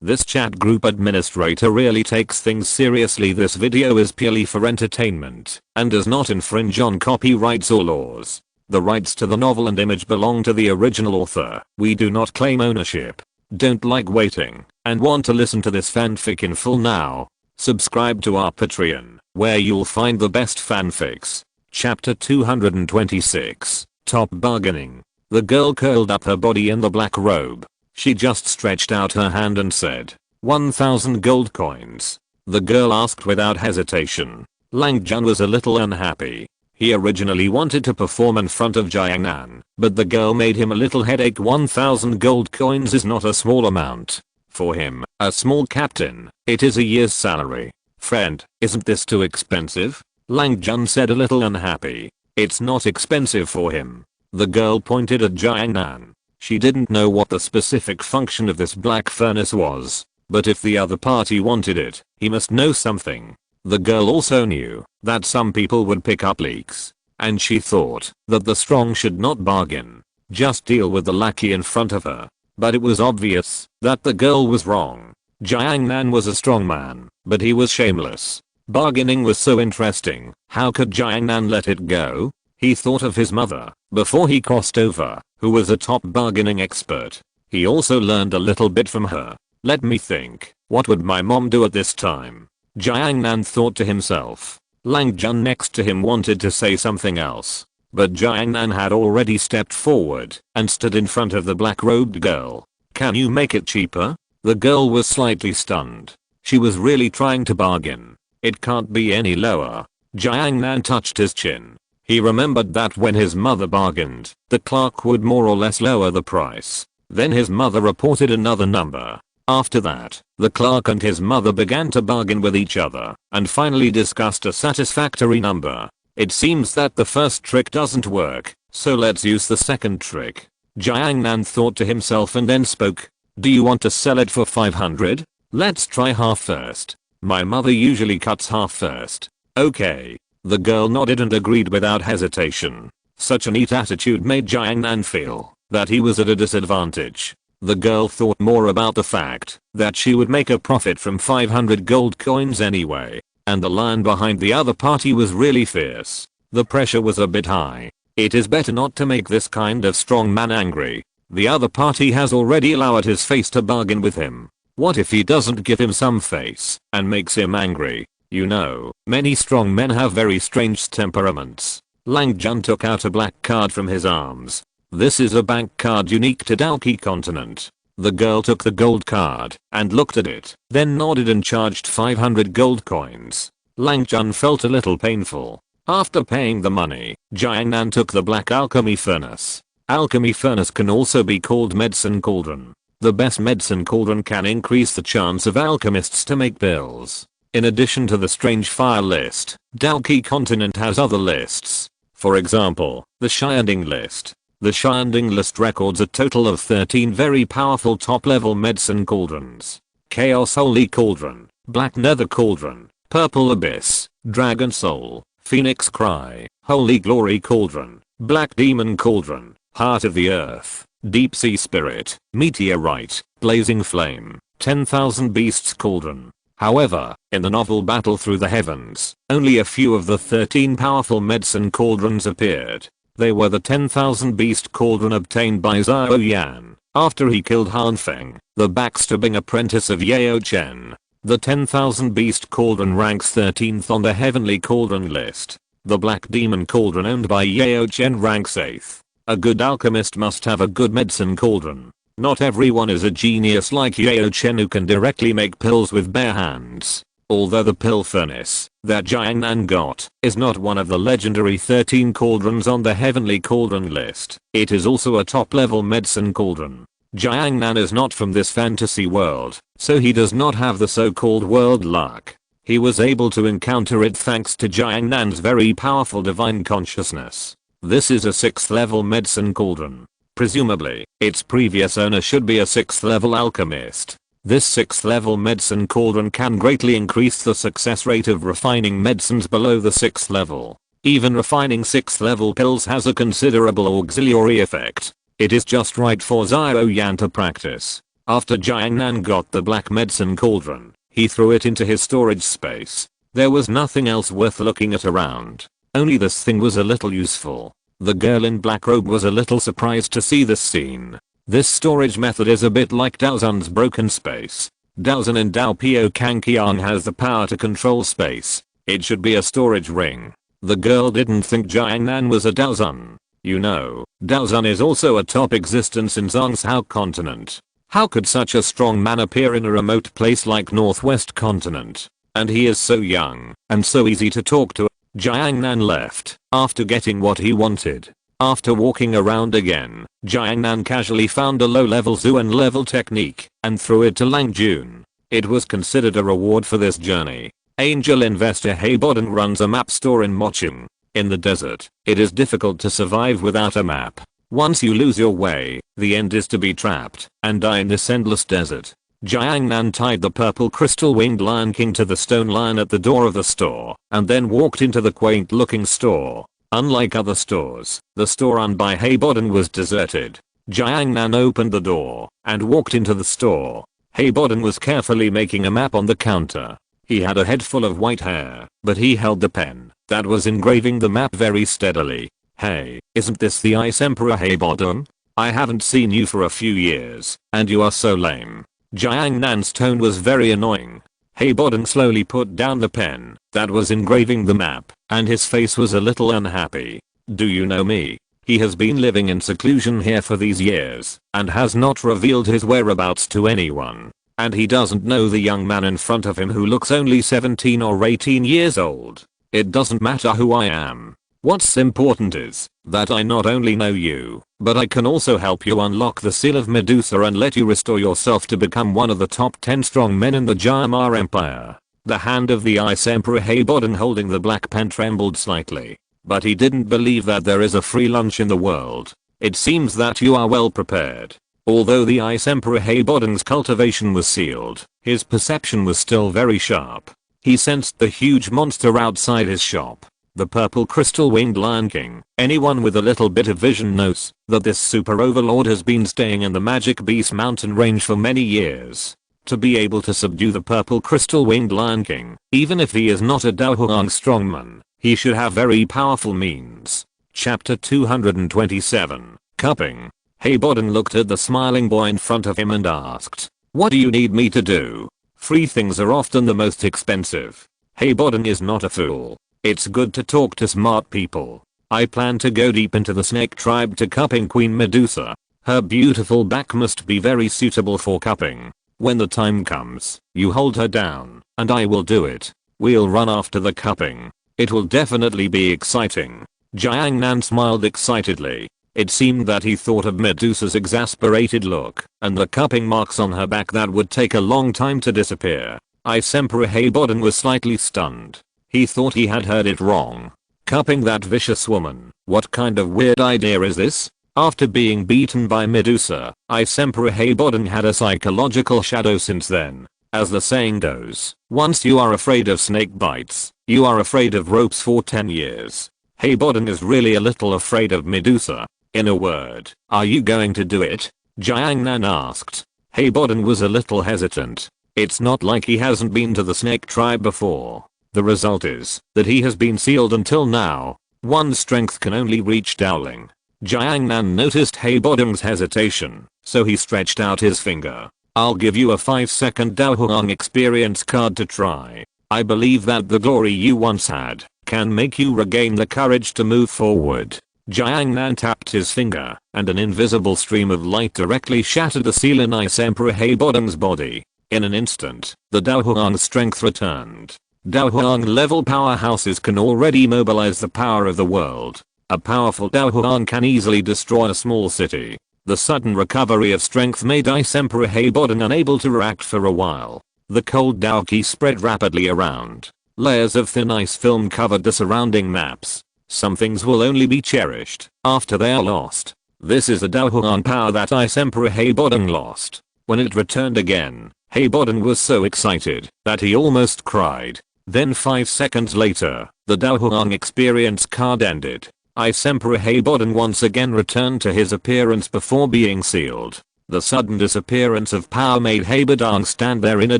This chat group administrator really takes things seriously. This video is purely for entertainment and does not infringe on copyrights or laws. The rights to the novel and image belong to the original author. We do not claim ownership. Don't like waiting and want to listen to this fanfic in full now? Subscribe to our Patreon, where you'll find the best fanfics. Chapter 226. Top Bargaining. The girl curled up her body in the black robe. She just stretched out her hand and said, 1,000 gold coins. The girl asked without hesitation. Lang Jun was a little unhappy. He originally wanted to perform in front of Xiao Yan, but the girl made him a little headache. 1,000 gold coins is not a small amount. For him, a small captain, it is a year's salary. Friend, isn't this too expensive? Lang Jun said, a little unhappy. It's not expensive for him. The girl pointed at Xiao Yan. She didn't know what the specific function of this black furnace was, but if the other party wanted it, he must know something. The girl also knew that some people would pick up leaks, and she thought that the strong should not bargain, just deal with the lackey in front of her. But it was obvious that the girl was wrong. Xiao Yan was a strong man, but he was shameless. Bargaining was so interesting. How could Xiao Yan let it go? He thought of his mother before he crossed over, who was a top bargaining expert. He also learned a little bit from her. Let me think, what would my mom do at this time? Xiao Yan thought to himself. Lang Jun next to him wanted to say something else, but Xiao Yan had already stepped forward and stood in front of the black-robed girl. Can you make it cheaper? The girl was slightly stunned. She was really trying to bargain. It can't be any lower. Xiao Yan touched his chin. He remembered that when his mother bargained, the clerk would more or less lower the price. Then his mother reported another number. After that, the clerk and his mother began to bargain with each other and finally discussed a satisfactory number. It seems that the first trick doesn't work, so let's use the second trick. Xiao Yan thought to himself and then spoke. Do you want to sell it for 500? Let's try half first. My mother usually cuts half first. Okay. The girl nodded and agreed without hesitation. Such a neat attitude made Xiao Yan feel that he was at a disadvantage. The girl thought more about the fact that she would make a profit from 500 gold coins anyway, and the lion behind the other party was really fierce. The pressure was a bit high. It is better not to make this kind of strong man angry. The other party has already lowered his face to bargain with him. What if he doesn't give him some face and makes him angry? You know, many strong men have very strange temperaments. Lang Jun took out a black card from his arms. This is a bank card unique to Dalki continent. The girl took the gold card and looked at it, then nodded and charged 500 gold coins. Lang Jun felt a little painful. After paying the money, Xiao Yan took the black alchemy furnace. Alchemy furnace can also be called medicine cauldron. The best medicine cauldron can increase the chance of alchemists to make pills. In addition to the strange fire list, Dalki continent has other lists. For example, the Shianding list. The Shianding list records a total of 13 very powerful top-level medicine cauldrons. Chaos Holy Cauldron, Black Nether Cauldron, Purple Abyss, Dragon Soul, Phoenix Cry, Holy Glory Cauldron, Black Demon Cauldron, Heart of the Earth, Deep Sea Spirit, Meteorite, Blazing Flame, 10,000 Beasts Cauldron. However, in the novel Battle Through the Heavens, only a few of the 13 powerful medicine cauldrons appeared. They were the 10,000 Beast Cauldron obtained by Xiao Yan after he killed Han Feng, the backstabbing apprentice of Yao Chen. The 10,000 Beast Cauldron ranks 13th on the Heavenly Cauldron list. The Black Demon Cauldron owned by Yao Chen ranks 8th. A good alchemist must have a good medicine cauldron. Not everyone is a genius like Yao Chen who can directly make pills with bare hands. Although the pill furnace that Xiao Yan got is not one of the legendary 13 cauldrons on the Heavenly Cauldron list, it is also a top-level medicine cauldron. Xiao Yan is not from this fantasy world, so he does not have the so-called world luck. He was able to encounter it thanks to Xiao Yan's very powerful divine consciousness. This is a 6th level medicine cauldron. Presumably, its previous owner should be a 6th level alchemist. This 6th level medicine cauldron can greatly increase the success rate of refining medicines below the 6th level. Even refining 6th level pills has a considerable auxiliary effect. It is just right for Xiao Yan to practice. After Jiangnan got the black medicine cauldron, he threw it into his storage space. There was nothing else worth looking at around. Only this thing was a little useful. The girl in black robe was a little surprised to see this scene. This storage method is a bit like Daozun's broken space. Daozun in Dao Pio Kankiang has the power to control space. It should be a storage ring. The girl didn't think Jiangnan was a Daozun. You know, Daozun is also a top existence in Zhangzhou continent. How could such a strong man appear in a remote place like Northwest continent? And he is so young, and so easy to talk to. Jiangnan left, after getting what he wanted. After walking around again, Jiangnan casually found a low-level Zuan level technique, and threw it to Lang Jun. It was considered a reward for this journey. Angel investor Heiboden runs a map store in Moching. In the desert, it is difficult to survive without a map. Once you lose your way, the end is to be trapped and die in this endless desert. Jiangnan tied the purple crystal winged lion king to the stone lion at the door of the store and then walked into the quaint looking store. Unlike other stores, the store run by Heiboden was deserted. Jiangnan opened the door and walked into the store. Heiboden was carefully making a map on the counter. He had a head full of white hair, but he held the pen that was engraving the map very steadily. Hey, isn't this the Ice Emperor Heiboden? I haven't seen you for a few years, and you are so lame. Jiangnan's tone was very annoying. Heiboden slowly put down the pen that was engraving the map, and his face was a little unhappy. Do you know me? He has been living in seclusion here for these years, and has not revealed his whereabouts to anyone. And he doesn't know the young man in front of him who looks only 17 or 18 years old. It doesn't matter who I am. What's important is that I not only know you, but I can also help you unlock the seal of Medusa and let you restore yourself to become one of the top 10 strong men in the Jayamar Empire. The hand of the Ice Emperor Heiboden holding the black pen trembled slightly. But he didn't believe that there is a free lunch in the world. It seems that you are well prepared. Although the Ice Emperor Heiboden's cultivation was sealed, his perception was still very sharp. He sensed the huge monster outside his shop. The purple crystal winged lion king. Anyone with a little bit of vision knows that this super overlord has been staying in the Magic Beast mountain range for many years. To be able to subdue the purple crystal winged lion king, even if he is not a Daohuang strongman, he should have very powerful means. Chapter 227, Cupping. Heiboden looked at the smiling boy in front of him and asked, "What do you need me to do?" Free things are often the most expensive. Heiboden is not a fool. It's good to talk to smart people. I plan to go deep into the snake tribe to cupping Queen Medusa. Her beautiful back must be very suitable for cupping. When the time comes, you hold her down, and I will do it. We'll run after the cupping. It will definitely be exciting. Jiangnan smiled excitedly. It seemed that he thought of Medusa's exasperated look and the cupping marks on her back that would take a long time to disappear. Ice Emperor Heiboden was slightly stunned. He thought he had heard it wrong. Cupping that vicious woman? What kind of weird idea is this? After being beaten by Medusa, Ice Emperor Heiboden had a psychological shadow since then. As the saying goes, once you are afraid of snake bites, you are afraid of ropes for 10 years. Heiboden is really a little afraid of Medusa. In a word, are you going to do it? Jiangnan asked. Heiboden was a little hesitant. It's not like he hasn't been to the snake tribe before. The result is that he has been sealed until now. One's strength can only reach Dowling. Jiangnan noticed Heiboden's hesitation, so he stretched out his finger. I'll give you a 5-second Daohuang experience card to try. I believe that the glory you once had can make you regain the courage to move forward. Jiangnan tapped his finger, and an invisible stream of light directly shattered the seal in Ice Emperor Heiboden's body. In an instant, the Daohuang strength returned. Daohuang level powerhouses can already mobilize the power of the world. A powerful Daohuang can easily destroy a small city. The sudden recovery of strength made Ice Emperor Heiboden unable to react for a while. The cold Daoki spread rapidly around. Layers of thin ice film covered the surrounding maps. Some things will only be cherished after they are lost. This is the Daohuang power that Ice Emperor Heiboden lost. When it returned again, Heiboden was so excited that he almost cried. Then 5 seconds later, the Daohuang experience card ended. Ice Emperor Heiboden once again returned to his appearance before being sealed. The sudden disappearance of power made Haebadang stand there in a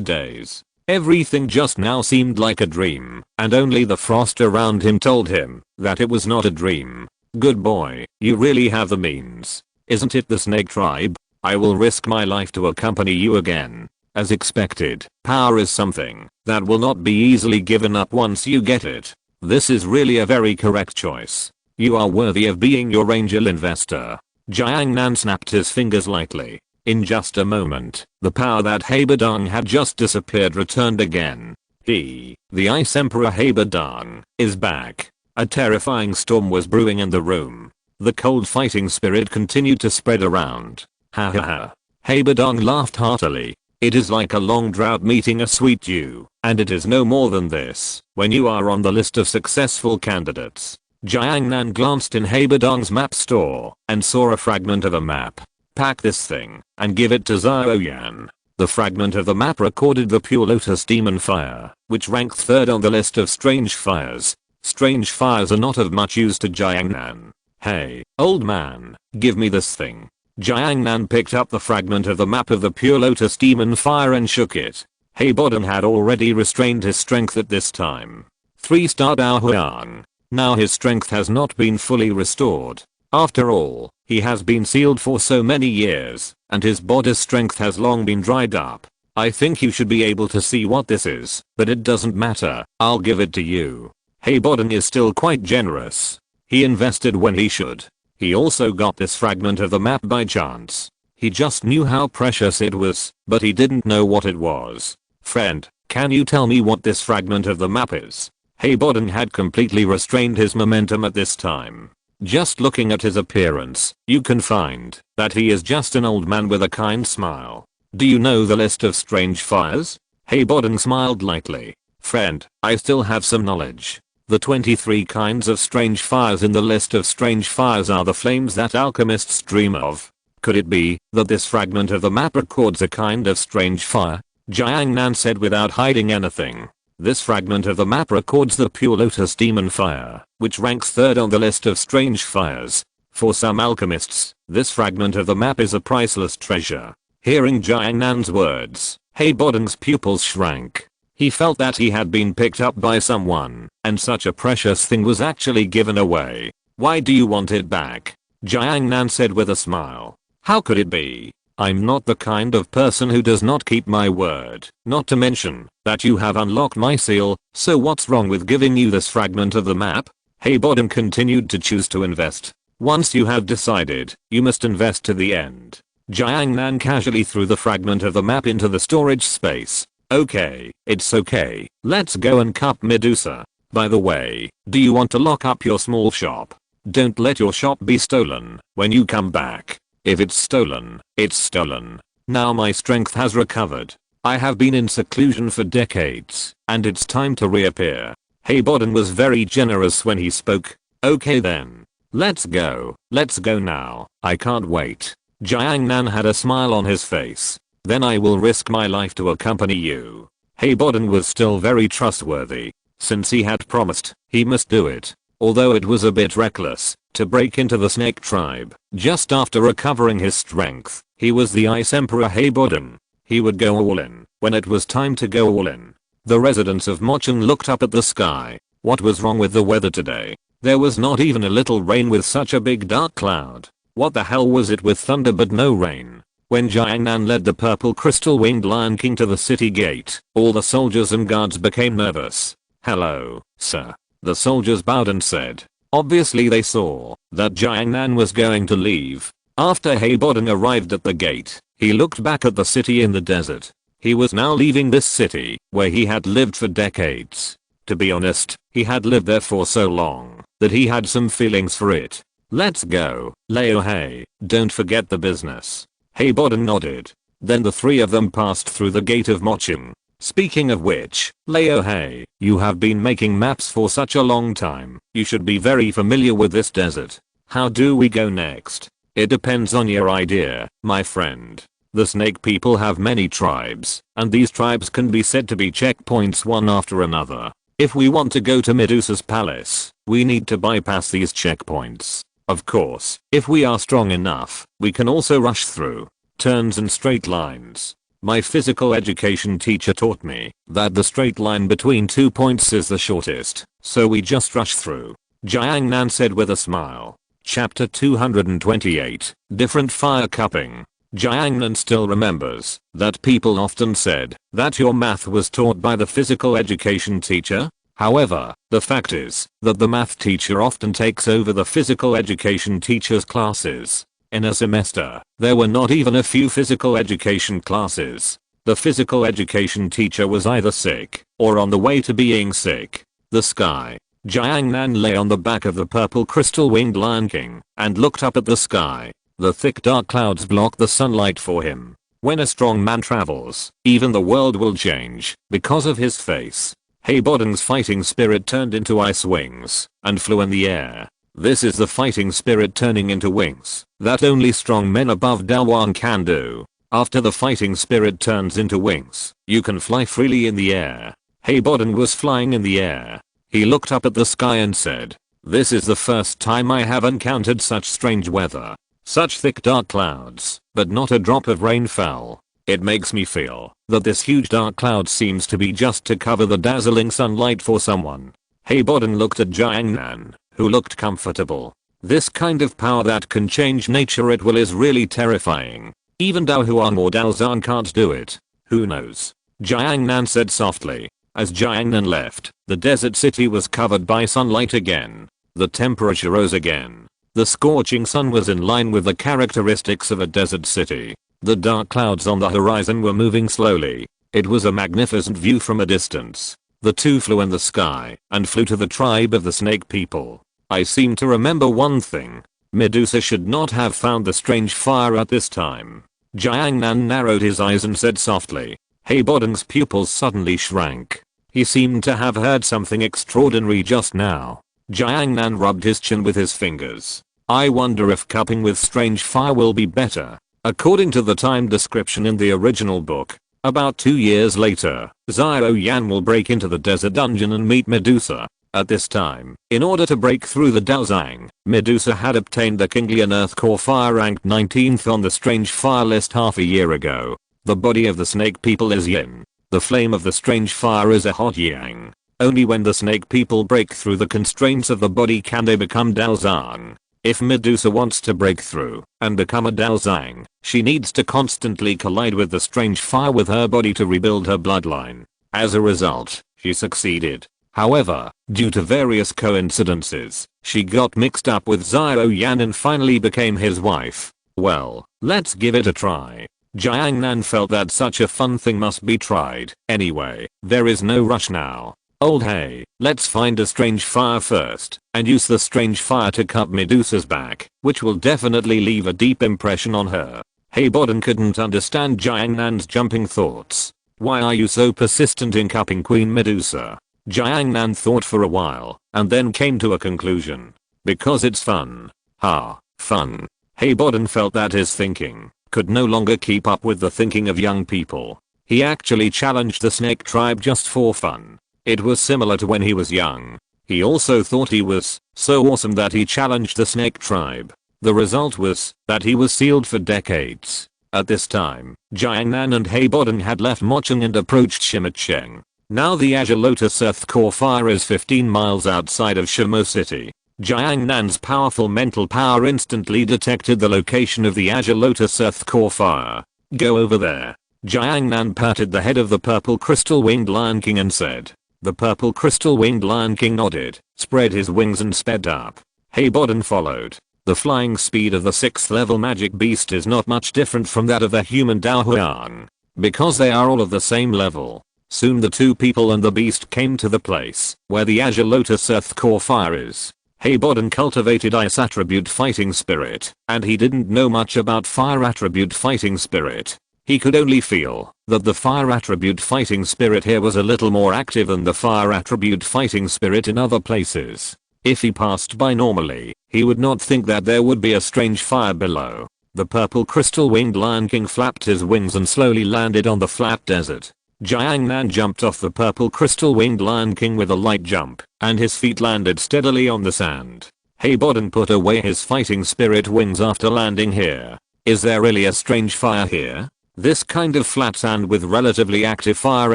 daze. Everything just now seemed like a dream, and only the frost around him told him that it was not a dream. Good boy, you really have the means. Isn't it the snake tribe? I will risk my life to accompany you again. As expected, power is something that will not be easily given up once you get it. This is really a very correct choice. You are worthy of being your angel investor. Jiangnan snapped his fingers lightly. In just a moment, the power that Haebadang had just disappeared returned again. The Ice Emperor Haebadang is back. A terrifying storm was brewing in the room. The cold fighting spirit continued to spread around. Ha ha ha. Haebadang laughed heartily. It is like a long drought meeting a sweet dew, and it is no more than this when you are on the list of successful candidates. Jiangnan glanced in Haebadang's map store and saw a fragment of a map. Pack this thing and give it to Xiao Yan. The fragment of the map recorded the Pure Lotus Demon Fire, which ranked third on the list of strange fires. Strange fires are not of much use to Jiangnan. Hey, old man, give me this thing. Jiangnan picked up the fragment of the map of the Pure Lotus Demon Fire and shook it. Haebadang had already restrained his strength at this time. 3-star Dao Huang. Now his strength has not been fully restored. After all, he has been sealed for so many years, and his body's strength has long been dried up. I think you should be able to see what this is, but it doesn't matter, I'll give it to you. Haebadang is still quite generous. He invested when he should. He also got this fragment of the map by chance. He just knew how precious it was, but he didn't know what it was. Friend, can you tell me what this fragment of the map is? Haebadang had completely restrained his momentum at this time. Just looking at his appearance, you can find that he is just an old man with a kind smile. Do you know the list of strange fires? Haebadang smiled lightly. Friend, I still have some knowledge. The 23 kinds of strange fires in the list of strange fires are the flames that alchemists dream of. Could it be that this fragment of the map records a kind of strange fire? Jiangnan said without hiding anything. This fragment of the map records the Pure Lotus Demon Fire, which ranks third on the list of strange fires. For some alchemists, this fragment of the map is a priceless treasure. Hearing Jiangnan's words, Haebadang's pupils shrank. He felt that he had been picked up by someone, and such a precious thing was actually given away. Why do you want it back? Jiangnan said with a smile. How could it be? I'm not the kind of person who does not keep my word, not to mention that you have unlocked my seal, so what's wrong with giving you this fragment of the map? Haebadang continued to choose to invest. Once you have decided, you must invest to the end. Jiangnan casually threw the fragment of the map into the storage space. Okay, it's okay, let's go and cup Medusa. By the way, do you want to lock up your small shop? Don't let your shop be stolen when you come back. If it's stolen, it's stolen. Now my strength has recovered. I have been in seclusion for decades, and it's time to reappear. Haebadang was very generous when he spoke. Okay then. Let's go now. I can't wait. Jiangnan had a smile on his face. Then I will risk my life to accompany you. Haebadang was still very trustworthy. Since he had promised, he must do it. Although it was a bit reckless to break into the snake tribe. Just after recovering his strength, he was the Ice Emperor Haebadang. He would go all in when it was time to go all in. The residents of Mochan looked up at the sky. What was wrong with the weather today? There was not even a little rain with such a big dark cloud. What the hell was it with thunder but no rain? When Jiangnan led the purple crystal-winged Lion King to the city gate, all the soldiers and guards became nervous. Hello, sir. The soldiers bowed and said. Obviously they saw that Jiangnan was going to leave. After Haebadang arrived at the gate, he looked back at the city in the desert. He was now leaving this city, where he had lived for decades. To be honest, he had lived there for so long that he had some feelings for it. Let's go, Leo Hey, don't forget the business. Haebadang nodded. Then the three of them passed through the gate of Mochan. Speaking of which, Leo Hey, you have been making maps for such a long time. You should be very familiar with this desert. How do we go next? It depends on your idea, my friend. The snake people have many tribes, and these tribes can be said to be checkpoints one after another. If we want to go to Medusa's palace, we need to bypass these checkpoints. Of course, if we are strong enough, we can also rush through. turns and straight lines. My physical education teacher taught me that the straight line between 2 points is the shortest, so we just rush through. Jiang Nan said with a smile. Chapter 228, Different Fire Cupping. Jiang Nan still remembers that people often said that your math was taught by the physical education teacher. However, the fact is that the math teacher often takes over the physical education teacher's classes. In a semester, there were not even a few physical education classes. The physical education teacher was either sick or on the way to being sick. The sky. Jiang Nan lay on the back of the purple crystal winged Lion King and looked up at the sky. The thick dark clouds block the sunlight for him. When a strong man travels, even the world will change because of his face. Heibodeng's fighting spirit turned into ice wings and flew in the air. This is the fighting spirit turning into wings that only strong men above Daowan can do. After the fighting spirit turns into wings, you can fly freely in the air. Heibodeng was flying in the air. He looked up at the sky and said, "This is the first time I have encountered such strange weather. Such thick dark clouds, but not a drop of rain fell. It makes me feel that this huge dark cloud seems to be just to cover the dazzling sunlight for someone." Heibodeng looked at Jiang Nan, who looked comfortable. This kind of power that can change nature at will is really terrifying. Even Dao Huang or Dao Zhan can't do it. Who knows? Jiang Nan said softly. As Jiang Nan left, the desert city was covered by sunlight again. The temperature rose again. The scorching sun was in line with the characteristics of a desert city. The dark clouds on the horizon were moving slowly. It was a magnificent view from a distance. The two flew in the sky and flew to the tribe of the snake people. I seem to remember one thing. Medusa should not have found the strange fire at this time. Jiang Nan narrowed his eyes and said softly. Heibodeng's pupils suddenly shrank. He seemed to have heard something extraordinary just now. Jiang Nan rubbed his chin with his fingers. I wonder if cupping with strange fire will be better. According to the time description in the original book, about 2 years later, Xiao Yan will break into the desert dungeon and meet Medusa. At this time, in order to break through the Daozang, Medusa had obtained the Kinglian Earth Core Fire ranked 19th on the strange fire list half a year ago. The body of the snake people is yin. The flame of the strange fire is a hot yang. Only when the snake people break through the constraints of the body can they become Daozang. If Medusa wants to break through and become a Daozang, she needs to constantly collide with the strange fire with her body to rebuild her bloodline. As a result, she succeeded. However, due to various coincidences, she got mixed up with Xiao Yan and finally became his wife. Well, let's give it a try. Jiang Nan felt that such a fun thing must be tried. Anyway, there is no rush now. Old hey, let's find a strange fire first and use the strange fire to cut Medusa's back, which will definitely leave a deep impression on her. Heibodeng couldn't understand Jiang Nan's jumping thoughts. Why are you so persistent in cupping Queen Medusa? Jiang Nan thought for a while and then came to a conclusion. Because it's fun. Ha, fun. Heibodeng felt that his thinking could no longer keep up with the thinking of young people. He actually challenged the snake tribe just for fun. It was similar to when he was young. He also thought he was so awesome that he challenged the snake tribe. The result was that he was sealed for decades. At this time, Jiang Nan and Heibodeng had left Mocheng and approached Shimicheng. Now the Azure Lotus Earth Core Fire is 15 miles outside of Shimo City. Jiang Nan's powerful mental power instantly detected the location of the Azure Lotus Earth Core Fire. Go over there. Jiang Nan patted the head of the purple crystal winged Lion King and said. The purple crystal winged Lion King nodded, spread his wings and sped up. Heibodeng followed. The flying speed of the 6th level magic beast is not much different from that of the human Dao Huang. Because they are all of the same level. Soon the two people and the beast came to the place where the Azure Lotus Earth Core Fire is. Heibodeng cultivated Ice Attribute Fighting Spirit, and he didn't know much about Fire Attribute Fighting Spirit. He could only feel that the Fire Attribute Fighting Spirit here was a little more active than the Fire Attribute Fighting Spirit in other places. If he passed by normally, he would not think that there would be a strange fire below. The purple crystal winged Lion King flapped his wings and slowly landed on the flat desert. Jiang Nan jumped off the purple crystal winged Lion King with a light jump, and his feet landed steadily on the sand. Heibodeng put away his fighting spirit wings after landing here. Is there really a strange fire here? This kind of flat sand with relatively active fire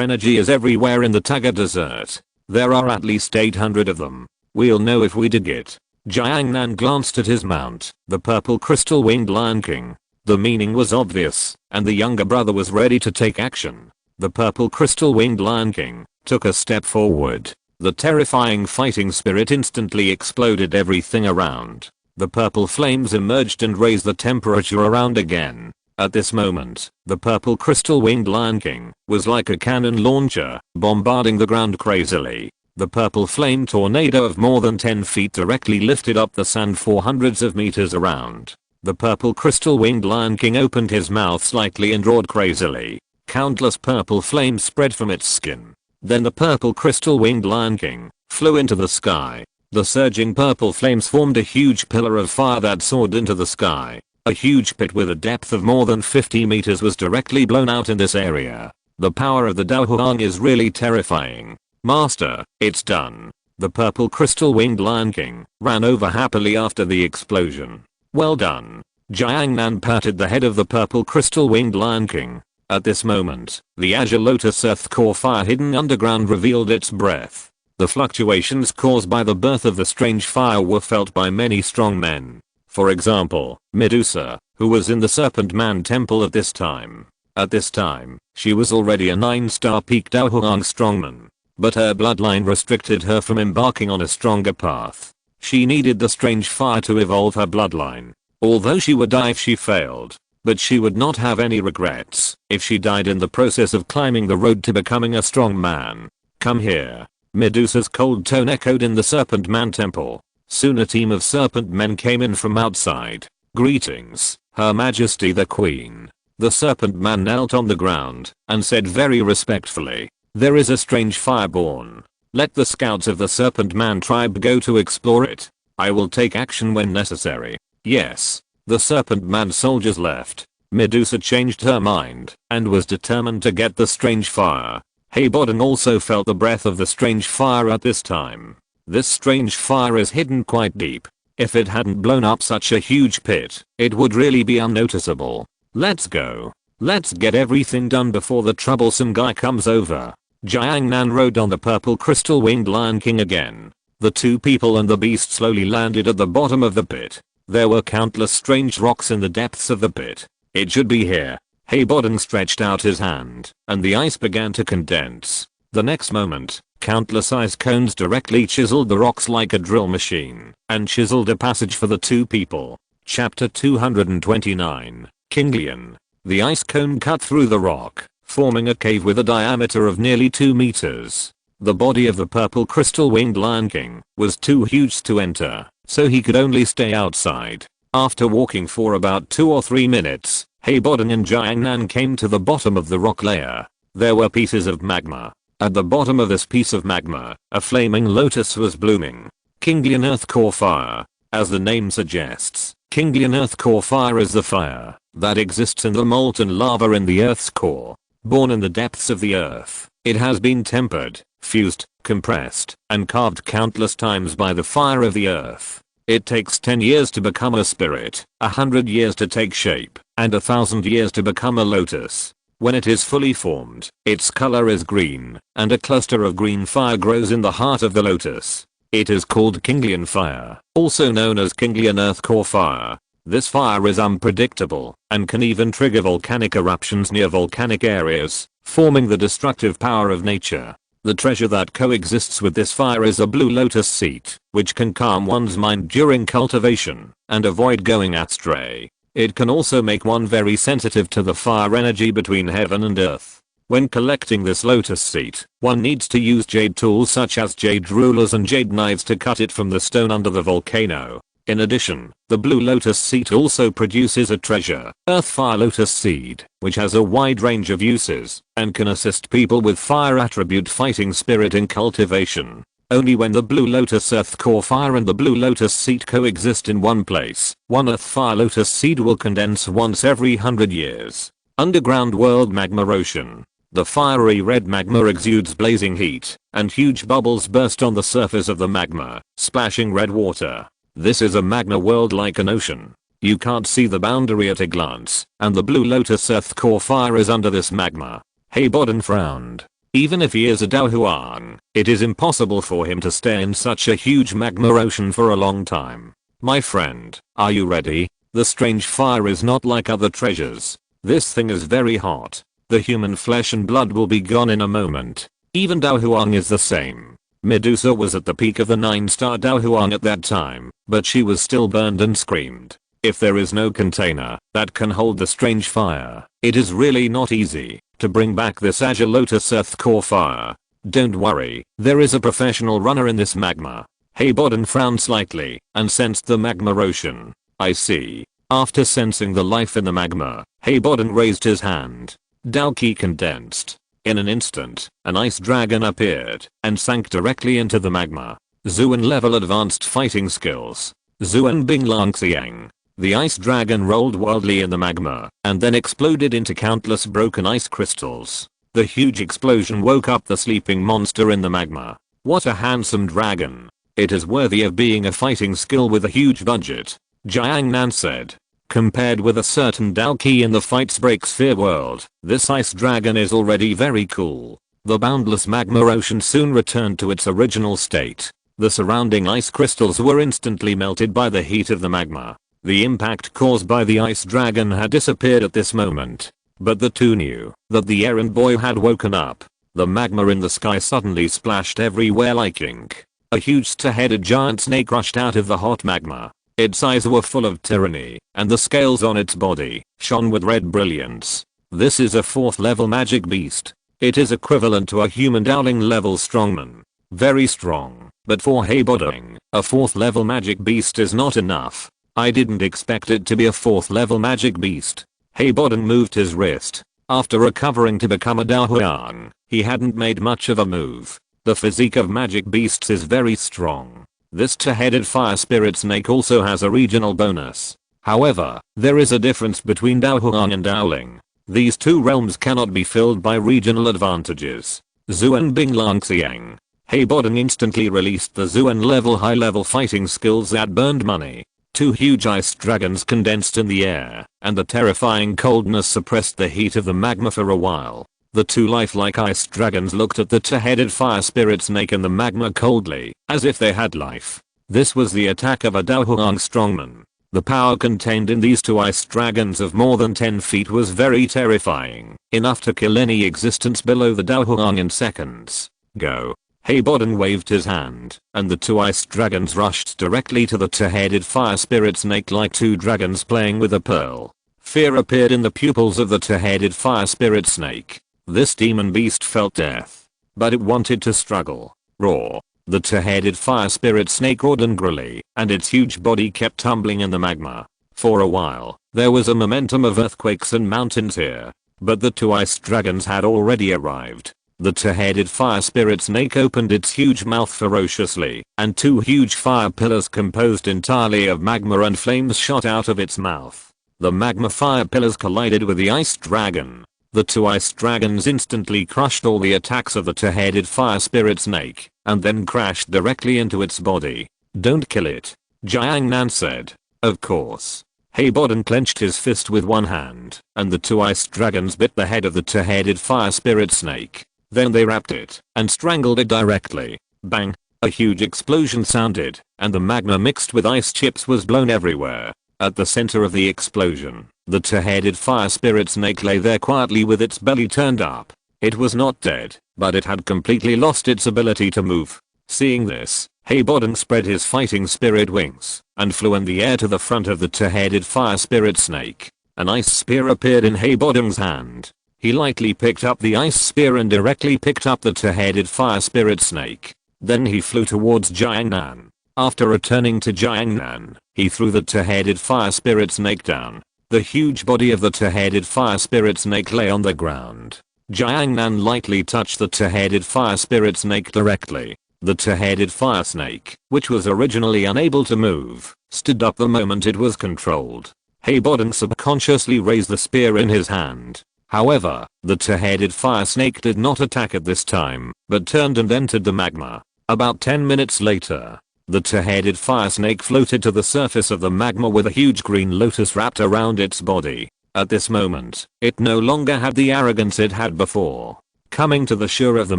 energy is everywhere in the Taiga Desert. There are at least 800 of them. We'll know if we dig it. Jiangnan glanced at his mount, the purple crystal winged Lion King. The meaning was obvious, and the younger brother was ready to take action. The purple crystal winged Lion King took a step forward. The terrifying fighting spirit instantly exploded everything around. The purple flames emerged and raised the temperature around again. At this moment, the purple crystal winged Lion King was like a cannon launcher, bombarding the ground crazily. The purple flame tornado of more than 10 feet directly lifted up the sand for hundreds of meters around. The purple crystal winged Lion King opened his mouth slightly and roared crazily. Countless purple flames spread from its skin. Then the purple crystal winged Lion King flew into the sky. The surging purple flames formed a huge pillar of fire that soared into the sky. A huge pit with a depth of more than 50 meters was directly blown out in this area. The power of the Daohuang is really terrifying. Master, it's done. The purple crystal winged Lion King ran over happily after the explosion. Well done. Jiangnan patted the head of the purple crystal winged Lion King. At this moment, the azure lotus earth core fire hidden underground revealed its breath. The fluctuations caused by the birth of the strange fire were felt by many strong men. For example, Medusa, who was in the Serpent Man temple at this time. At this time, she was already a 9-star peak Daohuang strongman. But her bloodline restricted her from embarking on a stronger path. She needed the strange fire to evolve her bloodline. Although she would die if she failed. But she would not have any regrets if she died in the process of climbing the road to becoming a strong man. Come here. Medusa's cold tone echoed in the Serpent Man temple. Soon a team of serpent men came in from outside. Greetings, Her Majesty the Queen. The Serpent Man knelt on the ground and said very respectfully, there is a strange fire born. Let the scouts of the Serpent Man tribe go to explore it. I will take action when necessary. Yes. The Serpent Man soldiers left. Medusa changed her mind and was determined to get the strange fire. Heibodon also felt the breath of the strange fire at this time. This strange fire is hidden quite deep. If it hadn't blown up such a huge pit, it would really be unnoticeable. Let's go. Let's get everything done before the troublesome guy comes over. Jiangnan rode on the purple crystal winged Lion King again. The two people and the beast slowly landed at the bottom of the pit. There were countless strange rocks in the depths of the pit. It should be here. Heibodon stretched out his hand, and the ice began to condense. The next moment, countless ice cones directly chiseled the rocks like a drill machine, and chiseled a passage for the two people. Chapter 229, Kinglian. The ice cone cut through the rock, forming a cave with a diameter of nearly 2 meters. The body of the purple crystal winged Lion King was too huge to enter, so he could only stay outside. After walking for about 2 or 3 minutes, Heibodon and Jiangnan came to the bottom of the rock layer. There were pieces of magma. At the bottom of this piece of magma, a flaming lotus was blooming. Kinglian Earth Core Fire. As the name suggests, Kinglian Earth Core Fire is the fire that exists in the molten lava in the Earth's core. Born in the depths of the Earth, it has been tempered, fused, compressed, and carved countless times by the fire of the Earth. It takes 10 years to become a spirit, 100 years to take shape, and 1,000 years to become a lotus. When it is fully formed, its color is green, and a cluster of green fire grows in the heart of the lotus. It is called Kinglian Fire, also known as Kinglian Earth Core Fire. This fire is unpredictable, and can even trigger volcanic eruptions near volcanic areas, forming the destructive power of nature. The treasure that coexists with this fire is a blue lotus seed, which can calm one's mind during cultivation, and avoid going astray. It can also make one very sensitive to the fire energy between heaven and earth. When collecting this lotus seed, one needs to use jade tools such as jade rulers and jade knives to cut it from the stone under the volcano. In addition, the blue lotus seed also produces a treasure, earth fire lotus seed, which has a wide range of uses, and can assist people with fire attribute fighting spirit in cultivation. Only when the blue lotus earth core fire and the blue lotus seed coexist in one place, one earth fire lotus seed will condense once every 100 years. Underground world magma ocean. The fiery red magma exudes blazing heat, and huge bubbles burst on the surface of the magma, splashing red water. This is a magma world like an ocean. You can't see the boundary at a glance, and the blue lotus earth core fire is under this magma. Heiboden frowned. Even if he is a Daohuang, it is impossible for him to stay in such a huge magma ocean for a long time. My friend, are you ready? The strange fire is not like other treasures. This thing is very hot. The human flesh and blood will be gone in a moment. Even Daohuang is the same. Medusa was at the peak of the 9-star Daohuang at that time, but she was still burned and screamed. If there is no container that can hold the strange fire, it is really not easy to bring back this azure lotus earth core fire. Don't worry, there is a professional runner in this magma. Heiboden frowned slightly and sensed the magma ocean. I see. After sensing the life in the magma, Heiboden raised his hand. Daoki condensed. In an instant, an ice dragon appeared and sank directly into the magma. Zuan level advanced fighting skills. Zuan Binglang Xiang. The ice dragon rolled wildly in the magma and then exploded into countless broken ice crystals. The huge explosion woke up the sleeping monster in the magma. What a handsome dragon. It is worthy of being a fighting skill with a huge budget. Jiang Nan said. Compared with a certain Daoki in the Fights Break Sphere world, this ice dragon is already very cool. The boundless magma ocean soon returned to its original state. The surrounding ice crystals were instantly melted by the heat of the magma. The impact caused by the ice dragon had disappeared at this moment. But the two knew that the errand boy had woken up. The magma in the sky suddenly splashed everywhere like ink. A huge star-headed giant snake rushed out of the hot magma. Its eyes were full of tyranny, and the scales on its body shone with red brilliance. This is a 4th level magic beast. It is equivalent to a human Dowling level strongman. Very strong, but for Heiboden, a 4th level magic beast is not enough. I didn't expect it to be a 4th level magic beast. Heiboden moved his wrist. After recovering to become a Daohuang, he hadn't made much of a move. The physique of magic beasts is very strong. This two-headed fire spirit snake also has a regional bonus. However, there is a difference between Daohuang and Dowling. These two realms cannot be filled by regional advantages. Zuan Binglang Xiang. Heiboden instantly released the Zuan level high-level fighting skills that burned money. Two huge ice dragons condensed in the air, and the terrifying coldness suppressed the heat of the magma for a while. The two lifelike ice dragons looked at the two-headed fire spirit snake in the magma coldly, as if they had life. This was the attack of a Daohuang strongman. The power contained in these two ice dragons of more than 10 feet was very terrifying, enough to kill any existence below the Daohuang in seconds. Go. Heiboden waved his hand, and the two ice dragons rushed directly to the two-headed fire spirit snake like two dragons playing with a pearl. Fear appeared in the pupils of the two-headed fire spirit snake. This demon beast felt death, but it wanted to struggle. Roar. The two-headed fire spirit snake roared angrily, and its huge body kept tumbling in the magma. For a while, there was a momentum of earthquakes and mountains here, but the two ice dragons had already arrived. The two-headed fire spirit snake opened its huge mouth ferociously, and two huge fire pillars composed entirely of magma and flames shot out of its mouth. The magma fire pillars collided with the ice dragon. The two ice dragons instantly crushed all the attacks of the two-headed fire spirit snake, and then crashed directly into its body. Don't kill it, Jiang Nan said. Of course. Heiboden clenched his fist with one hand, and the two ice dragons bit the head of the two-headed fire spirit snake. Then they wrapped it and strangled it directly. Bang! A huge explosion sounded, and the magma mixed with ice chips was blown everywhere. At the center of the explosion, the two-headed fire spirit snake lay there quietly with its belly turned up. It was not dead, but it had completely lost its ability to move. Seeing this, Heiboden spread his fighting spirit wings and flew in the air to the front of the two-headed fire spirit snake. An ice spear appeared in Heiboden's hand. He lightly picked up the ice spear and directly picked up the two-headed fire spirit snake. Then he flew towards Jiang Nan. After returning to Jiang Nan, he threw the two-headed fire spirit snake down. The huge body of the two-headed fire spirit snake lay on the ground. Jiang Nan lightly touched the two-headed fire spirit snake directly. The two-headed fire snake, which was originally unable to move, stood up the moment it was controlled. Heiboden subconsciously raised the spear in his hand. However, the two-headed fire snake did not attack at this time, but turned and entered the magma. About 10 minutes later, The two-headed fire snake floated to the surface of the magma with a huge green lotus wrapped around its body. At this moment, it no longer had the arrogance it had before. Coming to the shore of the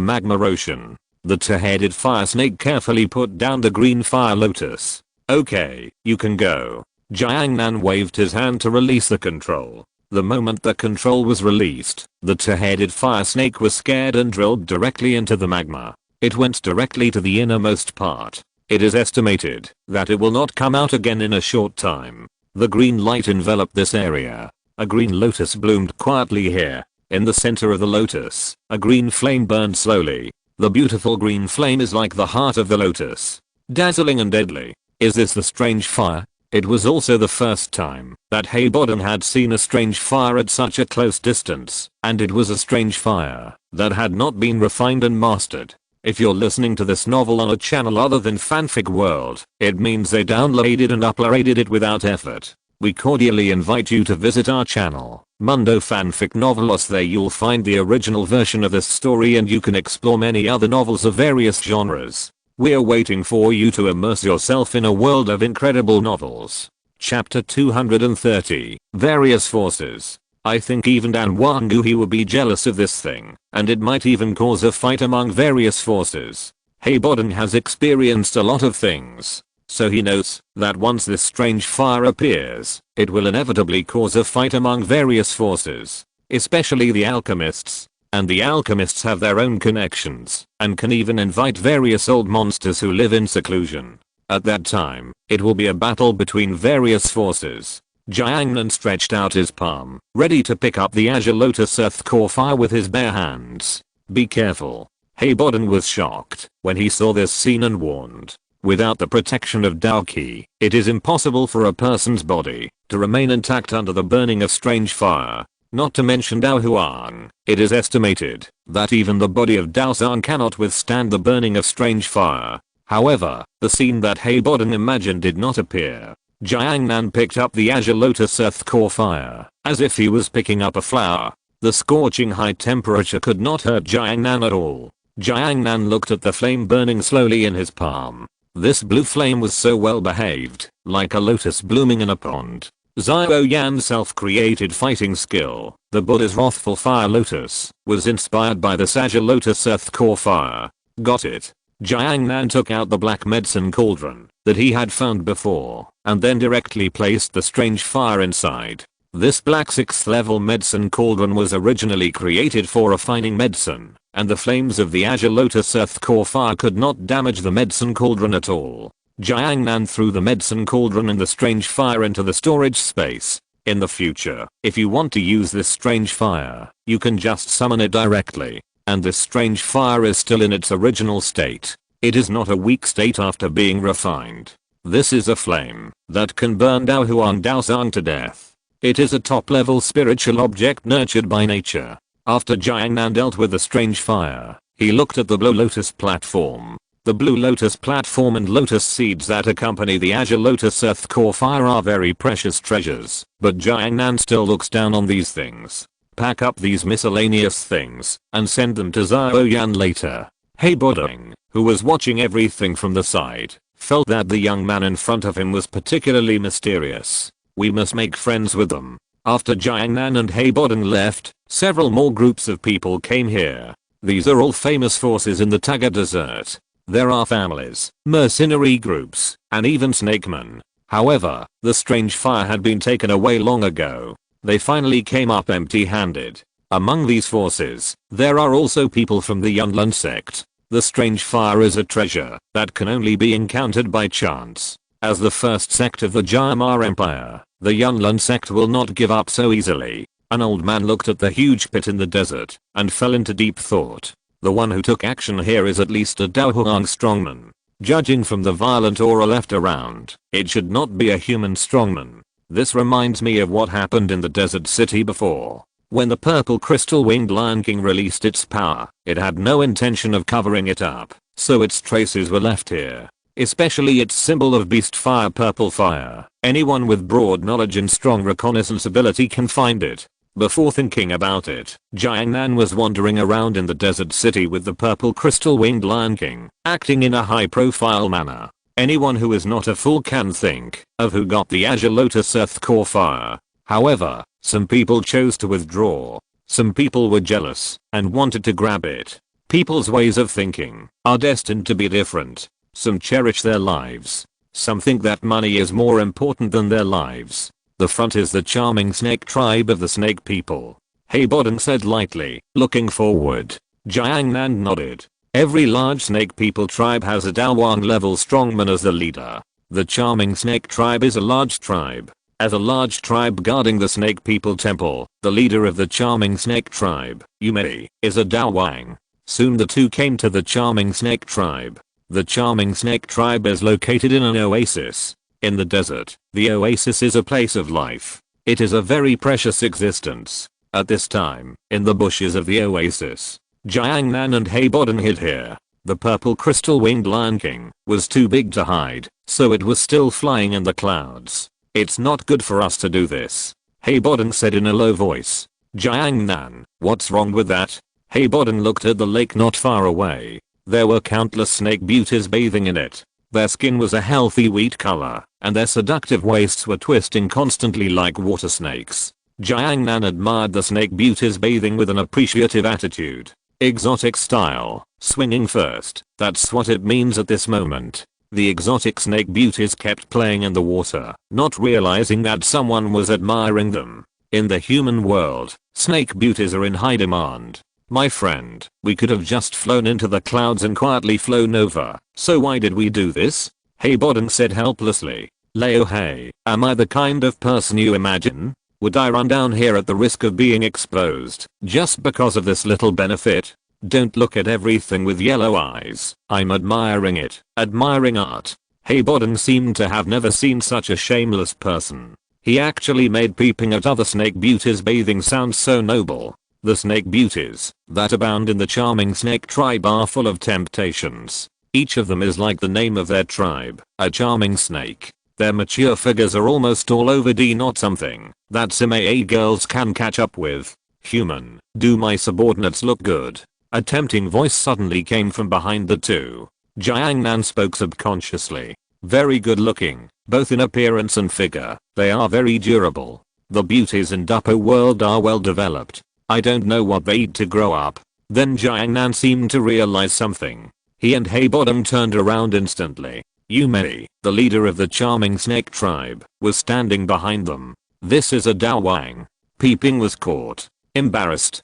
magma ocean, the two-headed fire snake carefully put down the green fire lotus. Okay, you can go. Jiangnan waved his hand to release the control. The moment the control was released, the two-headed fire snake was scared and drilled directly into the magma. It went directly to the innermost part. It is estimated that it will not come out again in a short time. The green light enveloped this area. A green lotus bloomed quietly here. In the center of the lotus, a green flame burned slowly. The beautiful green flame is like the heart of the lotus. Dazzling and deadly. Is this the strange fire? It was also the first time that Heiboden had seen a strange fire at such a close distance, and it was a strange fire that had not been refined and mastered. If you're listening to this novel on a channel other than Fanfic World, it means they downloaded and uploaded it without effort. We cordially invite you to visit our channel, Mundo Fanfic Novelos. There you'll find the original version of this story and you can explore many other novels of various genres. We're waiting for you to immerse yourself in a world of incredible novels. Chapter 230, Various Forces. I think even Dan Wanguhi would be jealous of this thing, and it might even cause a fight among various forces. Heiboden has experienced a lot of things, so he knows that once this strange fire appears, it will inevitably cause a fight among various forces, especially the alchemists. And the alchemists have their own connections, and can even invite various old monsters who live in seclusion. At that time, it will be a battle between various forces. Jiangnan stretched out his palm, ready to pick up the Azure Lotus Earth Core Fire with his bare hands. Be careful. Heiboden was shocked when he saw this scene and warned. Without the protection of Dao Qi, it is impossible for a person's body to remain intact under the burning of strange fire. Not to mention Dao Huang, it is estimated that even the body of Dao Zhan cannot withstand the burning of strange fire. However, the scene that Heiboden imagined did not appear. Jiangnan picked up the Azure Lotus Earth Core Fire, as if he was picking up a flower. The scorching high temperature could not hurt Jiangnan at all. Jiangnan looked at the flame burning slowly in his palm. This blue flame was so well behaved, like a lotus blooming in a pond. Xiao Yan's self-created fighting skill, the Buddha's wrathful fire lotus, was inspired by the Azure Lotus Earth Core Fire. Got it. Jiangnan took out the black medicine cauldron that he had found before, and then directly placed the strange fire inside. This black 6th level medicine cauldron was originally created for refining medicine, and the flames of the Azure Lotus Earth Core Fire could not damage the medicine cauldron at all. Jiangnan threw the medicine cauldron and the strange fire into the storage space. In the future, if you want to use this strange fire, you can just summon it directly. And this strange fire is still in its original state. It is not a weak state after being refined. This is a flame that can burn Dao Huang Dao Zhan to death. It is a top level spiritual object nurtured by nature. After Jiangnan dealt with the strange fire, he looked at the Blue Lotus platform. The Blue Lotus platform and lotus seeds that accompany the Azure Lotus Earth Core Fire are very precious treasures, but Jiangnan still looks down on these things. Pack up these miscellaneous things and send them to Xiao Yan later. Heiboden, who was watching everything from the side, felt that the young man in front of him was particularly mysterious. We must make friends with them. After Jiangnan and Heiboden left, several more groups of people came here. These are all famous forces in the Taga Desert. There are families, mercenary groups, and even snakemen. However, the strange fire had been taken away long ago. They finally came up empty-handed. Among these forces, there are also people from the Yunlin sect. The strange fire is a treasure that can only be encountered by chance. As the first sect of the Jayamar Empire, the Yunlin sect will not give up so easily. An old man looked at the huge pit in the desert and fell into deep thought. The one who took action here is at least a Dao Huang strongman. Judging from the violent aura left around, it should not be a human strongman. This reminds me of what happened in the desert city before. When the purple crystal winged Lion King released its power, it had no intention of covering it up, so its traces were left here. Especially its symbol of beast fire, purple fire. Anyone with broad knowledge and strong reconnaissance ability can find it. Before thinking about it, Jiangnan was wandering around in the desert city with the purple crystal winged Lion King, acting in a high profile manner. Anyone who is not a fool can think of who got the Azure Lotus Earth Core Fire. However, some people chose to withdraw. Some people were jealous and wanted to grab it. People's ways of thinking are destined to be different. Some cherish their lives. Some think that money is more important than their lives. The front is the charming snake tribe of the snake people. Heiboden said lightly, looking forward. Jiangnan nodded. Every large snake people tribe has a Daowang level strongman as the leader. The charming snake tribe is a large tribe. As a large tribe guarding the snake people temple, the leader of the charming snake tribe, Yumei, is a Daowang. Soon the two came to the charming snake tribe. The charming snake tribe is located in an oasis. In the desert, the oasis is a place of life. It is a very precious existence. At this time, in the bushes of the oasis, Jiangnan and Heiboden hid here. The purple crystal winged Lion King was too big to hide, so it was still flying in the clouds. It's not good for us to do this, Heiboden said in a low voice. Jiangnan, what's wrong with that? Heiboden looked at the lake not far away. There were countless snake beauties bathing in it. Their skin was a healthy wheat color, and their seductive waists were twisting constantly like water snakes. Jiangnan admired the snake beauties bathing with an appreciative attitude. Exotic style, swinging first, that's what it means at this moment. The exotic snake beauties kept playing in the water, not realizing that someone was admiring them. In the human world, snake beauties are in high demand. My friend, we could have just flown into the clouds and quietly flown over, so why did we do this? Heiboden said helplessly. Leo hey, am I the kind of person you imagine? Would I run down here at the risk of being exposed, just because of this little benefit? Don't look at everything with yellow eyes. I'm admiring it, admiring art. Heiboden seemed to have never seen such a shameless person. He actually made peeping at other snake beauties bathing sound so noble. The snake beauties that abound in the charming snake tribe are full of temptations. Each of them is like the name of their tribe, a charming snake. Their mature figures are almost all over D not something that Sime girls can catch up with. Human, do my subordinates look good? A tempting voice suddenly came from behind the two. Jiangnan spoke subconsciously. Very good looking, both in appearance and figure. They are very durable. The beauties in Duppo world are well developed. I don't know what they eat to grow up. Then Jiangnan seemed to realize something. He and Heiboden turned around instantly. Yumei, the leader of the charming snake tribe, was standing behind them. This is a Daowang. Peeping was caught. Embarrassed.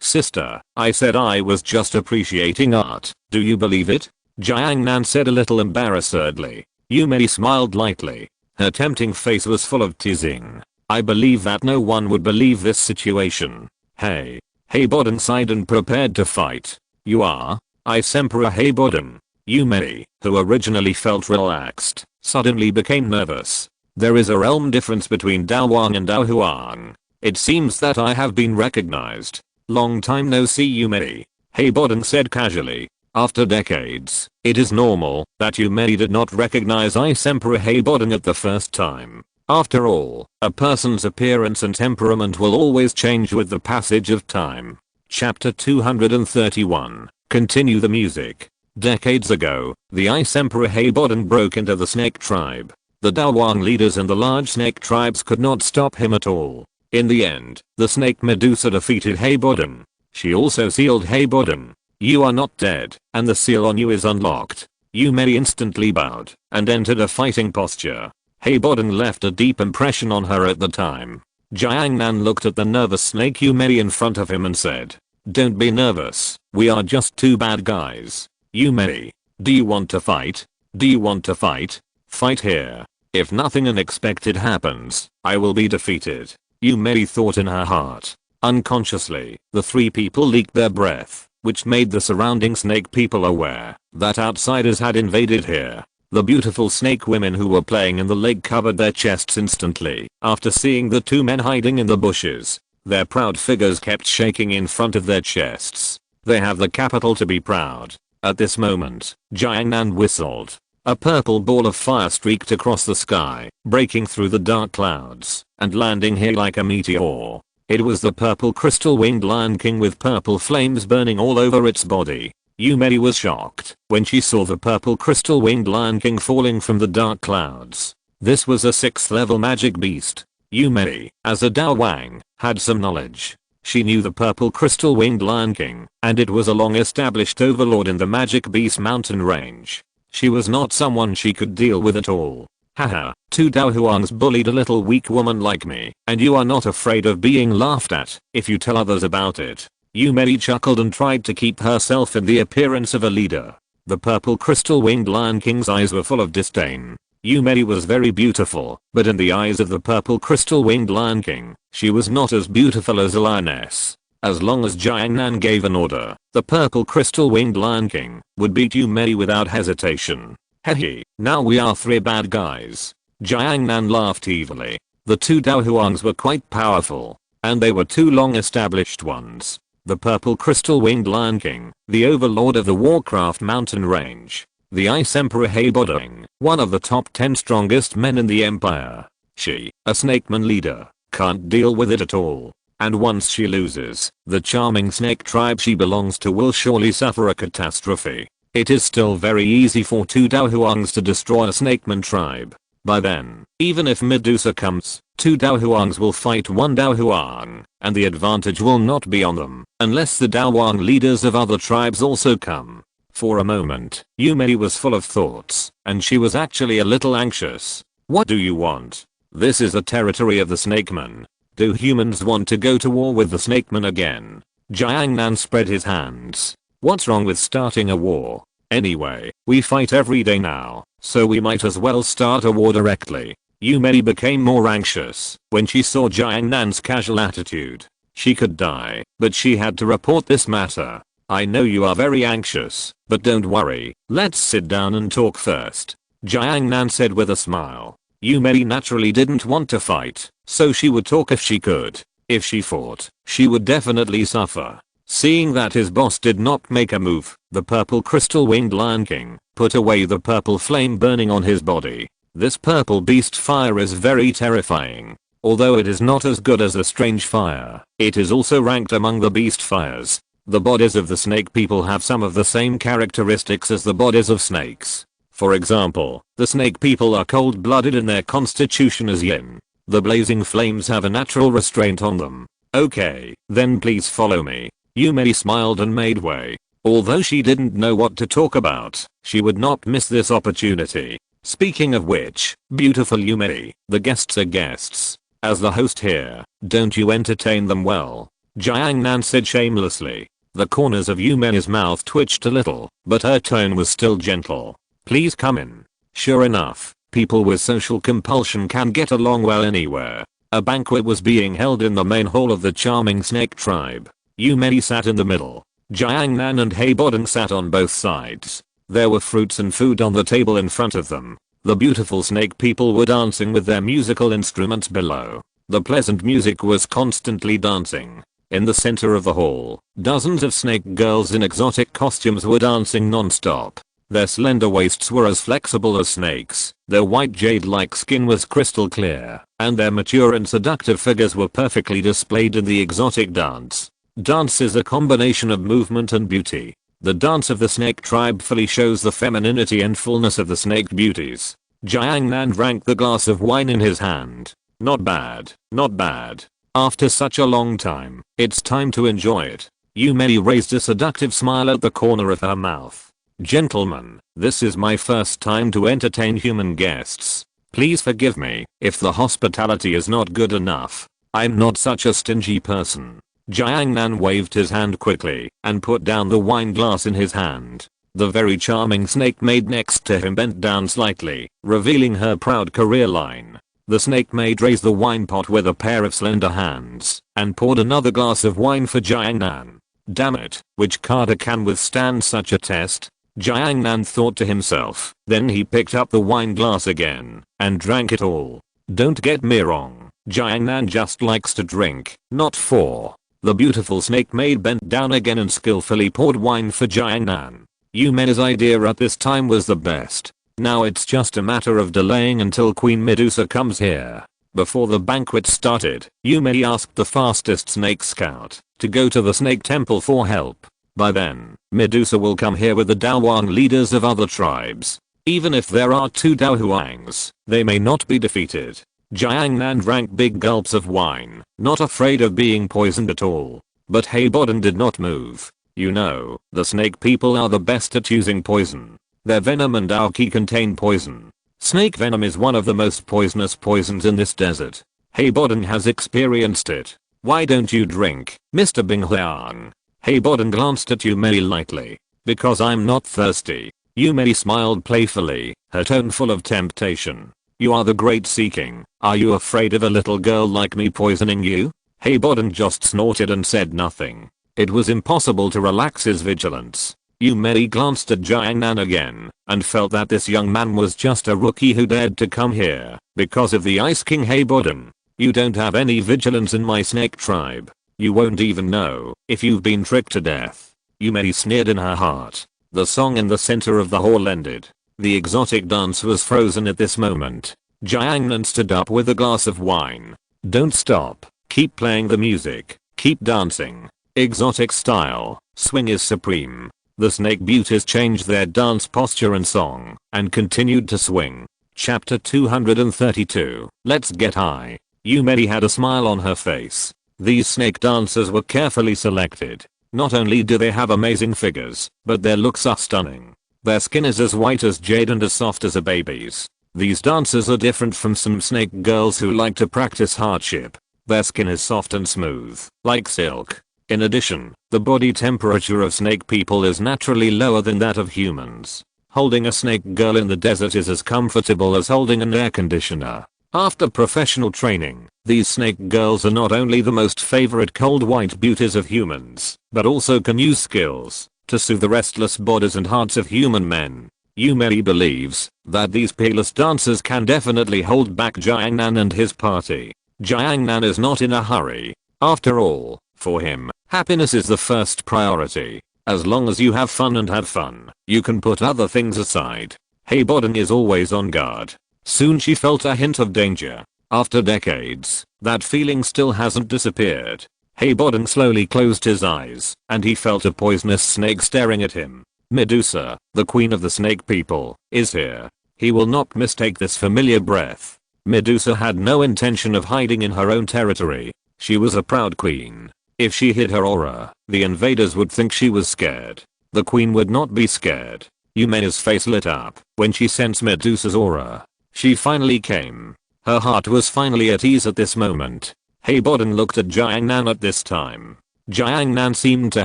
Sister, I said I was just appreciating art. Do you believe it? Jiangnan said a little embarrassedly. Yumei smiled lightly. Her tempting face was full of teasing. I believe that no one would believe this situation. Hey. Heiboden sighed and prepared to fight. You are? Emperor Heiboden. Yumei, who originally felt relaxed, suddenly became nervous. There is a realm difference between Daowang and Daohuang. It seems that I have been recognized. Long time no see Yumei. Heiboden said casually. After decades, it is normal that Yumei did not recognize Emperor Heiboden at the first time. After all, a person's appearance and temperament will always change with the passage of time. Chapter 231. Continue the music. Decades ago, the Emperor Heiboden broke into the snake tribe. The Daowang leaders and the large snake tribes could not stop him at all. In the end, the snake Medusa defeated Heiboden. She also sealed Heiboden. You are not dead, and the seal on you is unlocked. Yumei instantly bowed and entered a fighting posture. Heiboden left a deep impression on her at the time. Jiangnan looked at the nervous snake Yumei in front of him and said, don't be nervous, we are just two bad guys. Yumei, do you want to fight? Do you want to fight? Fight here. If nothing unexpected happens, I will be defeated. Yumei thought in her heart. Unconsciously, the three people leaked their breath, which made the surrounding snake people aware that outsiders had invaded here. The beautiful snake women who were playing in the lake covered their chests instantly after seeing the two men hiding in the bushes. Their proud figures kept shaking in front of their chests. They have the capital to be proud. At this moment, Jiangnan whistled. A purple ball of fire streaked across the sky, breaking through the dark clouds and landing here like a meteor. It was the purple crystal winged Lion King with purple flames burning all over its body. Yumei was shocked when she saw the purple crystal winged Lion King falling from the dark clouds. This was a 6th level magic beast. Yumei, as a Dao Wang, had some knowledge. She knew the purple crystal winged Lion King, and it was a long established overlord in the magic beast mountain range. She was not someone she could deal with at all. Haha, 2 Dao Huangs bullied a little weak woman like me, and you are not afraid of being laughed at if you tell others about it. Yumei chuckled and tried to keep herself in the appearance of a leader. The purple crystal winged Lion King's eyes were full of disdain. Yumei was very beautiful, but in the eyes of the purple crystal winged Lion King, she was not as beautiful as a lioness. As long as Jiangnan gave an order, the purple crystal winged Lion King would beat Yumei without hesitation. Hehe, now we are 3 bad guys. Jiangnan laughed evilly. The 2 Dao Huangs were quite powerful, and they were 2 long established ones. The purple crystal winged Lion King, the overlord of the Warcraft mountain range. The Ice Emperor Heibodong, one of the top 10 strongest men in the empire. She, a snakeman leader, can't deal with it at all. And once she loses, the charming snake tribe she belongs to will surely suffer a catastrophe. It is still very easy for 2 Dao Huangs to destroy a snakeman tribe. By then, even if Medusa comes, 2 Dao Huangs will fight 1 Dao Huang, and the advantage will not be on them, unless the Dao Huang leaders of other tribes also come. For a moment, Yumei was full of thoughts, and she was actually a little anxious. What do you want? This is the territory of the snakemen. Do humans want to go to war with the snakemen again? Jiangnan spread his hands. What's wrong with starting a war? Anyway, we fight every day now, so we might as well start a war directly. Yumei became more anxious when she saw Jiangnan's casual attitude. She could die, but she had to report this matter. I know you are very anxious, but don't worry, let's sit down and talk first. Jiangnan said with a smile. Yumei naturally didn't want to fight, so she would talk if she could. If she fought, she would definitely suffer. Seeing that his boss did not make a move, the purple crystal winged Lion King put away the purple flame burning on his body. This purple beast fire is very terrifying. Although it is not as good as the strange fire, it is also ranked among the beast fires. The bodies of the snake people have some of the same characteristics as the bodies of snakes. For example, the snake people are cold-blooded and their constitution is yin. The blazing flames have a natural restraint on them. Okay, then please follow me. Yumei smiled and made way. Although she didn't know what to talk about, she would not miss this opportunity. Speaking of which, beautiful Yumei, the guests are guests. As the host here, don't you entertain them well? Jiangnan said shamelessly. The corners of Yumei's mouth twitched a little, but her tone was still gentle. Please come in. Sure enough, people with social compulsion can get along well anywhere. A banquet was being held in the main hall of the charming snake tribe. Yumei sat in the middle. Jiangnan and Heibodong sat on both sides. There were fruits and food on the table in front of them. The beautiful snake people were dancing with their musical instruments below. The pleasant music was constantly dancing. In the center of the hall, dozens of snake girls in exotic costumes were dancing non-stop. Their slender waists were as flexible as snakes, their white jade-like skin was crystal clear, and their mature and seductive figures were perfectly displayed in the exotic dance. Dance is a combination of movement and beauty. The dance of the snake tribe fully shows the femininity and fullness of the snake beauties. Jiangnan drank the glass of wine in his hand. Not bad, not bad. After such a long time, it's time to enjoy it. Yumei raised a seductive smile at the corner of her mouth. Gentlemen, this is my first time to entertain human guests. Please forgive me if the hospitality is not good enough. I'm not such a stingy person. Jiangnan waved his hand quickly and put down the wine glass in his hand. The very charming snake maid next to him bent down slightly, revealing her proud career line. The snake maid raised the wine pot with a pair of slender hands and poured another glass of wine for Jiangnan. Damn it, which Carter can withstand such a test? Jiangnan thought to himself. Then he picked up the wine glass again and drank it all. Don't get me wrong, Jiangnan just likes to drink, not for. The beautiful snake maid bent down again and skillfully poured wine for Jiangnan. Yumei's idea at this time was the best. Now it's just a matter of delaying until Queen Medusa comes here. Before the banquet started, Yumei asked the fastest snake scout to go to the snake temple for help. By then, Medusa will come here with the Daohuang leaders of other tribes. Even if there are 2 Daohuangs, they may not be defeated. Jiang Nan drank big gulps of wine, not afraid of being poisoned at all. But Heiboden did not move. You know, the snake people are the best at using poison. Their venom and Aoki contain poison. Snake venom is one of the most poisonous poisons in this desert. Heiboden has experienced it. Why don't you drink, Mr. Bingliang? Heiboden glanced at Yumei lightly. Because I'm not thirsty. Yumei smiled playfully, her tone full of temptation. You are the great seeking. Are you afraid of a little girl like me poisoning you? Heiboden just snorted and said nothing. It was impossible to relax his vigilance. Yumei glanced at Jiang Nan again and felt that this young man was just a rookie who dared to come here because of the Ice King Heiboden. You don't have any vigilance in my snake tribe. You won't even know if you've been tricked to death. Yumei sneered in her heart. The song in the center of the hall ended. The exotic dance was frozen at this moment. Jiang Nan stood up with a glass of wine. Don't stop. Keep playing the music. Keep dancing. Exotic style. Swing is supreme. The snake beauties changed their dance posture and song and continued to swing. Chapter 232. Let's get high. Yumei had a smile on her face. These snake dancers were carefully selected. Not only do they have amazing figures, but their looks are stunning. Their skin is as white as jade and as soft as a baby's. These dancers are different from some snake girls who like to practice hardship. Their skin is soft and smooth, like silk. In addition, the body temperature of snake people is naturally lower than that of humans. Holding a snake girl in the desert is as comfortable as holding an air conditioner. After professional training, these snake girls are not only the most favorite cold white beauties of humans, but also can use skills to soothe the restless bodies and hearts of human men. Yumei believes that these peerless dancers can definitely hold back Jiang Nan and his party. Jiang Nan is not in a hurry. After all, for him, happiness is the first priority. As long as you have fun and have fun, you can put other things aside. Heiboden is always on guard. Soon she felt a hint of danger. After decades, that feeling still hasn't disappeared. Heiboden slowly closed his eyes, and he felt a poisonous snake staring at him. Medusa, the queen of the snake people, is here. He will not mistake this familiar breath. Medusa had no intention of hiding in her own territory. She was a proud queen. If she hid her aura, the invaders would think she was scared. The queen would not be scared. Yumei's face lit up when she sensed Medusa's aura. She finally came. Her heart was finally at ease at this moment. Heiboden looked at Jiang Nan at this time. Jiang Nan seemed to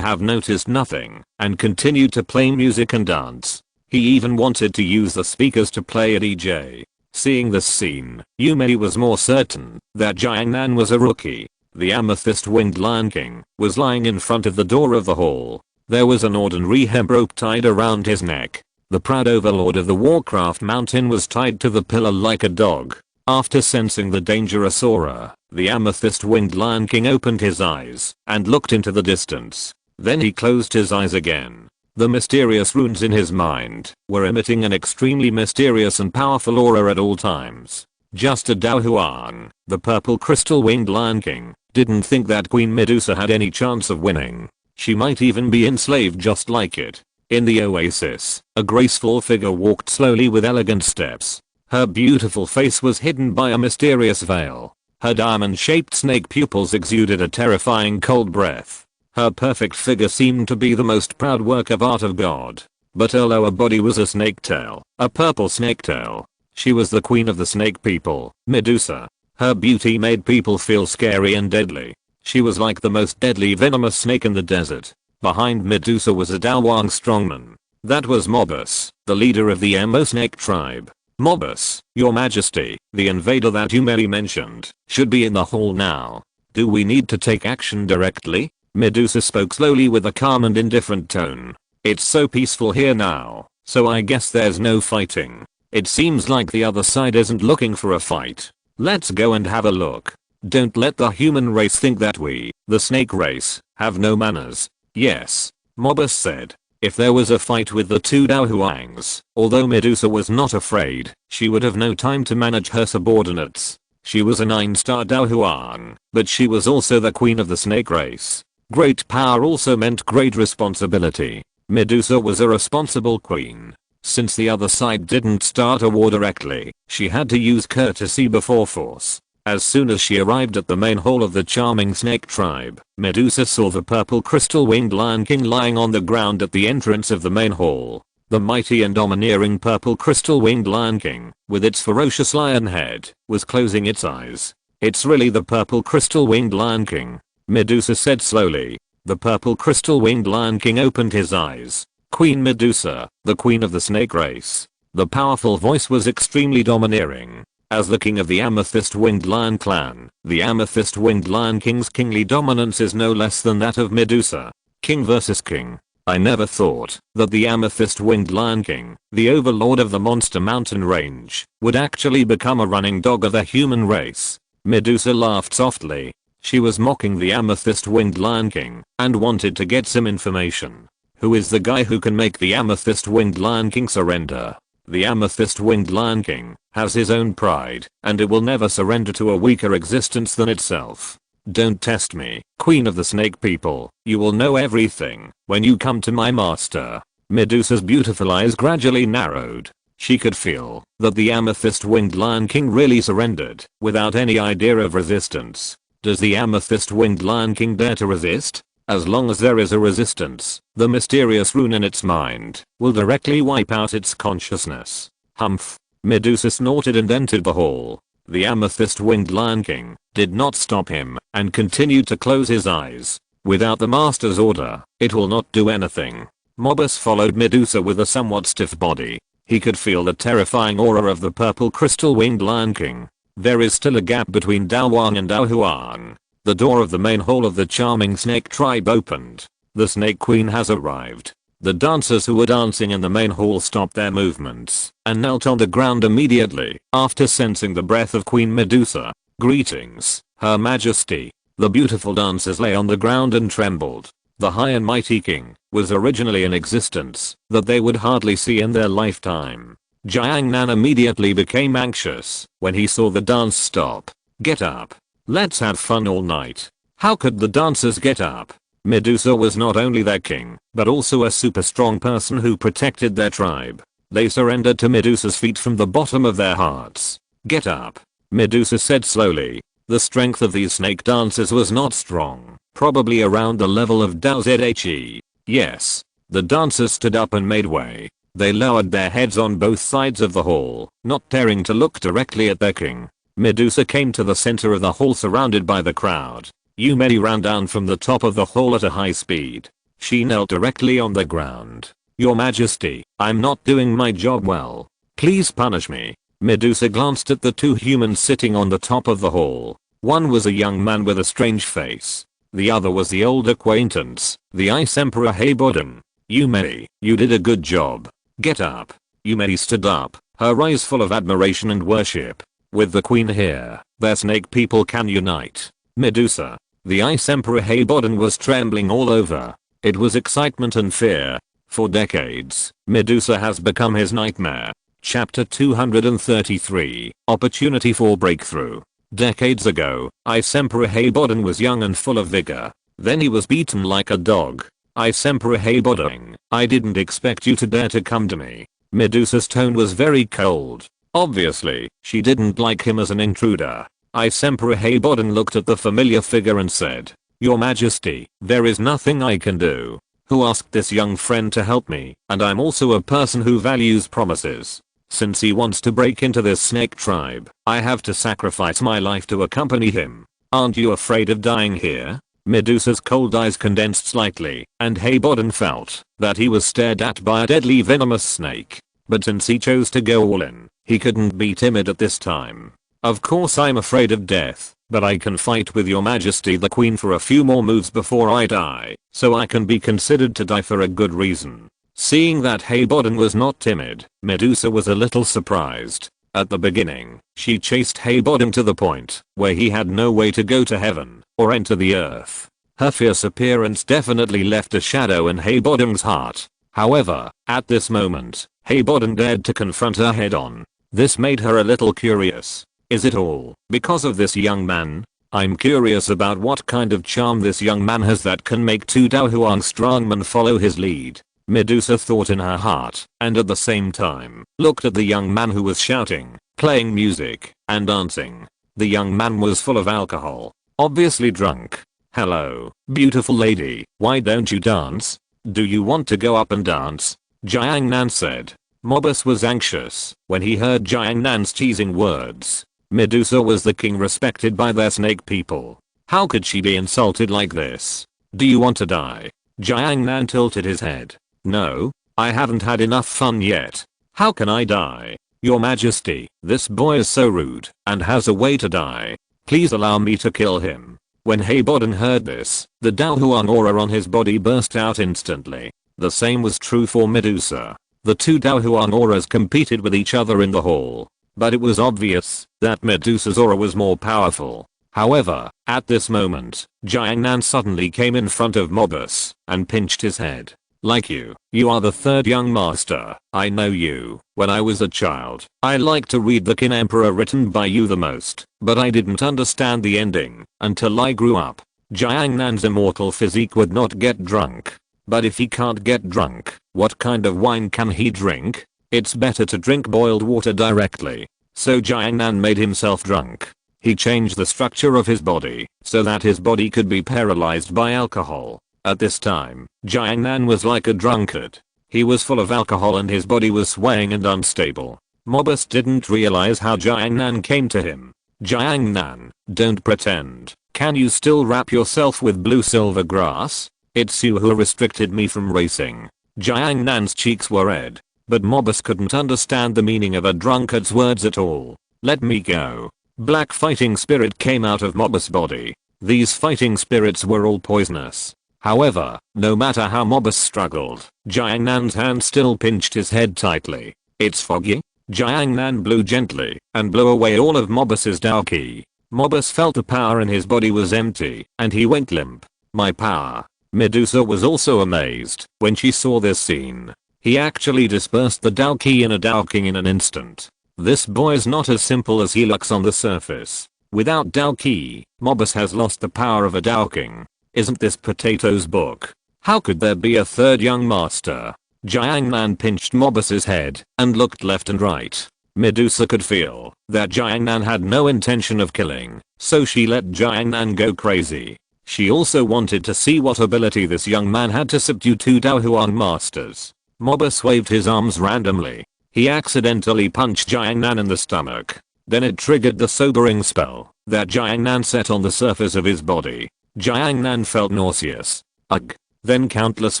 have noticed nothing and continued to play music and dance. He even wanted to use the speakers to play a DJ. Seeing this scene, Yumei was more certain that Jiang Nan was a rookie. The amethyst-winged Lion King was lying in front of the door of the hall. There was an ordinary hemp rope tied around his neck. The proud overlord of the Warcraft Mountain was tied to the pillar like a dog. After sensing the dangerous aura, the amethyst-winged Lion King opened his eyes and looked into the distance. Then he closed his eyes again. The mysterious runes in his mind were emitting an extremely mysterious and powerful aura at all times. Just a Daohuang, the purple crystal-winged Lion King, didn't think that Queen Medusa had any chance of winning. She might even be enslaved just like it. In the oasis, a graceful figure walked slowly with elegant steps. Her beautiful face was hidden by a mysterious veil. Her diamond-shaped snake pupils exuded a terrifying cold breath. Her perfect figure seemed to be the most proud work of art of God. But her lower body was a snake tail, a purple snake tail. She was the queen of the snake people, Medusa. Her beauty made people feel scary and deadly. She was like the most deadly venomous snake in the desert. Behind Medusa was a Daohuang strongman. That was Mobus, the leader of the Emo Snake tribe. Mobus, your majesty, the invader that Yumei mentioned, should be in the hall now. Do we need to take action directly? Medusa spoke slowly with a calm and indifferent tone. It's so peaceful here now, so I guess there's no fighting. It seems like the other side isn't looking for a fight. Let's go and have a look. Don't let the human race think that we, the snake race, have no manners. Yes, Mobus said. If there was a fight with the 2 Daohuangs, although Medusa was not afraid, she would have no time to manage her subordinates. She was a 9-star Daohuang, but she was also the queen of the snake race. Great power also meant great responsibility. Medusa was a responsible queen. Since the other side didn't start a war directly, she had to use courtesy before force. As soon as she arrived at the main hall of the charming snake tribe, Medusa saw the purple crystal winged lion king lying on the ground at the entrance of the main hall. The mighty and domineering purple crystal winged lion king, with its ferocious lion head, was closing its eyes. It's really the purple crystal winged lion king, Medusa said slowly. The purple crystal winged lion king opened his eyes. Queen Medusa, the queen of the snake race. The powerful voice was extremely domineering. As the king of the amethyst winged lion clan, the amethyst winged lion king's kingly dominance is no less than that of Medusa. King versus king. I never thought that the amethyst winged lion king, the overlord of the monster mountain range, would actually become a running dog of the human race. Medusa laughed softly. She was mocking the amethyst winged lion king and wanted to get some information. Who is the guy who can make the amethyst winged lion king surrender? The amethyst winged lion king has his own pride and it will never surrender to a weaker existence than itself. Don't test me, queen of the snake people. You will know everything when you come to my master. Medusa's beautiful eyes gradually narrowed. She could feel that the amethyst winged lion king really surrendered without any idea of resistance. Does the amethyst winged lion king dare to resist? As long as there is a resistance, the mysterious rune in its mind will directly wipe out its consciousness. Humph. Medusa snorted and entered the hall. The amethyst winged lion king did not stop him and continued to close his eyes. Without the master's order, it will not do anything. Mobius followed Medusa with a somewhat stiff body. He could feel the terrifying aura of the purple crystal winged lion king. There is still a gap between Daohuang and Daohuang. The door of the main hall of the charming snake tribe opened. The snake queen has arrived. The dancers who were dancing in the main hall stopped their movements and knelt on the ground immediately after sensing the breath of Queen Medusa. Greetings, Her Majesty. The beautiful dancers lay on the ground and trembled. The high and mighty king was originally in existence that they would hardly see in their lifetime. Jiang Nan immediately became anxious when he saw the dance stop. Get up. Let's have fun all night. How could the dancers get up? Medusa was not only their king, but also a super strong person who protected their tribe. They surrendered to Medusa's feet from the bottom of their hearts. Get up. Medusa said slowly. The strength of these snake dancers was not strong, probably around the level of Dao Zhe. Yes. The dancers stood up and made way. They lowered their heads on both sides of the hall, not daring to look directly at their king. Medusa came to the center of the hall surrounded by the crowd. Yumei ran down from the top of the hall at a high speed. She knelt directly on the ground. Your Majesty, I'm not doing my job well. Please punish me. Medusa glanced at the two humans sitting on the top of the hall. One was a young man with a strange face. The other was the old acquaintance, the Ice Emperor Heiboden. Yumei, you did a good job. Get up. Yumei stood up, her eyes full of admiration and worship. With the queen here, their snake people can unite. Medusa. The Ice Emperor Heiboden was trembling all over. It was excitement and fear. For decades, Medusa has become his nightmare. Chapter 233, Opportunity for Breakthrough. Decades ago, Ice Emperor Heiboden was young and full of vigor. Then he was beaten like a dog. Ice Emperor Heiboden, I didn't expect you to dare to come to me. Medusa's tone was very cold. Obviously, she didn't like him as an intruder. Ice Emperor Heiboden looked at the familiar figure and said, Your Majesty, there is nothing I can do. Who asked this young friend to help me, and I'm also a person who values promises. Since he wants to break into this snake tribe, I have to sacrifice my life to accompany him. Aren't you afraid of dying here? Medusa's cold eyes condensed slightly, and Heiboden felt that he was stared at by a deadly venomous snake. But since he chose to go all in, he couldn't be timid at this time. Of course I'm afraid of death, but I can fight with your Majesty the Queen for a few more moves before I die, so I can be considered to die for a good reason. Seeing that Heiboden was not timid, Medusa was a little surprised. At the beginning, she chased Heiboden to the point where he had no way to go to heaven or enter the earth. Her fierce appearance definitely left a shadow in Heiboden's heart. However, at this moment, Heiboden dared to confront her head on. This made her a little curious. Is it all because of this young man? I'm curious about what kind of charm this young man has that can make two Daohuang strongmen follow his lead. Medusa thought in her heart, and at the same time, looked at the young man who was shouting, playing music, and dancing. The young man was full of alcohol, obviously drunk. "Hello, beautiful lady, why don't you dance? Do you want to go up and dance?" Jiangnan said. Mobus was anxious when he heard Jiangnan's teasing words. Medusa was the king respected by their snake people. How could she be insulted like this? "Do you want to die?" Jiangnan tilted his head. "No, I haven't had enough fun yet. How can I die? Your Majesty, this boy is so rude and has a way to die. Please allow me to kill him." When Heiboden heard this, the Daohuang aura on his body burst out instantly. The same was true for Medusa. The two Daohuang auras competed with each other in the hall. But it was obvious that Medusa's aura was more powerful. However, at this moment, Jiangnan suddenly came in front of Mobus and pinched his head. "Like you are the third young master. I know you. When I was a child, I liked to read the Kin Emperor written by you the most, but I didn't understand the ending until I grew up." Jiangnan's immortal physique would not get drunk. But if he can't get drunk, what kind of wine can he drink? It's better to drink boiled water directly. So Jiangnan made himself drunk. He changed the structure of his body so that his body could be paralyzed by alcohol. At this time, Jiangnan was like a drunkard. He was full of alcohol and his body was swaying and unstable. Mobus didn't realize how Jiangnan came to him. "Jiangnan, don't pretend. Can you still wrap yourself with blue silver grass? It's you who restricted me from racing." Jiangnan's cheeks were red. But Mobus couldn't understand the meaning of a drunkard's words at all. "Let me go." Black fighting spirit came out of Mobus' body. These fighting spirits were all poisonous. However, no matter how Mobus struggled, Jiangnan's hand still pinched his head tightly. "It's foggy?" Jiangnan blew gently and blew away all of Mobus's Dao Qi. Mobus felt the power in his body was empty and he went limp. "My power." Medusa was also amazed when she saw this scene. He actually dispersed the Dao Qi in a Dao King in an instant. This boy's not as simple as he looks on the surface. Without Dao Qi, Mobus has lost the power of a Dao King. Isn't this Potato's book? How could there be a third young master? Jiangnan pinched Mobus's head and looked left and right. Medusa could feel that Jiangnan had no intention of killing, so she let Jiangnan go crazy. She also wanted to see what ability this young man had to subdue two Daohuang masters. Mobus waved his arms randomly. He accidentally punched Jiangnan in the stomach. Then it triggered the sobering spell that Jiangnan set on the surface of his body. Jiangnan felt nauseous. Ugh. Then countless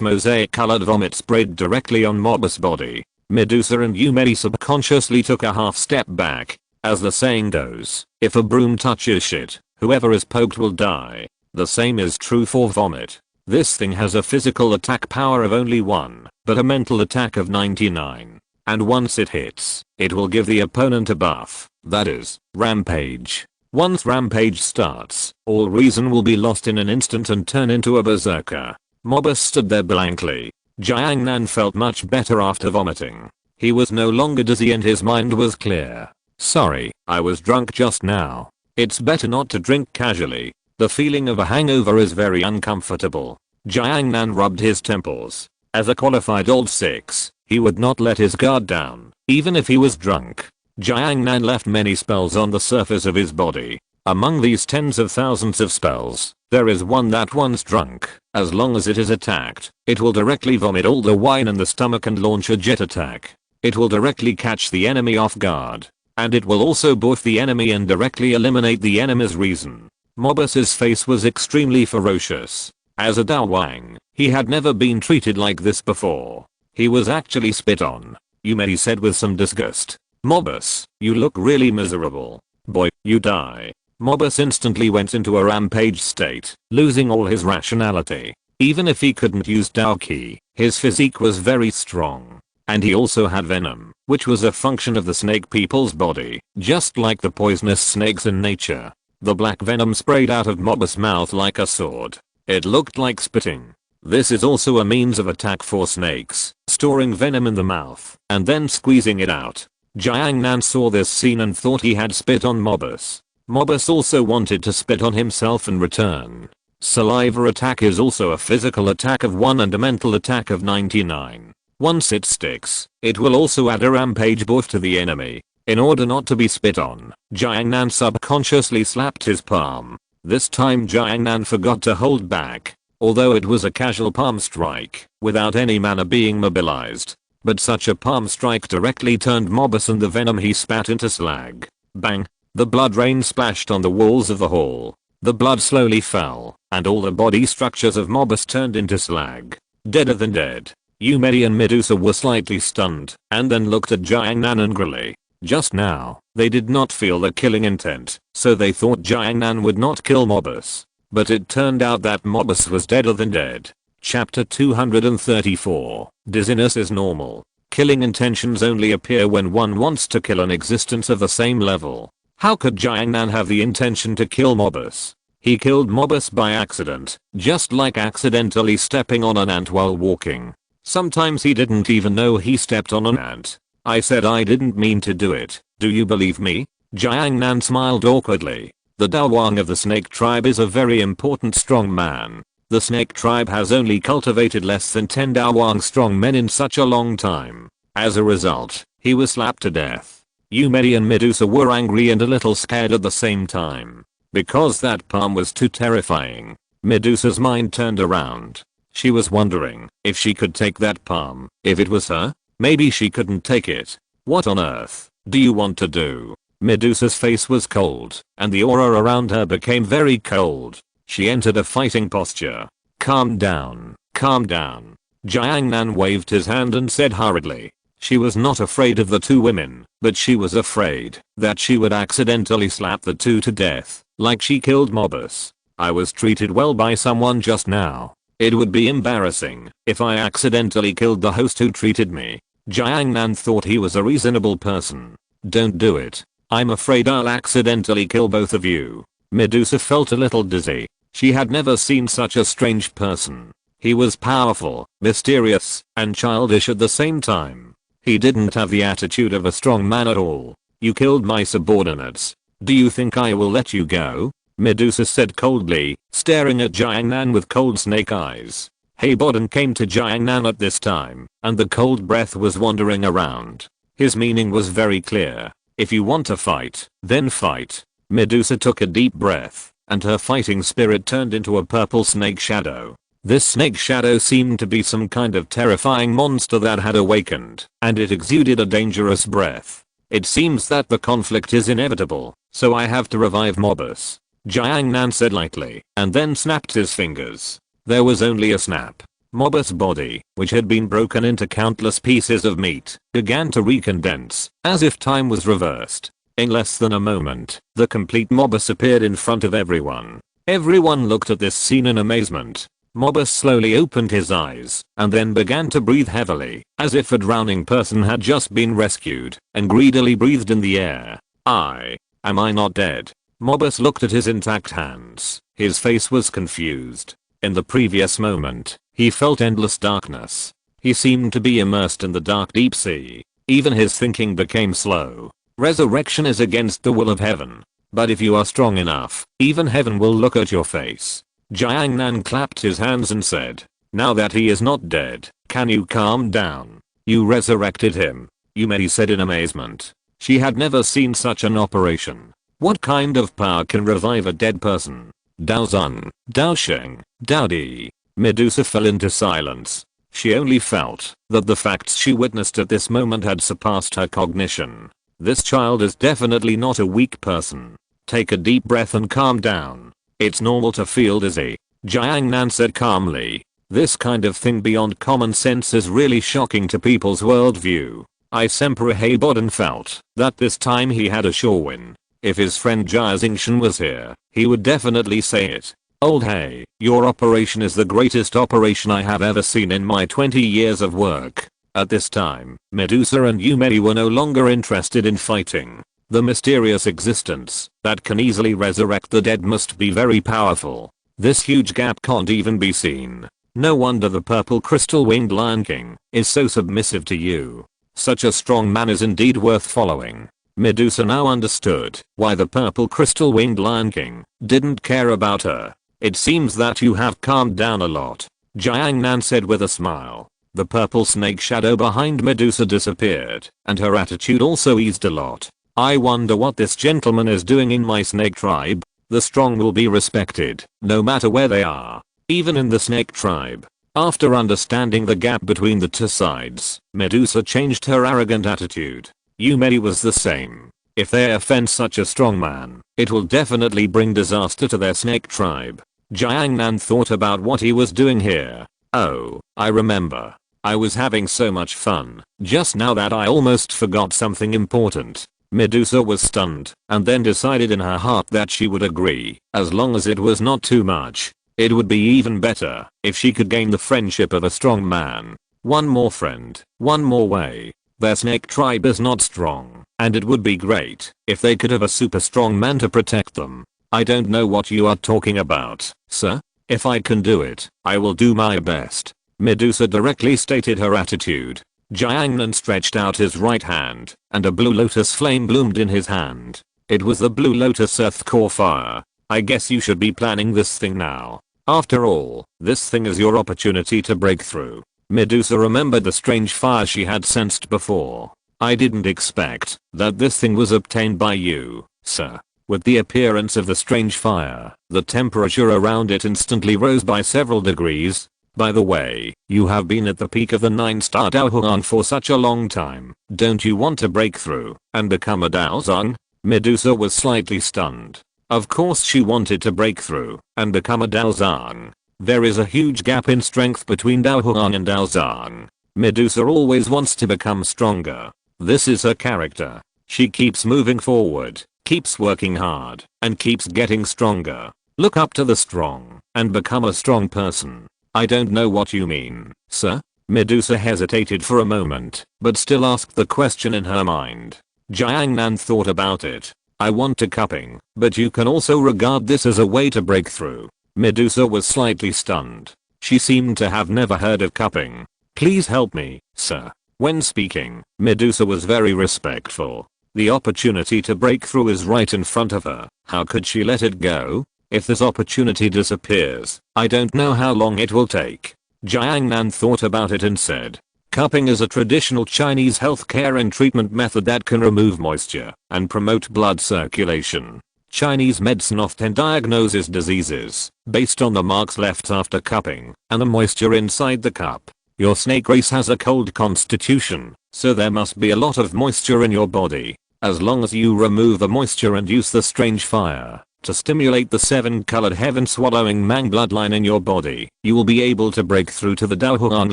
mosaic-colored vomit sprayed directly on Mobus' body. Medusa and Yumei subconsciously took a half step back. As the saying goes, if a broom touches shit, whoever is poked will die. The same is true for vomit. This thing has a physical attack power of only 1, but a mental attack of 99. And once it hits, it will give the opponent a buff, that is, rampage. Once rampage starts, all reason will be lost in an instant and turn into a berserker. Mobus stood there blankly. Jiangnan felt much better after vomiting. He was no longer dizzy and his mind was clear. "Sorry, I was drunk just now. It's better not to drink casually. The feeling of a hangover is very uncomfortable." Jiangnan rubbed his temples. As a qualified old 6, he would not let his guard down, even if he was drunk. Jiangnan left many spells on the surface of his body. Among these tens of thousands of spells, there is one that once drunk, as long as it is attacked, it will directly vomit all the wine in the stomach and launch a jet attack. It will directly catch the enemy off guard. And it will also buff the enemy and directly eliminate the enemy's reason. Mobus's face was extremely ferocious. As a Dao Wang, he had never been treated like this before. He was actually spit on. Yumei said with some disgust. "Mobus, you look really miserable. Boy, you die." Mobus instantly went into a rampage state, losing all his rationality. Even if he couldn't use Dao Qi, his physique was very strong. And he also had venom, which was a function of the snake people's body, just like the poisonous snakes in nature. The black venom sprayed out of Mobus' mouth like a sword. It looked like spitting. This is also a means of attack for snakes, storing venom in the mouth and then squeezing it out. Jiangnan saw this scene and thought he had spit on Mobus. Mobus also wanted to spit on himself in return. Saliva attack is also a physical attack of 1 and a mental attack of 99. Once it sticks, it will also add a rampage buff to the enemy. In order not to be spit on, Jiangnan subconsciously slapped his palm. This time Jiangnan forgot to hold back, although it was a casual palm strike, without any mana being mobilized. But such a palm strike directly turned Mobus and the venom he spat into slag. Bang! The blood rain splashed on the walls of the hall. The blood slowly fell, and all the body structures of Mobus turned into slag. Deader than dead. Yumei and Medusa were slightly stunned, and then looked at Jiangnan angrily. Just now, they did not feel the killing intent, so they thought Jiangnan would not kill Mobus. But it turned out that Mobus was deader than dead. Chapter 234. Dizziness is normal. Killing intentions only appear when one wants to kill an existence of the same level. How could Jiangnan have the intention to kill Mobus? He killed Mobus by accident, just like accidentally stepping on an ant while walking. Sometimes he didn't even know he stepped on an ant. I said I didn't mean to do it. Do you believe me? Jiangnan smiled awkwardly. The Daowang of the snake tribe is a very important strong man. The snake tribe has only cultivated less than 10 Daowang strong men in such a long time. As a result, he was slapped to death. Yumei and Medusa were angry and a little scared at the same time. Because that palm was too terrifying. Medusa's mind turned around. She was wondering if she could take that palm. If it was her, maybe she couldn't take it. What on earth do you want to do? Medusa's face was cold, and the aura around her became very cold. She entered a fighting posture. Calm down, calm down. Jiangnan waved his hand and said hurriedly. She was not afraid of the two women, but she was afraid that she would accidentally slap the two to death, like she killed Mobus. I was treated well by someone just now. It would be embarrassing if I accidentally killed the host who treated me. Jiangnan thought he was a reasonable person. Don't do it. I'm afraid I'll accidentally kill both of you. Medusa felt a little dizzy. She had never seen such a strange person. He was powerful, mysterious, and childish at the same time. He didn't have the attitude of a strong man at all. You killed my subordinates. Do you think I will let you go? Medusa said coldly, staring at Jiangnan with cold snake eyes. Heibodon came to Jiangnan at this time, and the cold breath was wandering around. His meaning was very clear. If you want to fight, then fight. Medusa took a deep breath, and her fighting spirit turned into a purple snake shadow. This snake shadow seemed to be some kind of terrifying monster that had awakened, and it exuded a dangerous breath. It seems that the conflict is inevitable, so I have to revive Mobus. Jiangnan said lightly, and then snapped his fingers. There was only a snap. Mobus' body, which had been broken into countless pieces of meat, began to recondense, as if time was reversed. In less than a moment, the complete Mobus appeared in front of everyone. Everyone looked at this scene in amazement. Mobus slowly opened his eyes, and then began to breathe heavily, as if a drowning person had just been rescued, and greedily breathed in the air. Am I not dead? Mobus looked at his intact hands. His face was confused. In the previous moment, he felt endless darkness. He seemed to be immersed in the dark deep sea. Even his thinking became slow. Resurrection is against the will of heaven. But if you are strong enough, even heaven will look at your face. Jiangnan clapped his hands and said, now that he is not dead, can you calm down? You resurrected him, Yumei said in amazement. She had never seen such an operation. What kind of power can revive a dead person? Daozun, Daosheng, Daodi. Medusa fell into silence. She only felt that the facts she witnessed at this moment had surpassed her cognition. This child is definitely not a weak person. Take a deep breath and calm down. It's normal to feel dizzy. Jiangnan said calmly. This kind of thing beyond common sense is really shocking to people's worldview. Emperor Heibodon felt that this time he had a sure win. If his friend Jia Xingshan was here, he would definitely say it. Old Hei, your operation is the greatest operation I have ever seen in my 20 years of work. At this time, Medusa and Yumei were no longer interested in fighting. The mysterious existence that can easily resurrect the dead must be very powerful. This huge gap can't even be seen. No wonder the purple crystal winged Lion King is so submissive to you. Such a strong man is indeed worth following. Medusa now understood why the purple crystal winged Lion King didn't care about her. It seems that you have calmed down a lot, Jiang Nan said with a smile. The purple snake shadow behind Medusa disappeared, and her attitude also eased a lot. I wonder what this gentleman is doing in my snake tribe. The strong will be respected, no matter where they are, even in the snake tribe. After understanding the gap between the two sides, Medusa changed her arrogant attitude. Yumei was the same. If they offend such a strong man, it will definitely bring disaster to their snake tribe. Jiang Nan thought about what he was doing here. Oh, I remember. I was having so much fun just now that I almost forgot something important. Medusa was stunned and then decided in her heart that she would agree as long as it was not too much. It would be even better if she could gain the friendship of a strong man. One more friend, one more way. Their snake tribe is not strong, and it would be great if they could have a super strong man to protect them. I don't know what you are talking about, sir. If I can do it, I will do my best. Medusa directly stated her attitude. Jiang Nan stretched out his right hand, and a blue lotus flame bloomed in his hand. It was the blue lotus earth core fire. I guess you should be planning this thing now. After all, this thing is your opportunity to break through. Medusa remembered the strange fire she had sensed before. I didn't expect that this thing was obtained by you, sir. With the appearance of the strange fire, the temperature around it instantly rose by several degrees. By the way, you have been at the peak of the 9-star Daohuan for such a long time. Don't you want to break through and become a Daozang? Medusa was slightly stunned. Of course she wanted to break through and become a Daozang. There is a huge gap in strength between Daohuan and Daozang. Medusa always wants to become stronger. This is her character. She keeps moving forward, keeps working hard, and keeps getting stronger. Look up to the strong and become a strong person. I don't know what you mean, sir. Medusa hesitated for a moment, but still asked the question in her mind. Jiang Nan thought about it. I want to cupping, but you can also regard this as a way to break through. Medusa was slightly stunned. She seemed to have never heard of cupping. Please help me, sir. When speaking, Medusa was very respectful. The opportunity to break through is right in front of her. How could she let it go? If this opportunity disappears, I don't know how long it will take. Jiang Nan thought about it and said, cupping is a traditional Chinese healthcare and treatment method that can remove moisture and promote blood circulation. Chinese medicine often diagnoses diseases based on the marks left after cupping and the moisture inside the cup. Your snake race has a cold constitution, so there must be a lot of moisture in your body. As long as you remove the moisture and use the strange fire to stimulate the 7-colored heaven-swallowing Mang bloodline in your body, you will be able to break through to the Daohuan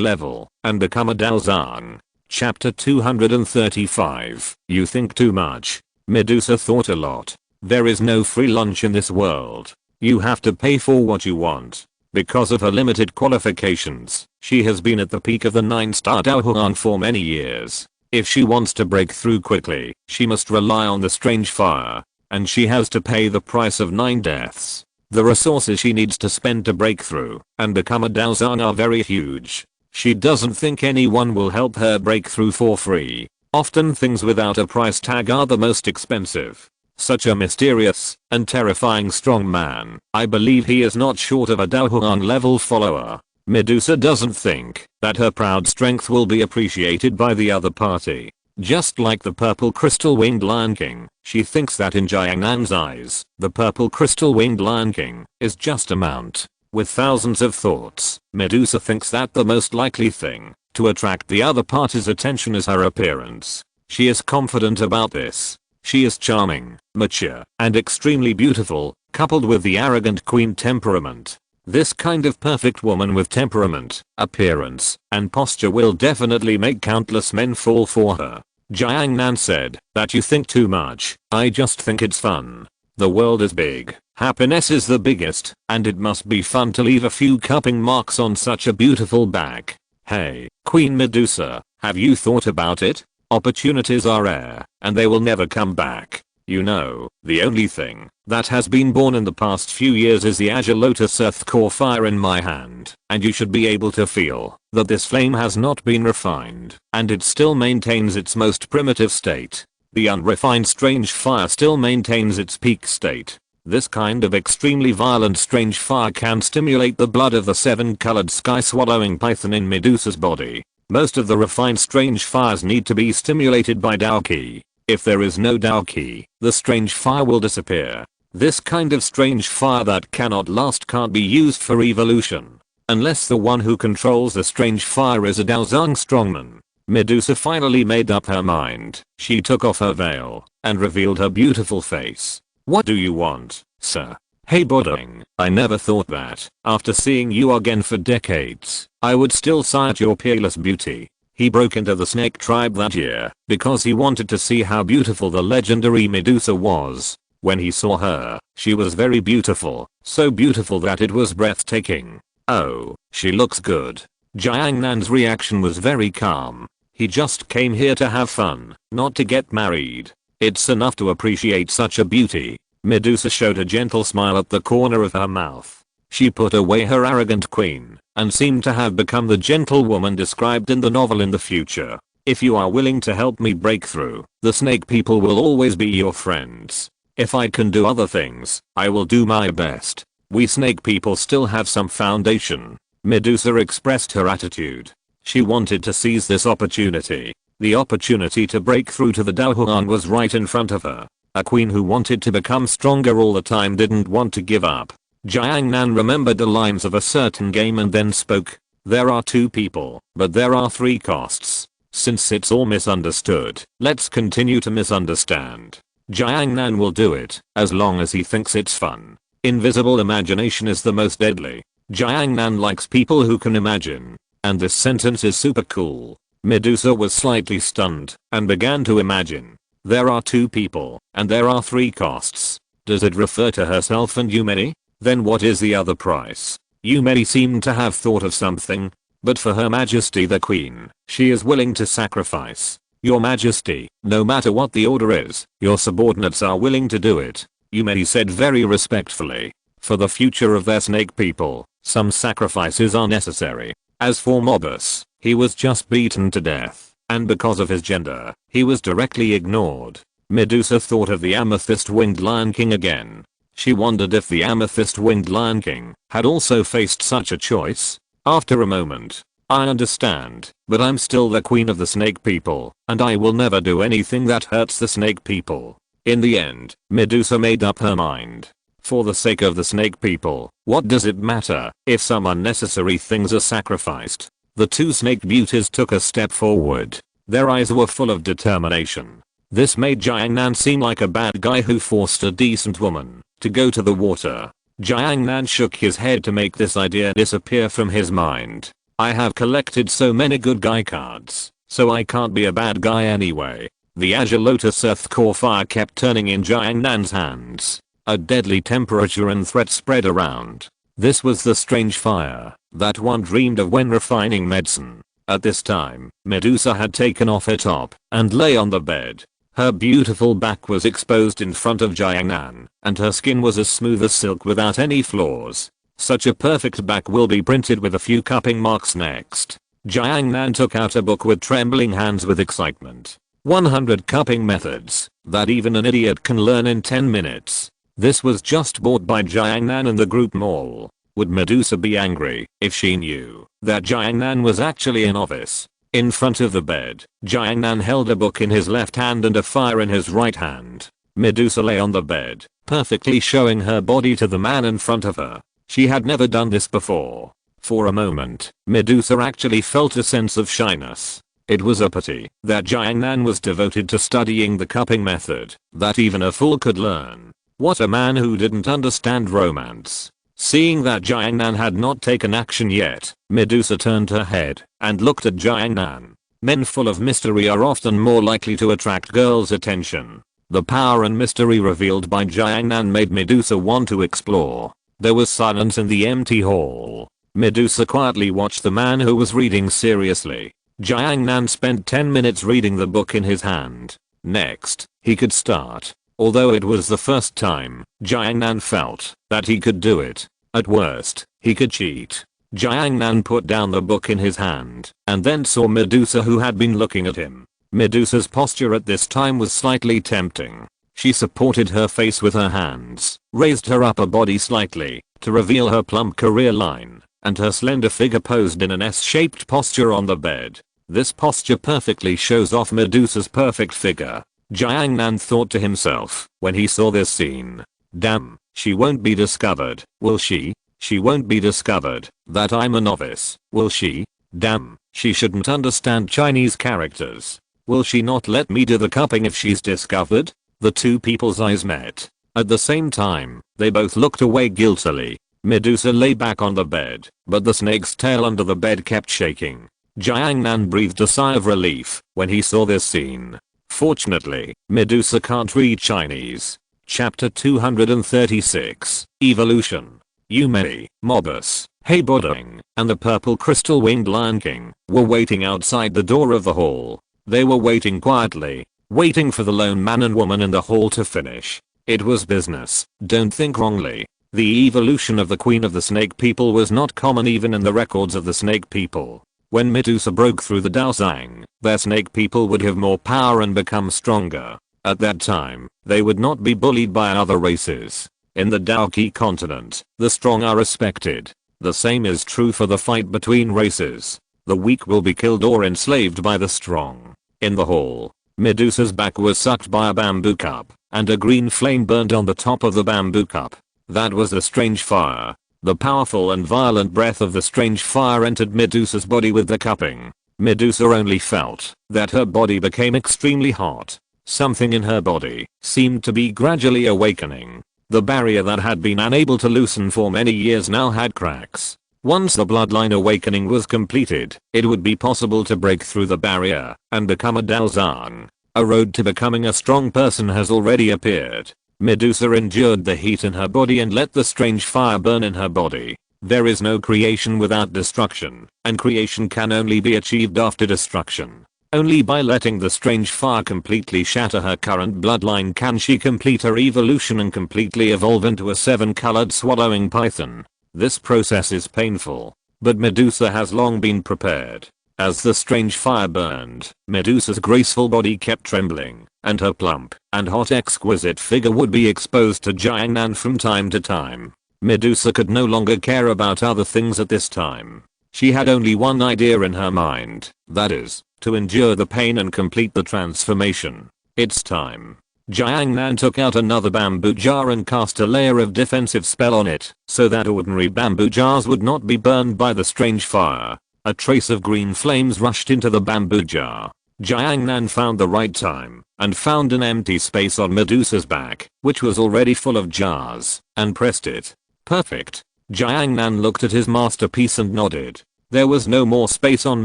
level and become a Daozang. Chapter 235. You think too much. Medusa thought a lot. There is no free lunch in this world. You have to pay for what you want. Because of her limited qualifications, she has been at the peak of the 9-star Daohuan for many years. If she wants to break through quickly, she must rely on the strange fire. And she has to pay the price of 9 deaths. The resources she needs to spend to break through and become a Daozang are very huge. She doesn't think anyone will help her break through for free. Often things without a price tag are the most expensive. Such a mysterious and terrifying strong man. I believe he is not short of a Daohuan level follower. Medusa doesn't think that her proud strength will be appreciated by the other party. Just like the purple crystal winged Lion King, she thinks that in Jiang Nan's eyes, the purple crystal winged Lion King is just a mount. With thousands of thoughts, Medusa thinks that the most likely thing to attract the other party's attention is her appearance. She is confident about this. She is charming, mature, and extremely beautiful, coupled with the arrogant queen temperament. This kind of perfect woman with temperament, appearance, and posture will definitely make countless men fall for her. Jiang Nan said that you think too much. I just think it's fun. The world is big. Happiness is the biggest, and it must be fun to leave a few cupping marks on such a beautiful back. Hey, Queen Medusa, have you thought about it? Opportunities are rare, and they will never come back. You know, the only thing that has been born in the past few years is the Azure Lotus Earth Core fire in my hand, and you should be able to feel that this flame has not been refined, and it still maintains its most primitive state. The unrefined strange fire still maintains its peak state. This kind of extremely violent strange fire can stimulate the blood of the 7-colored sky-swallowing python in Medusa's body. Most of the refined strange fires need to be stimulated by Dao Qi. If there is no Dao Qi, the strange fire will disappear. This kind of strange fire that cannot last can't be used for evolution. Unless the one who controls the strange fire is a Daozang strongman. Medusa finally made up her mind. She took off her veil and revealed her beautiful face. What do you want, sir? Hey Bodong, I never thought that, after seeing you again for decades, I would still sigh at your peerless beauty. He broke into the snake tribe that year because he wanted to see how beautiful the legendary Medusa was. When he saw her, she was very beautiful, so beautiful that it was breathtaking. Oh, she looks good. Jiangnan's reaction was very calm. He just came here to have fun, not to get married. It's enough to appreciate such a beauty. Medusa showed a gentle smile at the corner of her mouth. She put away her arrogant queen and seemed to have become the gentlewoman described in the novel in the future. If you are willing to help me break through, the snake people will always be your friends. If I can do other things, I will do my best. We snake people still have some foundation. Medusa expressed her attitude. She wanted to seize this opportunity. The opportunity to break through to the Daohuan was right in front of her. A queen who wanted to become stronger all the time didn't want to give up. Jiangnan remembered the lines of a certain game and then spoke. There are 2 people, but there are 3 costs. Since it's all misunderstood, let's continue to misunderstand. Jiangnan will do it, as long as he thinks it's fun. Invisible imagination is the most deadly. Jiangnan likes people who can imagine. And this sentence is super cool. Medusa was slightly stunned and began to imagine. There are 2 people, and there are 3 costs. Does it refer to herself and Yumei? Then what is the other price? Yumei seemed to have thought of something. But for Her Majesty the Queen, she is willing to sacrifice. Your Majesty, no matter what the order is, your subordinates are willing to do it. Yumei said very respectfully. For the future of their snake people, some sacrifices are necessary. As for Mobius, he was just beaten to death, and because of his gender, he was directly ignored. Medusa thought of the amethyst-winged Lion King again. She wondered if the amethyst-winged Lion King had also faced such a choice. After a moment, I understand, but I'm still the queen of the snake people, and I will never do anything that hurts the snake people. In the end, Medusa made up her mind. For the sake of the snake people, what does it matter if some unnecessary things are sacrificed? The 2 snake beauties took a step forward. Their eyes were full of determination. This made Jiangnan seem like a bad guy who forced a decent woman to go to the water. Jiangnan shook his head to make this idea disappear from his mind. I have collected so many good guy cards, so I can't be a bad guy anyway. The azure lotus earth core fire kept turning in Jiangnan's hands. A deadly temperature and threat spread around. This was the strange fire that one dreamed of when refining medicine. At this time, Medusa had taken off her top and lay on the bed. Her beautiful back was exposed in front of Jiangnan, and her skin was as smooth as silk without any flaws. Such a perfect back will be printed with a few cupping marks next. Jiangnan took out a book with trembling hands with excitement. 100 cupping methods that even an idiot can learn in 10 minutes. This was just bought by Jiangnan in the group mall. Would Medusa be angry if she knew that Jiangnan was actually a novice? In front of the bed, Jiangnan held a book in his left hand and a fire in his right hand. Medusa lay on the bed, perfectly showing her body to the man in front of her. She had never done this before. For a moment, Medusa actually felt a sense of shyness. It was a pity that Jiangnan was devoted to studying the cupping method that even a fool could learn. What a man who didn't understand romance. Seeing that Jiangnan had not taken action yet, Medusa turned her head and looked at Jiangnan. Men full of mystery are often more likely to attract girls' attention. The power and mystery revealed by Jiangnan made Medusa want to explore. There was silence in the empty hall. Medusa quietly watched the man who was reading seriously. Jiangnan spent 10 minutes reading the book in his hand. Next, he could start. Although it was the first time, Jiangnan felt that he could do it. At worst, he could cheat. Jiangnan put down the book in his hand and then saw Medusa who had been looking at him. Medusa's posture at this time was slightly tempting. She supported her face with her hands, raised her upper body slightly to reveal her plump career line, and her slender figure posed in an S-shaped posture on the bed. This posture perfectly shows off Medusa's perfect figure. Jiangnan thought to himself when he saw this scene. Damn, she won't be discovered, will she? She won't be discovered that I'm a novice, will she? Damn, she shouldn't understand Chinese characters. Will she not let me do the cupping if she's discovered? The two people's eyes met. At the same time, they both looked away guiltily. Medusa lay back on the bed, but the snake's tail under the bed kept shaking. Jiangnan breathed a sigh of relief when he saw this scene. Fortunately, Medusa can't read Chinese. Chapter 236, Evolution. Yumei, Mobus, Heiboding, and the purple crystal-winged Lion King were waiting outside the door of the hall. They were waiting quietly, waiting for the lone man and woman in the hall to finish. It was business, don't think wrongly. The evolution of the Queen of the Snake People was not common even in the records of the Snake People. When Medusa broke through the Daozang, their Snake People would have more power and become stronger. At that time, they would not be bullied by other races. In the Daoki continent, the strong are respected. The same is true for the fight between races. The weak will be killed or enslaved by the strong. In the hall, Medusa's back was sucked by a bamboo cup, and a green flame burned on the top of the bamboo cup. That was the strange fire. The powerful and violent breath of the strange fire entered Medusa's body with the cupping. Medusa only felt that her body became extremely hot. Something in her body seemed to be gradually awakening. The barrier that had been unable to loosen for many years now had cracks. Once the bloodline awakening was completed, it would be possible to break through the barrier and become a Daozang. A road to becoming a strong person has already appeared. Medusa endured the heat in her body and let the strange fire burn in her body. There is no creation without destruction, and creation can only be achieved after destruction. Only by letting the strange fire completely shatter her current bloodline can she complete her evolution and completely evolve into a 7-colored swallowing python. This process is painful, but Medusa has long been prepared. As the strange fire burned, Medusa's graceful body kept trembling, and her plump and hot exquisite figure would be exposed to Jiangnan from time to time. Medusa could no longer care about other things at this time. She had only one idea in her mind, that is, to endure the pain and complete the transformation. It's time. Jiangnan took out another bamboo jar and cast a layer of defensive spell on it, so that ordinary bamboo jars would not be burned by the strange fire. A trace of green flames rushed into the bamboo jar. Jiangnan found the right time, and found an empty space on Medusa's back, which was already full of jars, and pressed it. Perfect. Jiangnan looked at his masterpiece and nodded. There was no more space on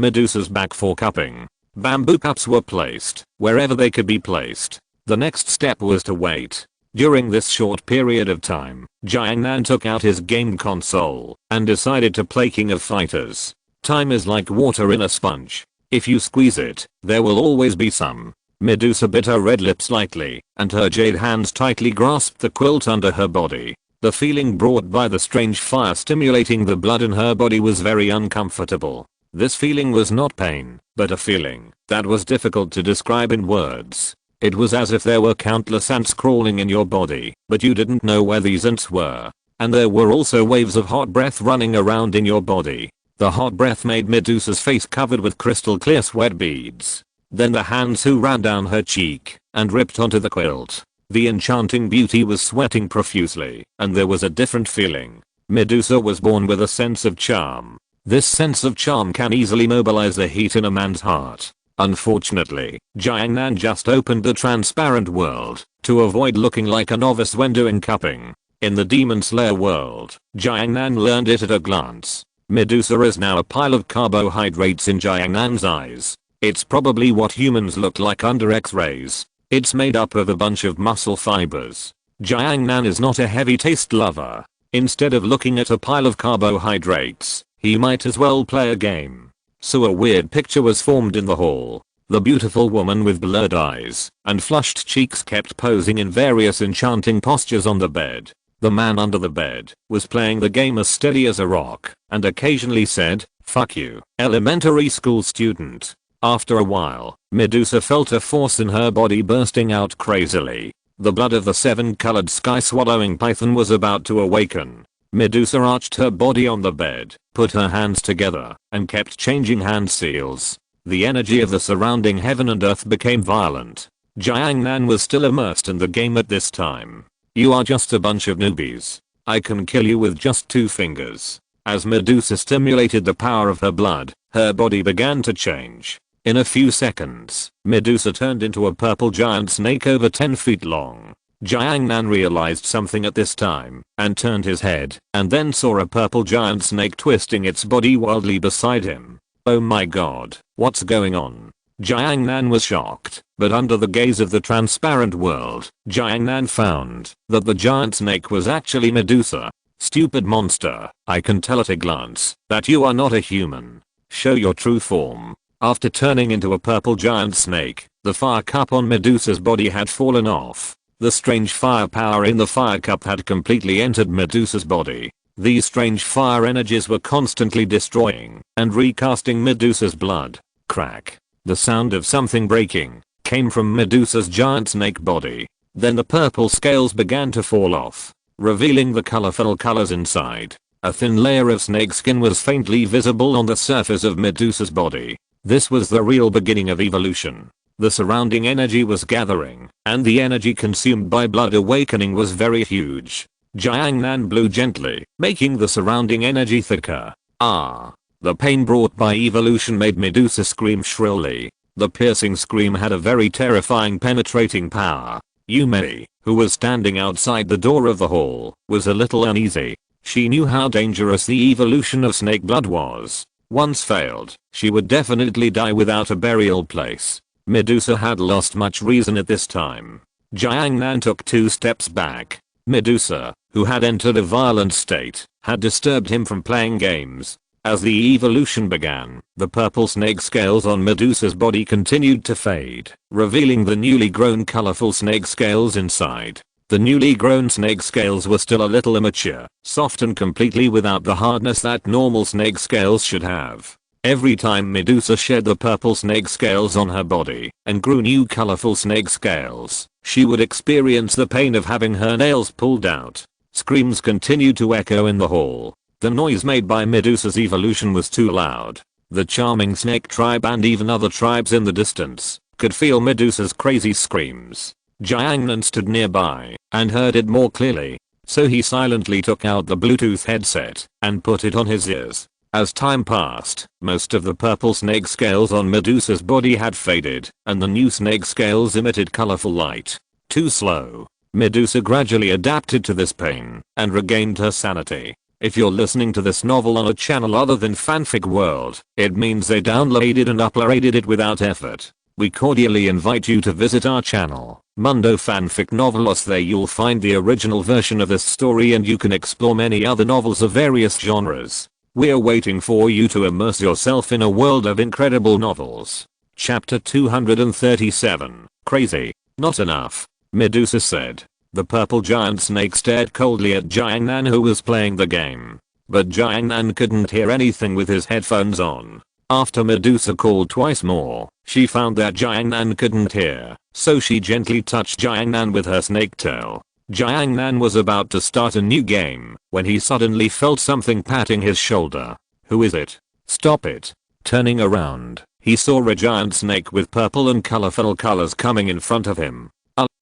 Medusa's back for cupping. Bamboo cups were placed wherever they could be placed. The next step was to wait. During this short period of time, Jiangnan took out his game console and decided to play King of Fighters. Time is like water in a sponge. If you squeeze it, there will always be some. Medusa bit her red lips slightly, and her jade hands tightly grasped the quilt under her body. The feeling brought by the strange fire stimulating the blood in her body was very uncomfortable. This feeling was not pain, but a feeling that was difficult to describe in words. It was as if there were countless ants crawling in your body, but you didn't know where these ants were. And there were also waves of hot breath running around in your body. The hot breath made Medusa's face covered with crystal clear sweat beads. Then the hands who ran down her cheek and ripped onto the quilt. The enchanting beauty was sweating profusely, and there was a different feeling. Medusa was born with a sense of charm. This sense of charm can easily mobilize the heat in a man's heart. Unfortunately, Jiangnan just opened the transparent world to avoid looking like a novice when doing cupping. In the Demon Slayer world, Jiangnan learned it at a glance. Medusa is now a pile of carbohydrates in Jiangnan's eyes. It's probably what humans look like under X-rays. It's made up of a bunch of muscle fibers. Jiangnan is not a heavy taste lover. Instead of looking at a pile of carbohydrates, he might as well play a game. So a weird picture was formed in the hall. The beautiful woman with blurred eyes and flushed cheeks kept posing in various enchanting postures on the bed. The man under the bed was playing the game as steady as a rock and occasionally said, "Fuck you, elementary school student." After a while, Medusa felt a force in her body bursting out crazily. The blood of the 7-colored sky-swallowing python was about to awaken. Medusa arched her body on the bed, put her hands together, and kept changing hand seals. The energy of the surrounding heaven and earth became violent. Jiangnan was still immersed in the game at this time. You are just a bunch of newbies. I can kill you with just 2 fingers. As Medusa stimulated the power of her blood, her body began to change. In a few seconds, Medusa turned into a purple giant snake over 10 feet long. Jiangnan realized something at this time, and turned his head, and then saw a purple giant snake twisting its body wildly beside him. Oh my god, what's going on? Jiangnan was shocked, but under the gaze of the transparent world, Jiangnan found that the giant snake was actually Medusa. Stupid monster, I can tell at a glance that you are not a human. Show your true form. After turning into a purple giant snake, the fire cup on Medusa's body had fallen off. The strange fire power in the fire cup had completely entered Medusa's body. These strange fire energies were constantly destroying and recasting Medusa's blood. Crack. The sound of something breaking came from Medusa's giant snake body. Then the purple scales began to fall off, revealing the colorful colors inside. A thin layer of snake skin was faintly visible on the surface of Medusa's body. This was the real beginning of evolution. The surrounding energy was gathering, and the energy consumed by blood awakening was very huge. Jiangnan blew gently, making the surrounding energy thicker. Ah! The pain brought by evolution made Medusa scream shrilly. The piercing scream had a very terrifying penetrating power. Yumei, who was standing outside the door of the hall, was a little uneasy. She knew how dangerous the evolution of snake blood was. Once failed, she would definitely die without a burial place. Medusa had lost much reason at this time. Jiangnan took 2 steps back. Medusa, who had entered a violent state, had disturbed him from playing games. As the evolution began, the purple snake scales on Medusa's body continued to fade, revealing the newly grown colorful snake scales inside. The newly grown snake scales were still a little immature, soft and completely without the hardness that normal snake scales should have. Every time Medusa shed the purple snake scales on her body and grew new colorful snake scales, she would experience the pain of having her nails pulled out. Screams continued to echo in the hall. The noise made by Medusa's evolution was too loud. The charming snake tribe and even other tribes in the distance could feel Medusa's crazy screams. Jiangnan stood nearby and heard it more clearly, so he silently took out the Bluetooth headset and put it on his ears. As time passed, most of the purple snake scales on Medusa's body had faded, and the new snake scales emitted colorful light. Too slow. Medusa gradually adapted to this pain and regained her sanity. If you're listening to this novel on a channel other than Fanfic World, it means they downloaded and uploaded it without effort. We cordially invite you to visit our channel, Mundo Fanfic Novelos. There you'll find the original version of this story and you can explore many other novels of various genres. We're waiting for you to immerse yourself in a world of incredible novels. Chapter 237. Crazy. Not enough. Medusa said. The purple giant snake stared coldly at Jiangnan, who was playing the game. But Jiangnan couldn't hear anything with his headphones on. After Medusa called twice more, she found that Jiangnan couldn't hear, so she gently touched Jiangnan with her snake tail. Jiangnan was about to start a new game when he suddenly felt something patting his shoulder. Who is it? Stop it. Turning around, he saw a giant snake with purple and colorful colors coming in front of him.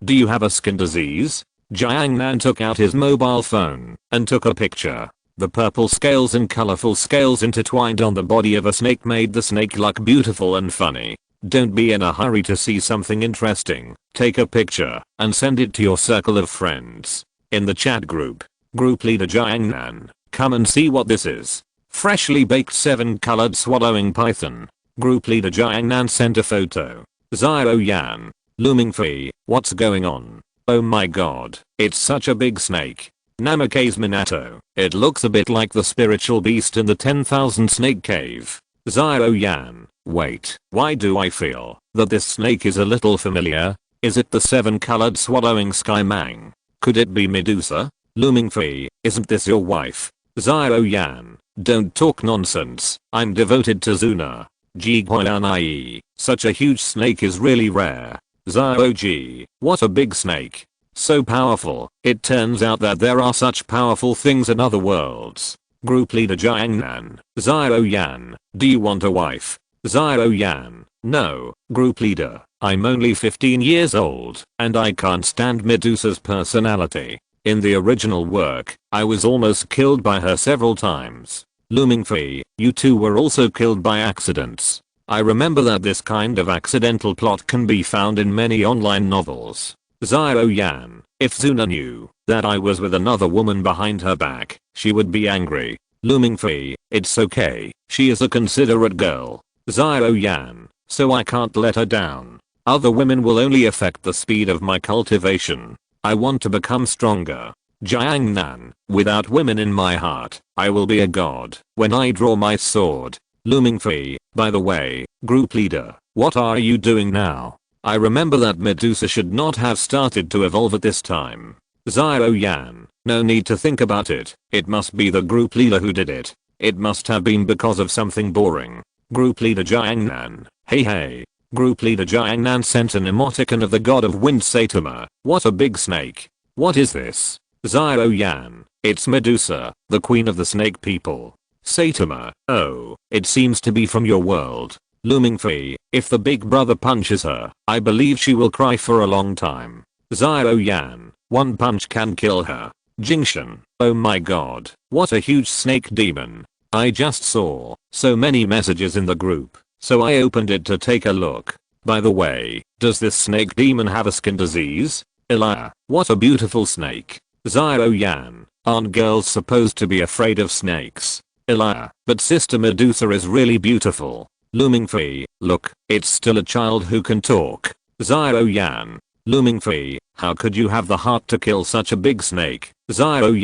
Do you have a skin disease? Jiangnan took out his mobile phone and took a picture. The purple scales and colorful scales intertwined on the body of a snake made the snake look beautiful and funny. Don't be in a hurry to see something interesting. Take a picture and send it to your circle of friends. In the chat group leader Jiangnan, come and see what this is. Freshly baked 7-colored swallowing python. Group leader Jiangnan sent a photo. Xiao Yan. Mingfei, what's going on? Oh my god, it's such a big snake. Namikaze Minato, it looks a bit like the spiritual beast in the 10,000 snake cave. Xiao Yan, wait, why do I feel that this snake is a little familiar? Is it the 7-colored swallowing sky mang? Could it be Medusa? Mingfei, isn't this your wife? Xiao Yan, don't talk nonsense, I'm devoted to Zuna. Jigoyanai. Such a huge snake is really rare. Xiao, what a big snake. So powerful. It turns out that there are such powerful things in other worlds. Group leader Xiao Yan. Xiao Yan, do you want a wife? Xiao Yan, no. Group leader, I'm only 15 years old, and I can't stand Medusa's personality. In the original work, I was almost killed by her several times. Mingfei, you two were also killed by accidents. I remember that this kind of accidental plot can be found in many online novels. Xiao Yan, if Zuna knew that I was with another woman behind her back, she would be angry. Mingfei, it's okay, she is a considerate girl. Xiao Yan, so I can't let her down. Other women will only affect the speed of my cultivation. I want to become stronger. Jiang Nan, without women in my heart, I will be a god when I draw my sword. Mingfei, by the way, group leader, what are you doing now? I remember that Medusa should not have started to evolve at this time. Xiao Yan, no need to think about it, it must be the group leader who did it. It must have been because of something boring. Group leader Jiang Nan, hey. Group leader Jiang Nan sent an emoticon of the god of wind Saitama. What a big snake. What is this? Xiao Yan, it's Medusa, the queen of the snake people. Saitama, oh, it seems to be from your world. Mingfei, if the big brother punches her, I believe she will cry for a long time. Xiao Yan, one punch can kill her. Jingshan, oh my god, what a huge snake demon. I just saw so many messages in the group, so I opened it to take a look. By the way, does this snake demon have a skin disease? Elia, what a beautiful snake. Xiao Yan, aren't girls supposed to be afraid of snakes? Elia, but Sister Medusa is really beautiful. Mingfei, look, it's still a child who can talk. Xiao Yan, Mingfei, how could you have the heart to kill such a big snake? Xiao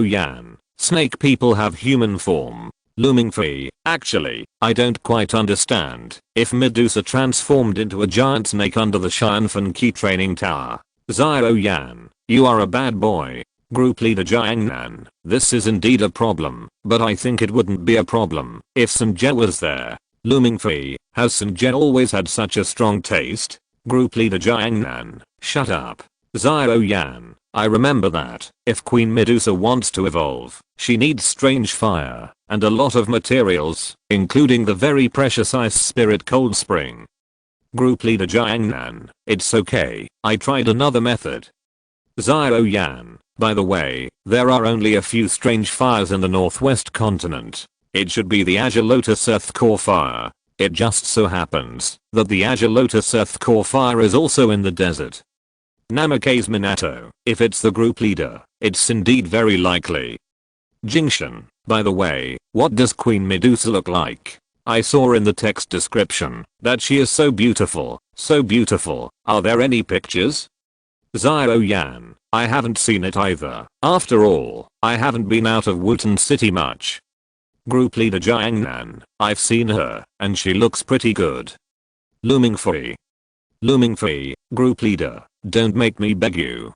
Yan, snake people have human form. Mingfei, actually, I don't quite understand. If Medusa transformed into a giant snake under the Xianfen Key training tower. Xiao Yan, you are a bad boy. Group leader Jiang Nan, this is indeed a problem, but I think it wouldn't be a problem if Sanjay was there. Mingfei, has Sanjay always had such a strong taste? Group leader Jiang Nan, shut up. Xiao Yan, I remember that if Queen Medusa wants to evolve, she needs strange fire and a lot of materials, including the very precious ice spirit cold spring. Group leader Jiang Nan, it's okay, I tried another method. Xiao Yan, by the way, there are only a few strange fires in the northwest continent. It should be the Azure Lotus Earth Core fire. It just so happens that the Azure Lotus Earth Core fire is also in the desert. Namikaze Minato, if it's the group leader, it's indeed very likely. Jingshan, by the way, what does Queen Medusa look like? I saw in the text description that she is so beautiful, so beautiful. Are there any pictures? Xiao Yan, I haven't seen it either. After all, I haven't been out of Wotan City much. Group leader Jiang Nan, I've seen her, and she looks pretty good. Mingfei, group leader, don't make me beg you.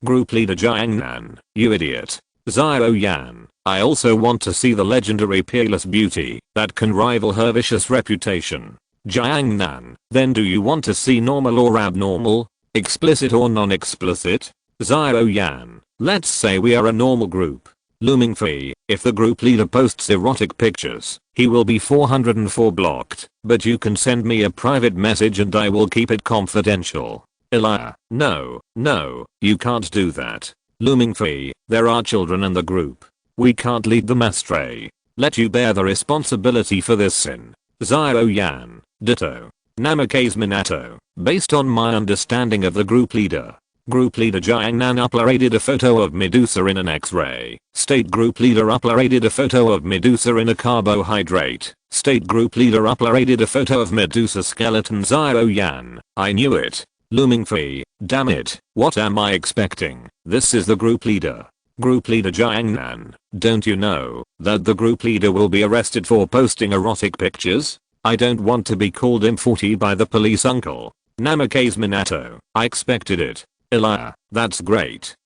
Group leader Jiang Nan, you idiot. Xiao Yan, I also want to see the legendary peerless beauty that can rival her vicious reputation. Jiang Nan, then do you want to see normal or abnormal? Explicit or non-explicit? Xiao Yan, let's say we are a normal group. Mingfei, if the group leader posts erotic pictures, he will be 404 blocked, but you can send me a private message and I will keep it confidential. Elia, no, you can't do that. Mingfei, there are children in the group. We can't lead them astray. Let you bear the responsibility for this sin. Xiao Yan, ditto. Namikaze Minato, based on my understanding of the group leader. Group leader Jiang Nan uploaded a photo of Medusa in an X-ray. State group leader uploaded a photo of Medusa in a carbohydrate. State group leader uploaded a photo of Medusa skeleton. Xiao Yan, I knew it. Mingfei, damn it, what am I expecting? This is the group leader. Group leader Jiang Nan, don't you know that the group leader will be arrested for posting erotic pictures? I don't want to be called M40 by the police uncle. Namikaze Minato, I expected it. Elia, that's great.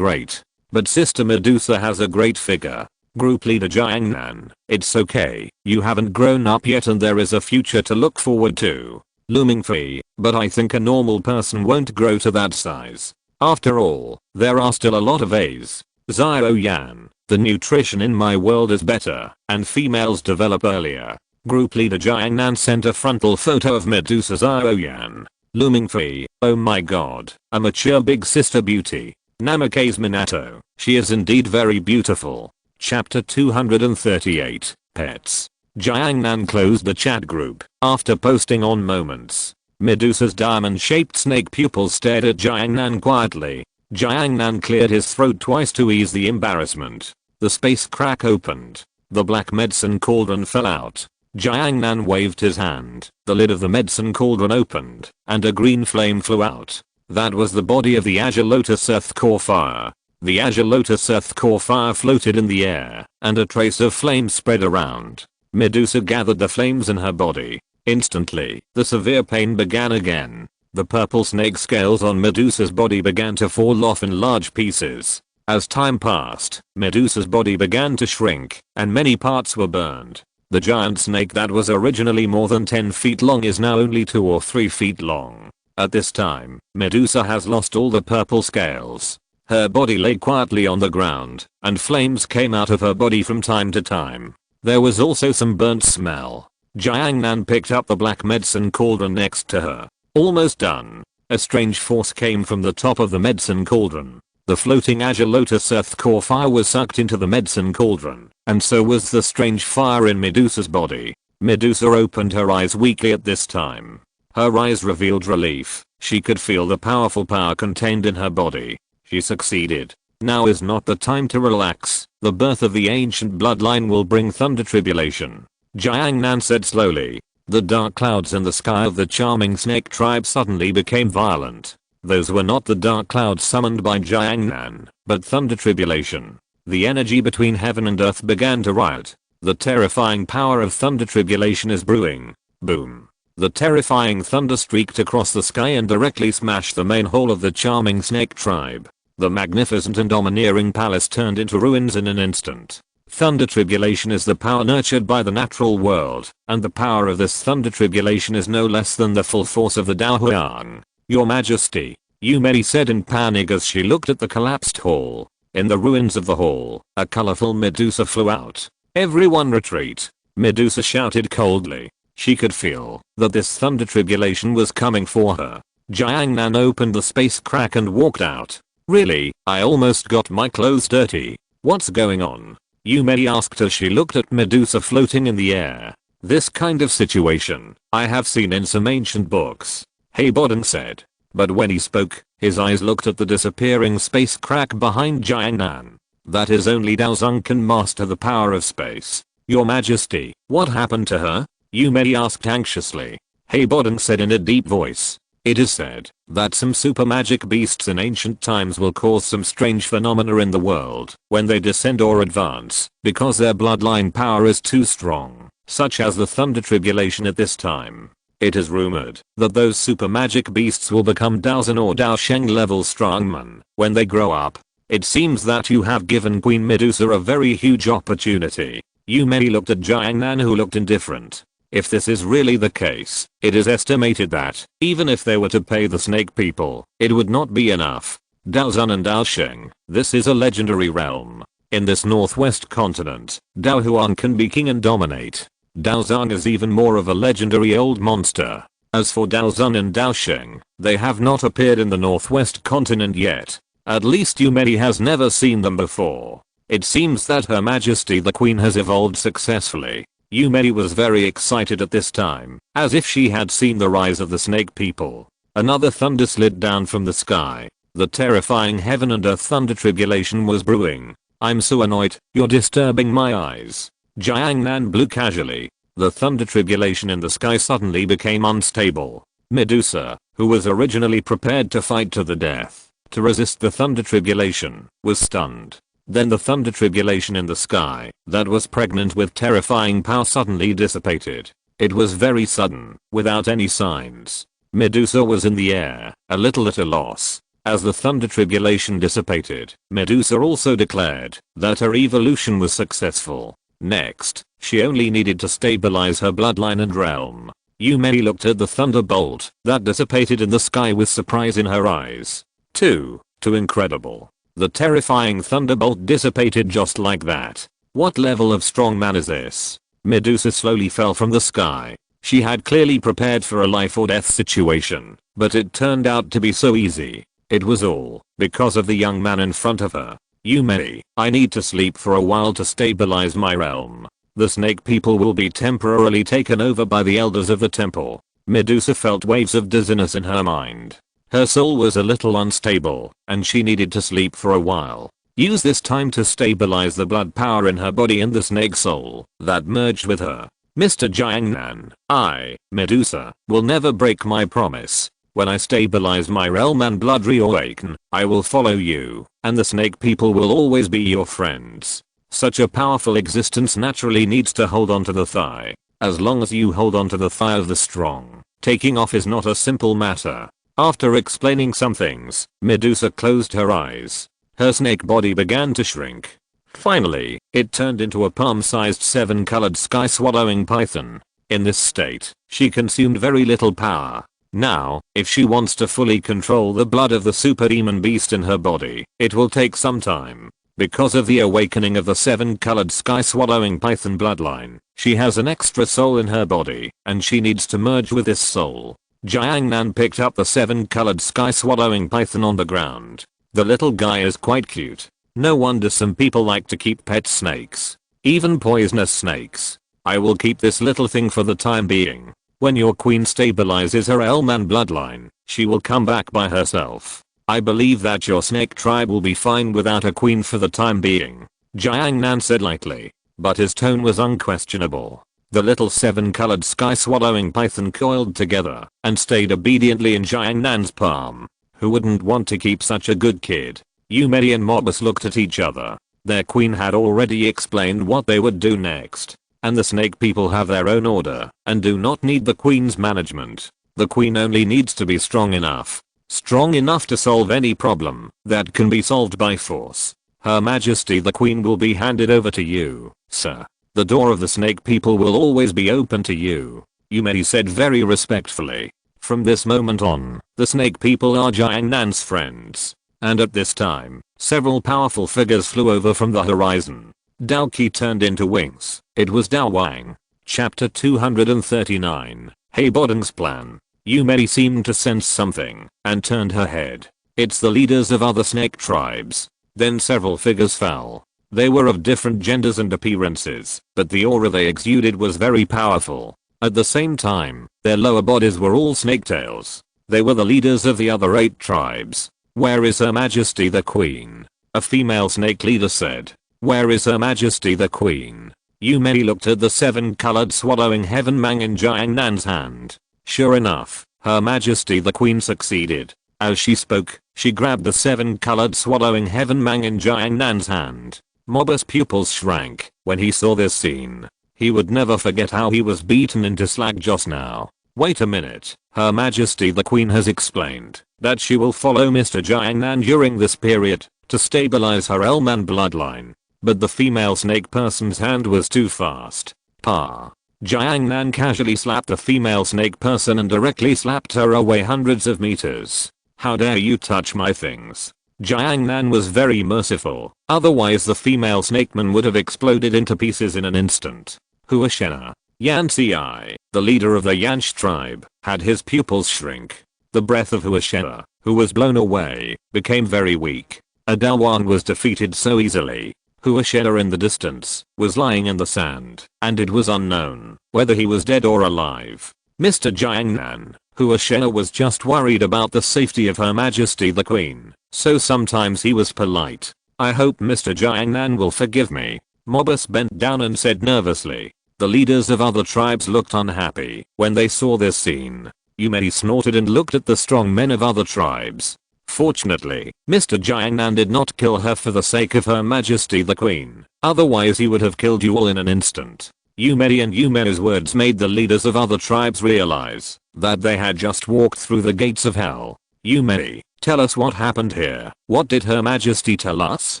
But Sister Medusa has a great figure. Group leader Xiao Yan, it's okay, you haven't grown up yet and there is a future to look forward to. Mingfei, but I think a normal person won't grow to that size. After all, there are still a lot of A's. Xiao Yan, the nutrition in my world is better, and females develop earlier. Group leader Xiao Yan sent a frontal photo of Medusa Xiao Yan. Mingfei, oh my god, a mature big sister beauty. Namikaze Minato, she is indeed very beautiful. Chapter 238, Pets. Xiao Yan closed the chat group after posting on moments. Medusa's diamond-shaped snake pupils stared at Xiao Yan quietly. Xiao Yan cleared his throat twice to ease the embarrassment. The space crack opened. The black medicine cauldron fell out. Xiao Yan waved his hand. The lid of the medicine cauldron opened, and a green flame flew out. That was the body of the Azure Lotus Earth Core Fire. The Azure Lotus Earth Core Fire floated in the air, and a trace of flame spread around. Medusa gathered the flames in her body. Instantly, the severe pain began again. The purple snake scales on Medusa's body began to fall off in large pieces. As time passed, Medusa's body began to shrink, and many parts were burned. The giant snake that was originally more than 10 feet long is now only 2 or 3 feet long. At this time, Medusa has lost all the purple scales. Her body lay quietly on the ground, and flames came out of her body from time to time. There was also some burnt smell. Xiao Yan picked up the black medicine cauldron next to her. Almost done. A strange force came from the top of the medicine cauldron. The floating Azure Lotus Earth Core Fire was sucked into the medicine cauldron, and so was the strange fire in Medusa's body. Medusa opened her eyes weakly at this time. Her eyes revealed relief. She could feel the powerful power contained in her body. She succeeded. Now is not the time to relax. The birth of the ancient bloodline will bring thunder tribulation. Xiao Yan said slowly. The dark clouds in the sky of the charming snake tribe suddenly became violent. Those were not the dark clouds summoned by Xiao Yan, but thunder tribulation. The energy between heaven and earth began to riot. The terrifying power of thunder tribulation is brewing. Boom. The terrifying thunder streaked across the sky and directly smashed the main hall of the charming snake tribe. The magnificent and domineering palace turned into ruins in an instant. Thunder tribulation is the power nurtured by the natural world, and the power of this thunder tribulation is no less than the full force of the Dao Huang. Your Majesty, Yumei said in panic as she looked at the collapsed hall. In the ruins of the hall, a colorful Medusa flew out. Everyone retreat. Medusa shouted coldly. She could feel that this thunder tribulation was coming for her. Xiao Yan opened the space crack and walked out. Really, I almost got my clothes dirty. What's going on? Yumei asked as she looked at Medusa floating in the air. This kind of situation, I have seen in some ancient books. Hey Bodin said. But when he spoke, his eyes looked at the disappearing space crack behind Xiao Yan. That is only Dao Zong can master the power of space. Your Majesty, what happened to her? Yumei asked anxiously. Hey Bodin said in a deep voice. It is said that some super magic beasts in ancient times will cause some strange phenomena in the world when they descend or advance because their bloodline power is too strong, such as the thunder tribulation at this time. It is rumored that those super magic beasts will become Daozan or Daosheng level strongmen when they grow up. It seems that you have given Queen Medusa a very huge opportunity. Yumei looked at Xiao Yan who looked indifferent. If this is really the case, it is estimated that, even if they were to pay the snake people, it would not be enough. Daozan and Daosheng, this is a legendary realm. In this northwest continent, Dao Huang can be king and dominate. Daozang is even more of a legendary old monster. As for Daozan and Daosheng, they have not appeared in the northwest continent yet. At least Yumei has never seen them before. It seems that Her Majesty the Queen has evolved successfully. Yumei was very excited at this time, as if she had seen the rise of the snake people. Another thunder slid down from the sky. The terrifying heaven and earth thunder tribulation was brewing. I'm so annoyed, you're disturbing my eyes. Xiao Yan blew casually. The thunder tribulation in the sky suddenly became unstable. Medusa, who was originally prepared to fight to the death, to resist the thunder tribulation, was stunned. Then the thunder tribulation in the sky, that was pregnant with terrifying power suddenly dissipated. It was very sudden, without any signs. Medusa was in the air, a little at a loss. As the thunder tribulation dissipated, Medusa also declared that her evolution was successful. Next, she only needed to stabilize her bloodline and realm. Yumei looked at the thunderbolt that dissipated in the sky with surprise in her eyes. Too incredible. The terrifying thunderbolt dissipated just like that. What level of strong man is this? Medusa slowly fell from the sky. She had clearly prepared for a life or death situation, but it turned out to be so easy. It was all because of the young man in front of her. Yumei, I need to sleep for a while to stabilize my realm. The snake people will be temporarily taken over by the elders of the temple. Medusa felt waves of dizziness in her mind. Her soul was a little unstable, and she needed to sleep for a while. Use this time to stabilize the blood power in her body and the snake soul that merged with her. Mr. Jiangnan, I, Medusa, will never break my promise. When I stabilize my realm and blood reawaken, I will follow you, and the snake people will always be your friends. Such a powerful existence naturally needs to hold on to the thigh. As long as you hold on to the thigh of the strong, taking off is not a simple matter. After explaining some things, Medusa closed her eyes. Her snake body began to shrink. Finally, it turned into a palm-sized 7-colored sky-swallowing python. In this state, she consumed very little power. Now, if she wants to fully control the blood of the super demon beast in her body, it will take some time. Because of the awakening of the 7-colored sky-swallowing python bloodline, she has an extra soul in her body, and she needs to merge with this soul. Jiangnan picked up the 7-colored sky-swallowing python on the ground. The little guy is quite cute. No wonder some people like to keep pet snakes. Even poisonous snakes. I will keep this little thing for the time being. When your queen stabilizes her realm and bloodline, she will come back by herself. I believe that your snake tribe will be fine without a queen for the time being. Jiangnan said lightly, but his tone was unquestionable. The little 7-colored sky-swallowing python coiled together and stayed obediently in Jiangnan's palm. Who wouldn't want to keep such a good kid? Yumei and Mobus looked at each other. Their queen had already explained what they would do next. And the snake people have their own order and do not need the queen's management. The queen only needs to be strong enough. Strong enough to solve any problem that can be solved by force. Her Majesty the Queen will be handed over to you, sir. The door of the snake people will always be open to you, Yumei said very respectfully. From this moment on, the snake people are Jiangnan's friends. And at this time, several powerful figures flew over from the horizon. Daoqi turned into wings. It was Dao Wang. Chapter 239. Hey Bodong's plan. Yumei seemed to sense something and turned her head. It's the leaders of other snake tribes. Then several figures fell. They were of different genders and appearances, but the aura they exuded was very powerful. At the same time, their lower bodies were all snake tails. They were the leaders of the other 8 tribes. Where is Her Majesty the Queen? A female snake leader said. Where is Her Majesty the Queen? Yumei looked at the 7-colored swallowing heaven mang in Jiangnan's hand. Sure enough, Her Majesty the Queen succeeded. As she spoke, she grabbed the 7-colored swallowing heaven mang in Jiangnan's hand. Mobus' pupils shrank when he saw this scene. He would never forget how he was beaten into slag just now. Wait a minute, Her Majesty the Queen has explained that she will follow Mr. Jiangnan during this period to stabilize her realm and bloodline. But the female snake person's hand was too fast. Pa. Jiangnan casually slapped the female snake person and directly slapped her away hundreds of meters. How dare you touch my things? Jiangnan was very merciful, otherwise the female snakeman would have exploded into pieces in an instant. Huashena. Yanci, the leader of the Yansh tribe, had his pupils shrink. The breath of Huashena, who was blown away, became very weak. Adawan was defeated so easily. Huashena in the distance was lying in the sand, and it was unknown whether he was dead or alive. Mr. Jiangnan, Huashena was just worried about the safety of Her Majesty the Queen, so sometimes he was polite. I hope Mr. Jiangnan will forgive me. Mobus bent down and said nervously. The leaders of other tribes looked unhappy when they saw this scene. Yumei snorted and looked at the strong men of other tribes. Fortunately, Mr. Jiangnan did not kill her for the sake of Her Majesty the Queen, otherwise he would have killed you all in an instant. Yumei and Yumei's words made the leaders of other tribes realize that they had just walked through the gates of hell. Yumei, tell us what happened here. What did Her Majesty tell us?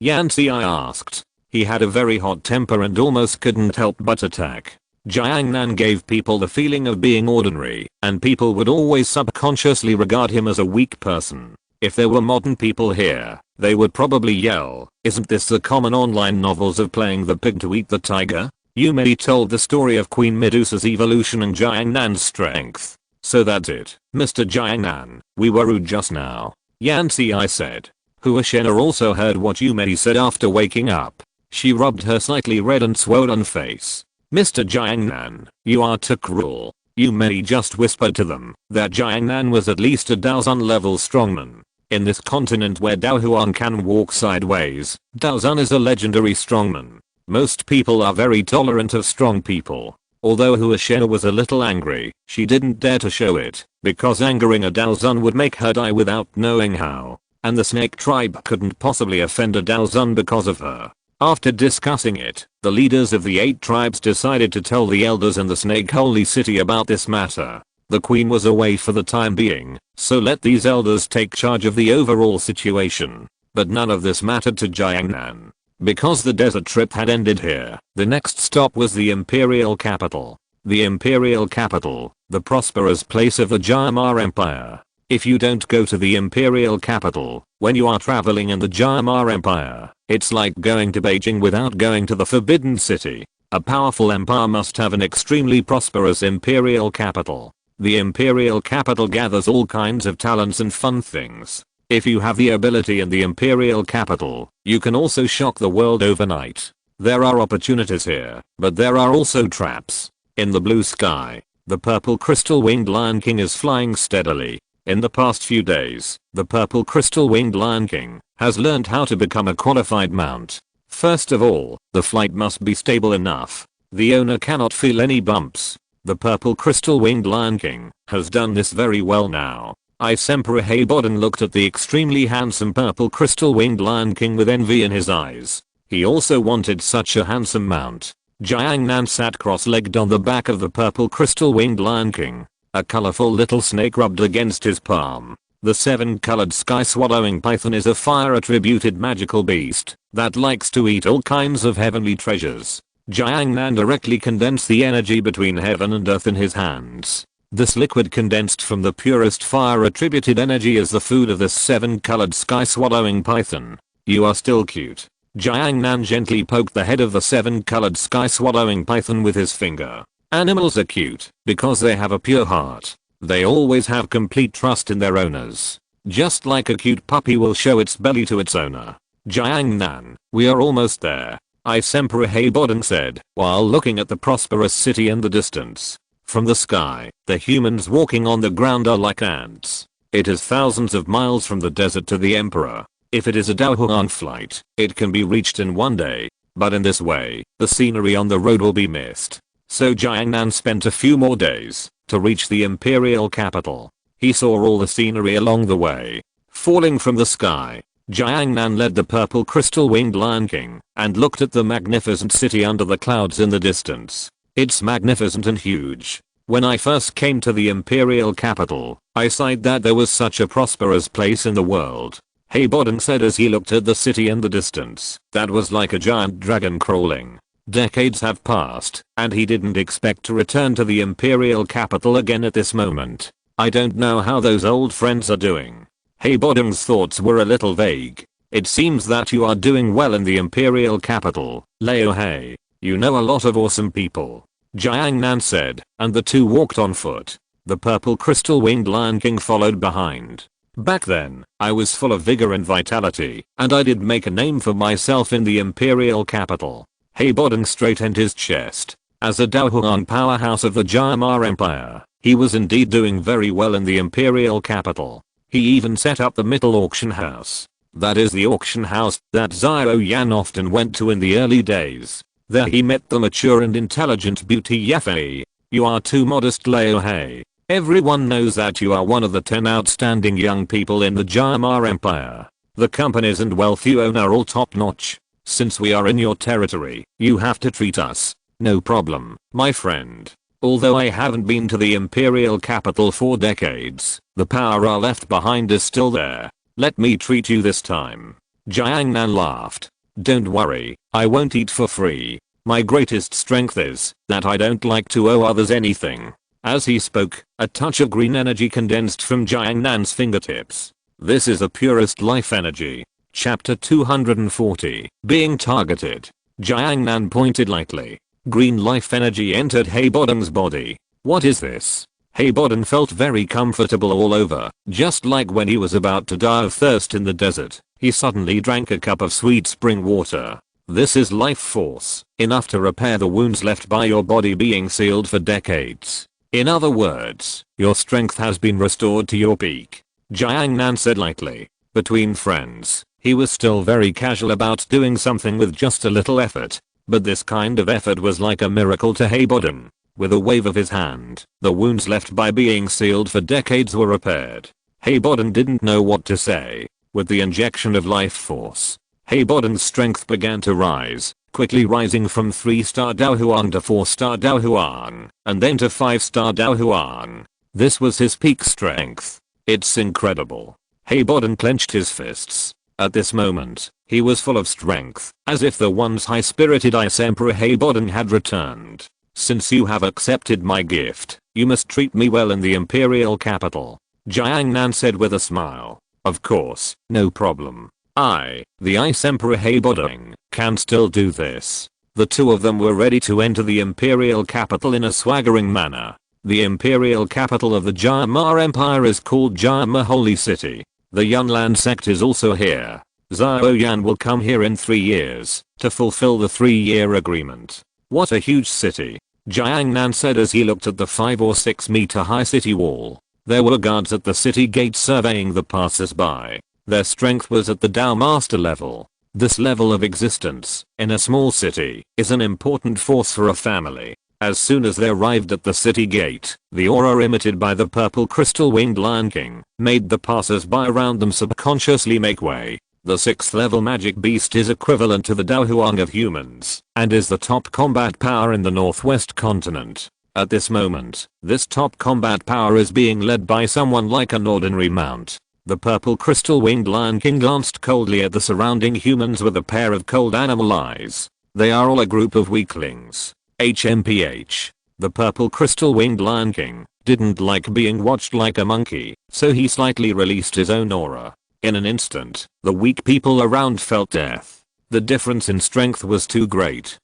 Yancy I asked. He had a very hot temper and almost couldn't help but attack. Jiangnan gave people the feeling of being ordinary, and people would always subconsciously regard him as a weak person. If there were modern people here, they would probably yell, "Isn't this the common online novels of playing the pig to eat the tiger?" Yumei told the story of Queen Medusa's evolution and Jiangnan's strength. So that's it, Mr. Jiangnan, we were rude just now. Yancy I said. Huashena also heard what Yumei said after waking up. She rubbed her slightly red and swollen face. Mr. Jiangnan, you are too cruel. Yumei just whispered to them that Jiangnan was at least a Daozun level strongman. In this continent where Daohuan can walk sideways, Daozun is a legendary strongman. Most people are very tolerant of strong people. Although Huashena was a little angry, she didn't dare to show it, because angering a Daozun would make her die without knowing how. And the snake tribe couldn't possibly offend a Daozun because of her. After discussing it, the leaders of the 8 tribes decided to tell the elders in the Snake Holy City about this matter. The queen was away for the time being, so let these elders take charge of the overall situation. But none of this mattered to Jiangnan. Because the desert trip had ended here, the next stop was the imperial capital. The imperial capital, the prosperous place of the Jayamar Empire. If you don't go to the imperial capital, when you are traveling in the Jayamar Empire, it's like going to Beijing without going to the Forbidden City. A powerful empire must have an extremely prosperous imperial capital. The imperial capital gathers all kinds of talents and fun things. If you have the ability in the imperial capital, you can also shock the world overnight. There are opportunities here, but there are also traps. In the blue sky, the purple crystal-winged Lion King is flying steadily. In the past few days, the purple crystal-winged Lion King has learned how to become a qualified mount. First of all, the flight must be stable enough. The owner cannot feel any bumps. The purple crystal-winged Lion King has done this very well now. Emperor Heiboden looked at the extremely handsome purple crystal-winged Lion King with envy in his eyes. He also wanted such a handsome mount. Jiangnan sat cross-legged on the back of the purple crystal-winged Lion King. A colorful little snake rubbed against his palm. The 7-colored sky-swallowing python is a fire-attributed magical beast that likes to eat all kinds of heavenly treasures. Jiangnan directly condensed the energy between heaven and earth in his hands. This liquid condensed from the purest fire-attributed energy is the food of this 7-colored sky-swallowing python. You are still cute. Jiangnan gently poked the head of the 7-colored sky-swallowing python with his finger. Animals are cute because they have a pure heart. They always have complete trust in their owners. Just like a cute puppy will show its belly to its owner. Jiangnan, we are almost there, Emperor Heiboden said, while looking at the prosperous city in the distance. From the sky, the humans walking on the ground are like ants. It is thousands of miles from the desert to the emperor. If it is a Daohuan flight, it can be reached in one day. But in this way, the scenery on the road will be missed. So Jiangnan spent a few more days to reach the imperial capital. He saw all the scenery along the way. Falling from the sky, Jiangnan led the purple crystal-winged Lion King and looked at the magnificent city under the clouds in the distance. It's magnificent and huge. When I first came to the imperial capital, I sighed that there was such a prosperous place in the world. Heiboden said as he looked at the city in the distance. That was like a giant dragon crawling. Decades have passed, and he didn't expect to return to the imperial capital again at this moment. I don't know how those old friends are doing. Heiboden's thoughts were a little vague. It seems that you are doing well in the imperial capital, Leo Hei. You know a lot of awesome people. Jiangnan said, and the two walked on foot. The purple crystal-winged Lion King followed behind. Back then, I was full of vigor and vitality, and I did make a name for myself in the imperial capital. Heiboden straightened his chest. As a Daohuan powerhouse of the Jayamar Empire, he was indeed doing very well in the imperial capital. He even set up the Middle Auction House. That is the auction house that Xiao Yan often went to in the early days. There he met the mature and intelligent beauty Yefei. You are too modest, Leo Hei. Everyone knows that you are one of the 10 outstanding young people in the Jayamar Empire. The companies and wealth you own are all top notch. Since we are in your territory, you have to treat us. No problem, my friend. Although I haven't been to the imperial capital for decades, the power I left behind is still there. Let me treat you this time. Jiangnan laughed. Don't worry, I won't eat for free. My greatest strength is that I don't like to owe others anything. As he spoke, a touch of green energy condensed from Jiangnan's fingertips. This is the purest life energy. Chapter 240. Being targeted. Jiangnan pointed lightly. Green life energy entered Heibodeng's body. What is this? Heibodeng felt very comfortable all over, just like when he was about to die of thirst in the desert. He suddenly drank a cup of sweet spring water. This is life force, enough to repair the wounds left by your body being sealed for decades. In other words, your strength has been restored to your peak. Jiangnan said lightly. Between friends, he was still very casual about doing something with just a little effort. But this kind of effort was like a miracle to Heibodeng. With a wave of his hand, the wounds left by being sealed for decades were repaired. Heibodeng didn't know what to say. With the injection of life force, Heibodeng's strength began to rise, quickly rising from 3-star Daohuang to 4-star Daohuang, and then to 5-star Daohuang. This was his peak strength. It's incredible. Heibodeng clenched his fists. At this moment, he was full of strength, as if the once high-spirited Ice Emperor Heibodeng had returned. Since you have accepted my gift, you must treat me well in the imperial capital. Jiangnan said with a smile. Of course, no problem. I, the Ice Emperor Heibodeng, can still do this. The two of them were ready to enter the imperial capital in a swaggering manner. The imperial capital of the Jiama Empire is called Jiama Holy City. The Yunlan sect is also here. Xiao Yan will come here in 3 years to fulfill the 3-year agreement. What a huge city, Jiangnan said as he looked at the 5 or 6 meter high city wall. There were guards at the city gate surveying the passers-by. Their strength was at the Dao Master level. This level of existence in a small city is an important force for a family. As soon as they arrived at the city gate, the aura emitted by the purple crystal winged Lion King made the passers-by around them subconsciously make way. The 6th level magic beast is equivalent to the Daohuang of humans and is the top combat power in the northwest continent. At this moment, this top combat power is being led by someone like an ordinary mount. The purple crystal winged Lion King glanced coldly at the surrounding humans with a pair of cold animal eyes. They are all a group of weaklings. HMPH. The purple crystal winged Lion King didn't like being watched like a monkey, so he slightly released his own aura. In an instant, the weak people around felt death. The difference in strength was too great.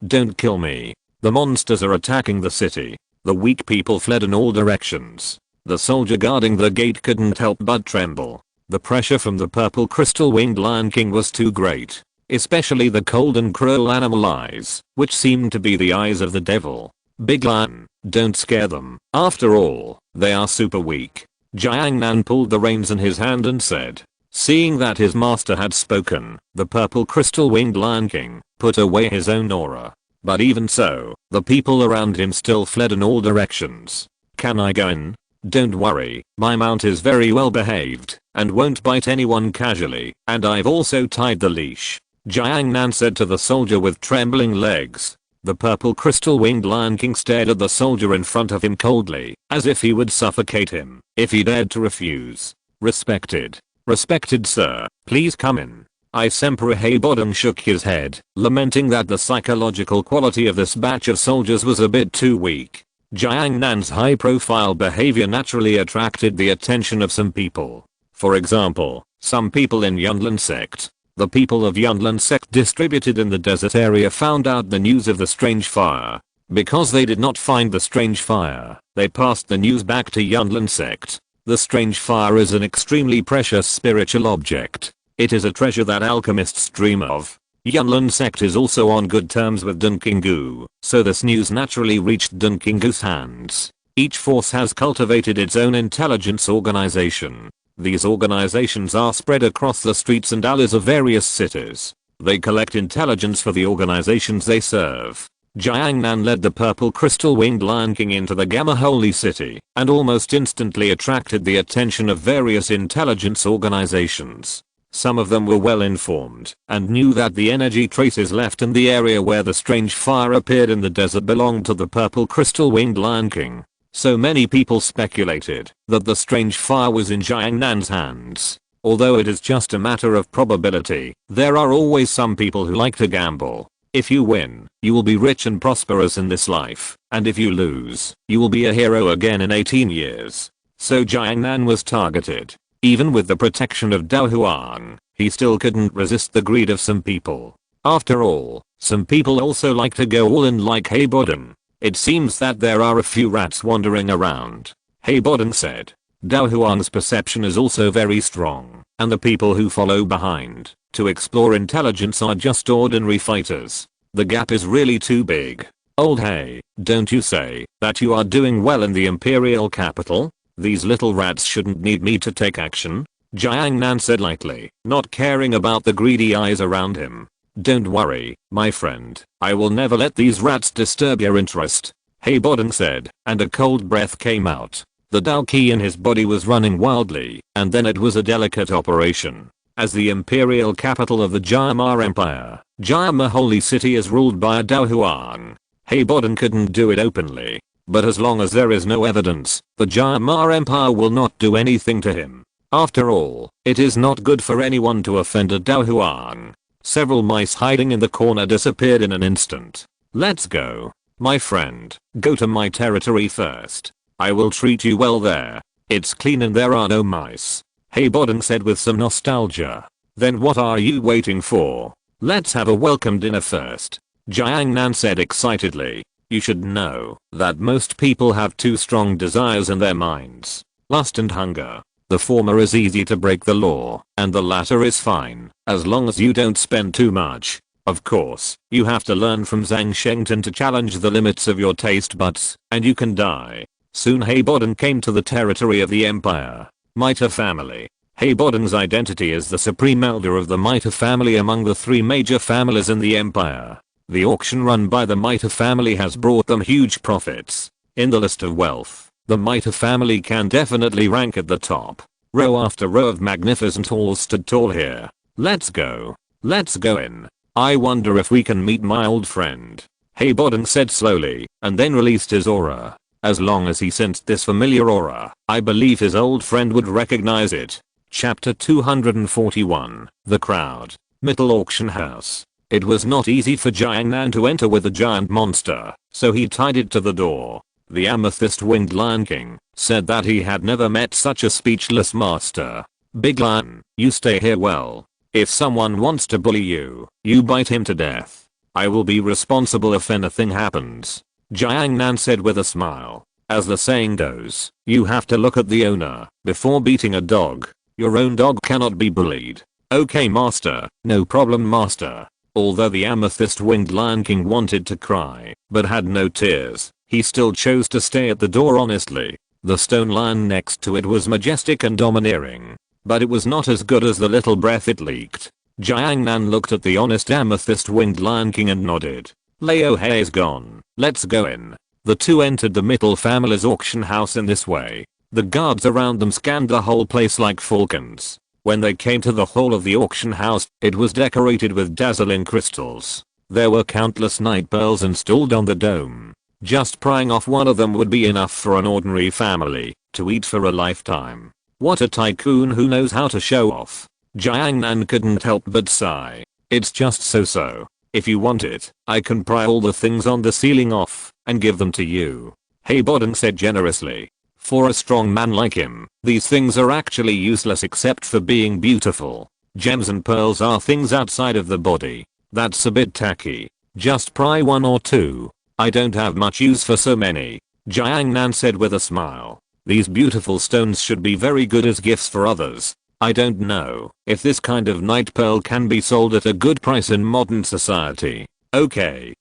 Don't kill me. The monsters are attacking the city. The weak people fled in all directions. The soldier guarding the gate couldn't help but tremble. The pressure from the purple crystal winged Lion King was too great. Especially the cold and cruel animal eyes, which seemed to be the eyes of the devil. Big Lion, don't scare them. After all, they are super weak. Jiangnan pulled the reins in his hand and said. Seeing that his master had spoken, the purple crystal winged Lion King put away his own aura. But even so, the people around him still fled in all directions. Can I go in? Don't worry, my mount is very well behaved and won't bite anyone casually, and I've also tied the leash. Jiangnan said to the soldier with trembling legs. The purple crystal winged Lion King stared at the soldier in front of him coldly, as if he would suffocate him if he dared to refuse. Respected. Respected sir, please come in. Ice Emperor Heibodeng shook his head, lamenting that the psychological quality of this batch of soldiers was a bit too weak. Jiangnan's high-profile behavior naturally attracted the attention of some people. For example, some people in Yunlan sect. The people of Yunlan sect distributed in the desert area found out the news of the strange fire. Because they did not find the strange fire, they passed the news back to Yunlan sect. The strange fire is an extremely precious spiritual object. It is a treasure that alchemists dream of. Yunlan sect is also on good terms with Dunkingu, so this news naturally reached Dunkingu's hands. Each force has cultivated its own intelligence organization. These organizations are spread across the streets and alleys of various cities. They collect intelligence for the organizations they serve. Jiangnan led the purple crystal winged Lion King into the Gamma Holy City and almost instantly attracted the attention of various intelligence organizations. Some of them were well informed and knew that the energy traces left in the area where the strange fire appeared in the desert belonged to the purple crystal winged Lion King. So many people speculated that the strange fire was in Xiao Yan's hands. Although it is just a matter of probability, there are always some people who like to gamble. If you win, you will be rich and prosperous in this life, and if you lose, you will be a hero again in 18 years. So Xiao Yan was targeted. Even with the protection of Dao Huang, he still couldn't resist the greed of some people. After all, some people also like to go all in like Heiboden. It seems that there are a few rats wandering around. Heiboden said. Dao Huang's perception is also very strong, and the people who follow behind to explore intelligence are just ordinary fighters. The gap is really too big. Old Hey, don't you say that you are doing well in the imperial capital? These little rats shouldn't need me to take action. Xiao Yan said lightly, not caring about the greedy eyes around him. Don't worry, my friend, I will never let these rats disturb your interest. Heiboden said, and a cold breath came out. The Dao Qi in his body was running wildly, and then it was a delicate operation. As the imperial capital of the Jia Empire, Jia Holy City is ruled by a Dao Huang. Heiboden couldn't do it openly. But as long as there is no evidence, the Jia Empire will not do anything to him. After all, it is not good for anyone to offend a Dao Huang. Several mice hiding in the corner disappeared in an instant. Let's go. My friend, go to my territory first. I will treat you well there. It's clean and there are no mice. Heiboden said with some nostalgia. Then what are you waiting for? Let's have a welcome dinner first. Xiao Yan said excitedly. You should know that most people have two strong desires in their minds. Lust and hunger. The former is easy to break the law, and the latter is fine, as long as you don't spend too much. Of course, you have to learn from Zhang Shengton to challenge the limits of your taste buds, and you can die. Soon Heiboden came to the territory of the empire. Mita family. Heiboden's identity is the supreme elder of the Mita family among the three major families in the empire. The auction run by the Mita family has brought them huge profits. In the list of wealth, the Mita family can definitely rank at the top. Row after row of magnificent halls stood tall here. Let's go. Let's go in. I wonder if we can meet my old friend. Heiboden said slowly, and then released his aura. As long as he sensed this familiar aura, I believe his old friend would recognize it. Chapter 241. The Crowd. Middle Auction House. It was not easy for Xiao Yan to enter with the giant monster, so he tied it to the door. The amethyst-winged Lion King said that he had never met such a speechless master. Big Lion, you stay here well. If someone wants to bully you, you bite him to death. I will be responsible if anything happens. Xiao Yan said with a smile. As the saying goes, you have to look at the owner before beating a dog. Your own dog cannot be bullied. Okay master, no problem master. Although the amethyst-winged Lion King wanted to cry, but had no tears, he still chose to stay at the door honestly. The stone lion next to it was majestic and domineering, but it was not as good as the little breath it leaked. Xiao Yan looked at the honest amethyst-winged Lion King and nodded. Leo He is gone, let's go in. The two entered the Mittel family's auction house in this way. The guards around them scanned the whole place like falcons. When they came to the hall of the auction house, it was decorated with dazzling crystals. There were countless night pearls installed on the dome. Just prying off one of them would be enough for an ordinary family to eat for a lifetime. What a tycoon who knows how to show off. Xiao Yan couldn't help but sigh. It's just so. If you want it, I can pry all the things on the ceiling off and give them to you. Heiboden said generously. For a strong man like him, these things are actually useless except for being beautiful. Gems and pearls are things outside of the body. That's a bit tacky. Just pry one or two. I don't have much use for so many. Xiao Yan said with a smile. These beautiful stones should be very good as gifts for others. I don't know if this kind of night pearl can be sold at a good price in modern society. Okay,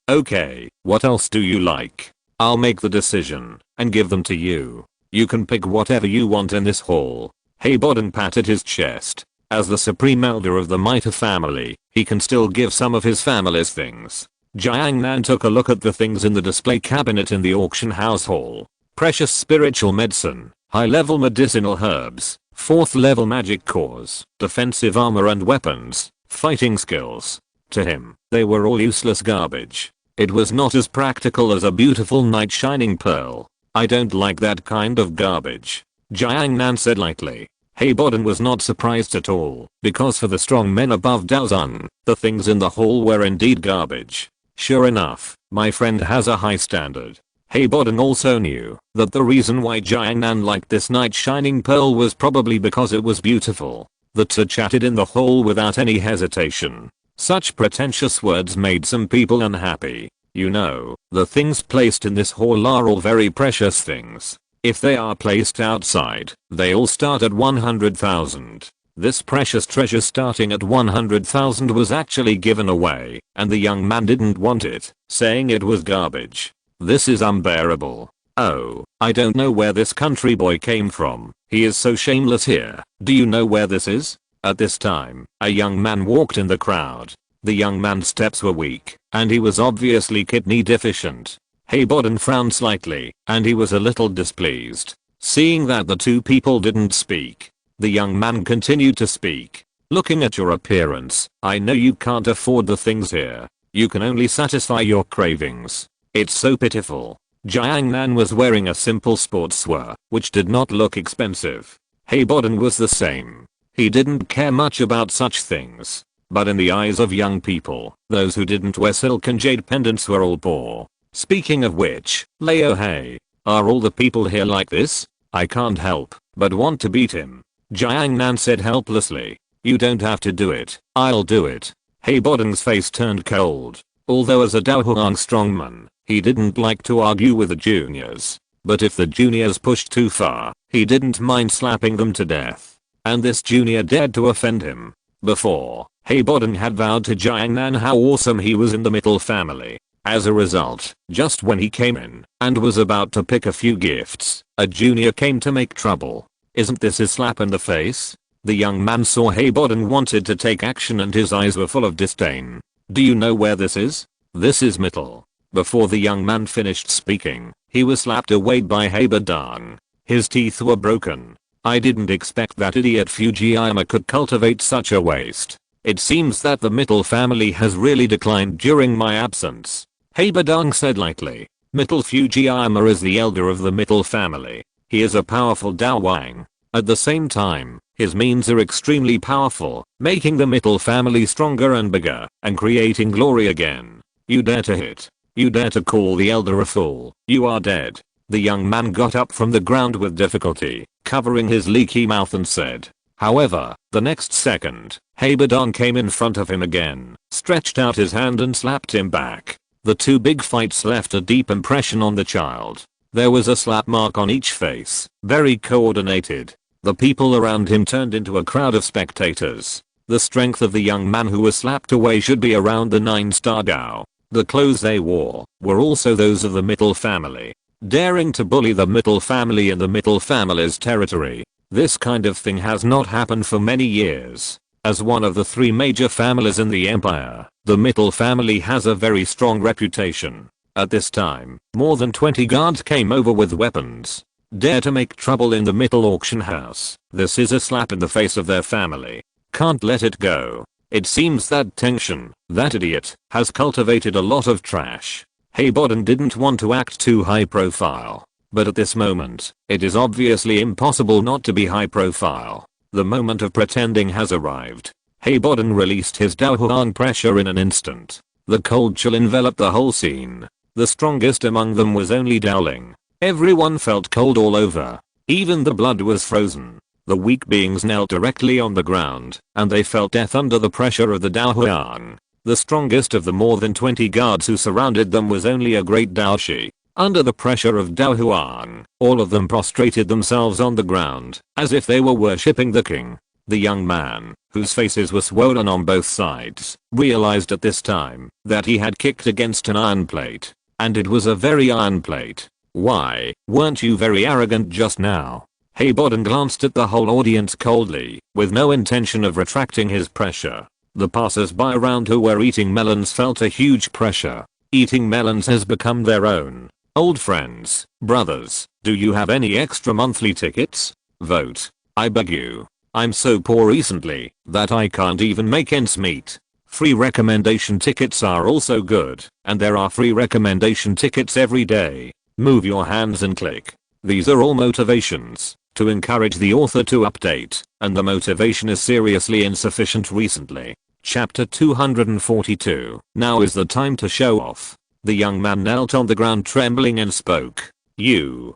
what else do you like? I'll make the decision and give them to you. You can pick whatever you want in this hall. Heiboden patted his chest. As the supreme elder of the Mita family, he can still give some of his family's things. Xiao Yan took a look at the things in the display cabinet in the auction house hall. Precious spiritual medicine, high-level medicinal herbs, 4th level magic cores, defensive armor and weapons, fighting skills. To him, they were all useless garbage. It was not as practical as a beautiful knight shining pearl. I don't like that kind of garbage, Jiang Nan said lightly. Heiboden was not surprised at all, because for the strong men above Daozun, the things in the hall were indeed garbage. Sure enough, my friend has a high standard. Heiboden also knew that the reason why Jiang Nan liked this knight shining pearl was probably because it was beautiful. The two chatted in the hall without any hesitation. Such pretentious words made some people unhappy. You know, the things placed in this hall are all very precious things. If they are placed outside, they all start at 100,000. This precious treasure starting at 100,000 was actually given away, and the young man didn't want it, saying it was garbage. This is unbearable. Oh, I don't know where this country boy came from. He is so shameless here. Do you know where this is? At this time, a young man walked in the crowd. The young man's steps were weak, and he was obviously kidney deficient. Heiboden frowned slightly, and he was a little displeased. Seeing that the two people didn't speak, the young man continued to speak. Looking at your appearance, I know you can't afford the things here. You can only satisfy your cravings. It's so pitiful. Jiang Nan was wearing a simple sportswear, which did not look expensive. Heiboden was the same. He didn't care much about such things. But in the eyes of young people, those who didn't wear silk and jade pendants were all poor. Speaking of which, Leo Hei, are all the people here like this? I can't help but want to beat him. Jiang Nan said helplessly. You don't have to do it, I'll do it. Heiboden's face turned cold. Although as a Daohuang strongman, he didn't like to argue with the juniors. But if the juniors pushed too far, he didn't mind slapping them to death. And this junior dared to offend him. Before, Heiboden had vowed to Jiang Nan how awesome he was in the Mittel family. As a result, just when he came in and was about to pick a few gifts, a junior came to make trouble. Isn't this a slap in the face? The young man saw Heiboden wanted to take action and his eyes were full of disdain. Do you know where this is? This is Mittel. Before the young man finished speaking, he was slapped away by Heiboden. His teeth were broken. I didn't expect that idiot Fujiyama could cultivate such a waste. It seems that the Mittel family has really declined during my absence. Heiboden said lightly. Mittel Fujiyama is the elder of the Mittel family. He is a powerful Daowang. At the same time, his means are extremely powerful, making the Mittel family stronger and bigger, and creating glory again. You dare to hit. You dare to call the elder a fool. You are dead. The young man got up from the ground with difficulty, covering his leaky mouth and said. However, the next second, Heiboden came in front of him again, stretched out his hand and slapped him back. The two big fights left a deep impression on the child. There was a slap mark on each face, very coordinated. The people around him turned into a crowd of spectators. The strength of the young man who was slapped away should be around the 9-star Dao. The clothes they wore were also those of the Mittel family. Daring to bully the Mittel family in the Mittel family's territory. This kind of thing has not happened for many years. As one of the 3 major families in the empire, the Mittel family has a very strong reputation. At this time, more than 20 guards came over with weapons. Dare to make trouble in the Mittel auction house. This is a slap in the face of their family. Can't let it go. It seems that Tension, that idiot, has cultivated a lot of trash. Heiboden didn't want to act too high profile. But at this moment, it is obviously impossible not to be high profile. The moment of pretending has arrived. Heiboden released his Daohuang pressure in an instant. The cold chill enveloped the whole scene. The strongest among them was only Dowling. Everyone felt cold all over. Even the blood was frozen. The weak beings knelt directly on the ground, and they felt death under the pressure of the Daohuang. The strongest of the more than 20 guards who surrounded them was only a great Daoshi. Under the pressure of Daohuang, all of them prostrated themselves on the ground, as if they were worshipping the king. The young man, whose faces were swollen on both sides, realized at this time that he had kicked against an iron plate. And it was a very iron plate. Why, weren't you very arrogant just now? Heiboden glanced at the whole audience coldly, with no intention of retracting his pressure. The passers-by around who were eating melons felt a huge pressure. Eating melons has become their own. Old friends, brothers, do you have any extra monthly tickets? Vote. I beg you. I'm so poor recently that I can't even make ends meet. Free recommendation tickets are also good, and there are free recommendation tickets every day. Move your hands and click. These are all motivations to encourage the author to update, and the motivation is seriously insufficient recently. Chapter 242. Now is the time to show off. The young man knelt on the ground trembling and spoke. You,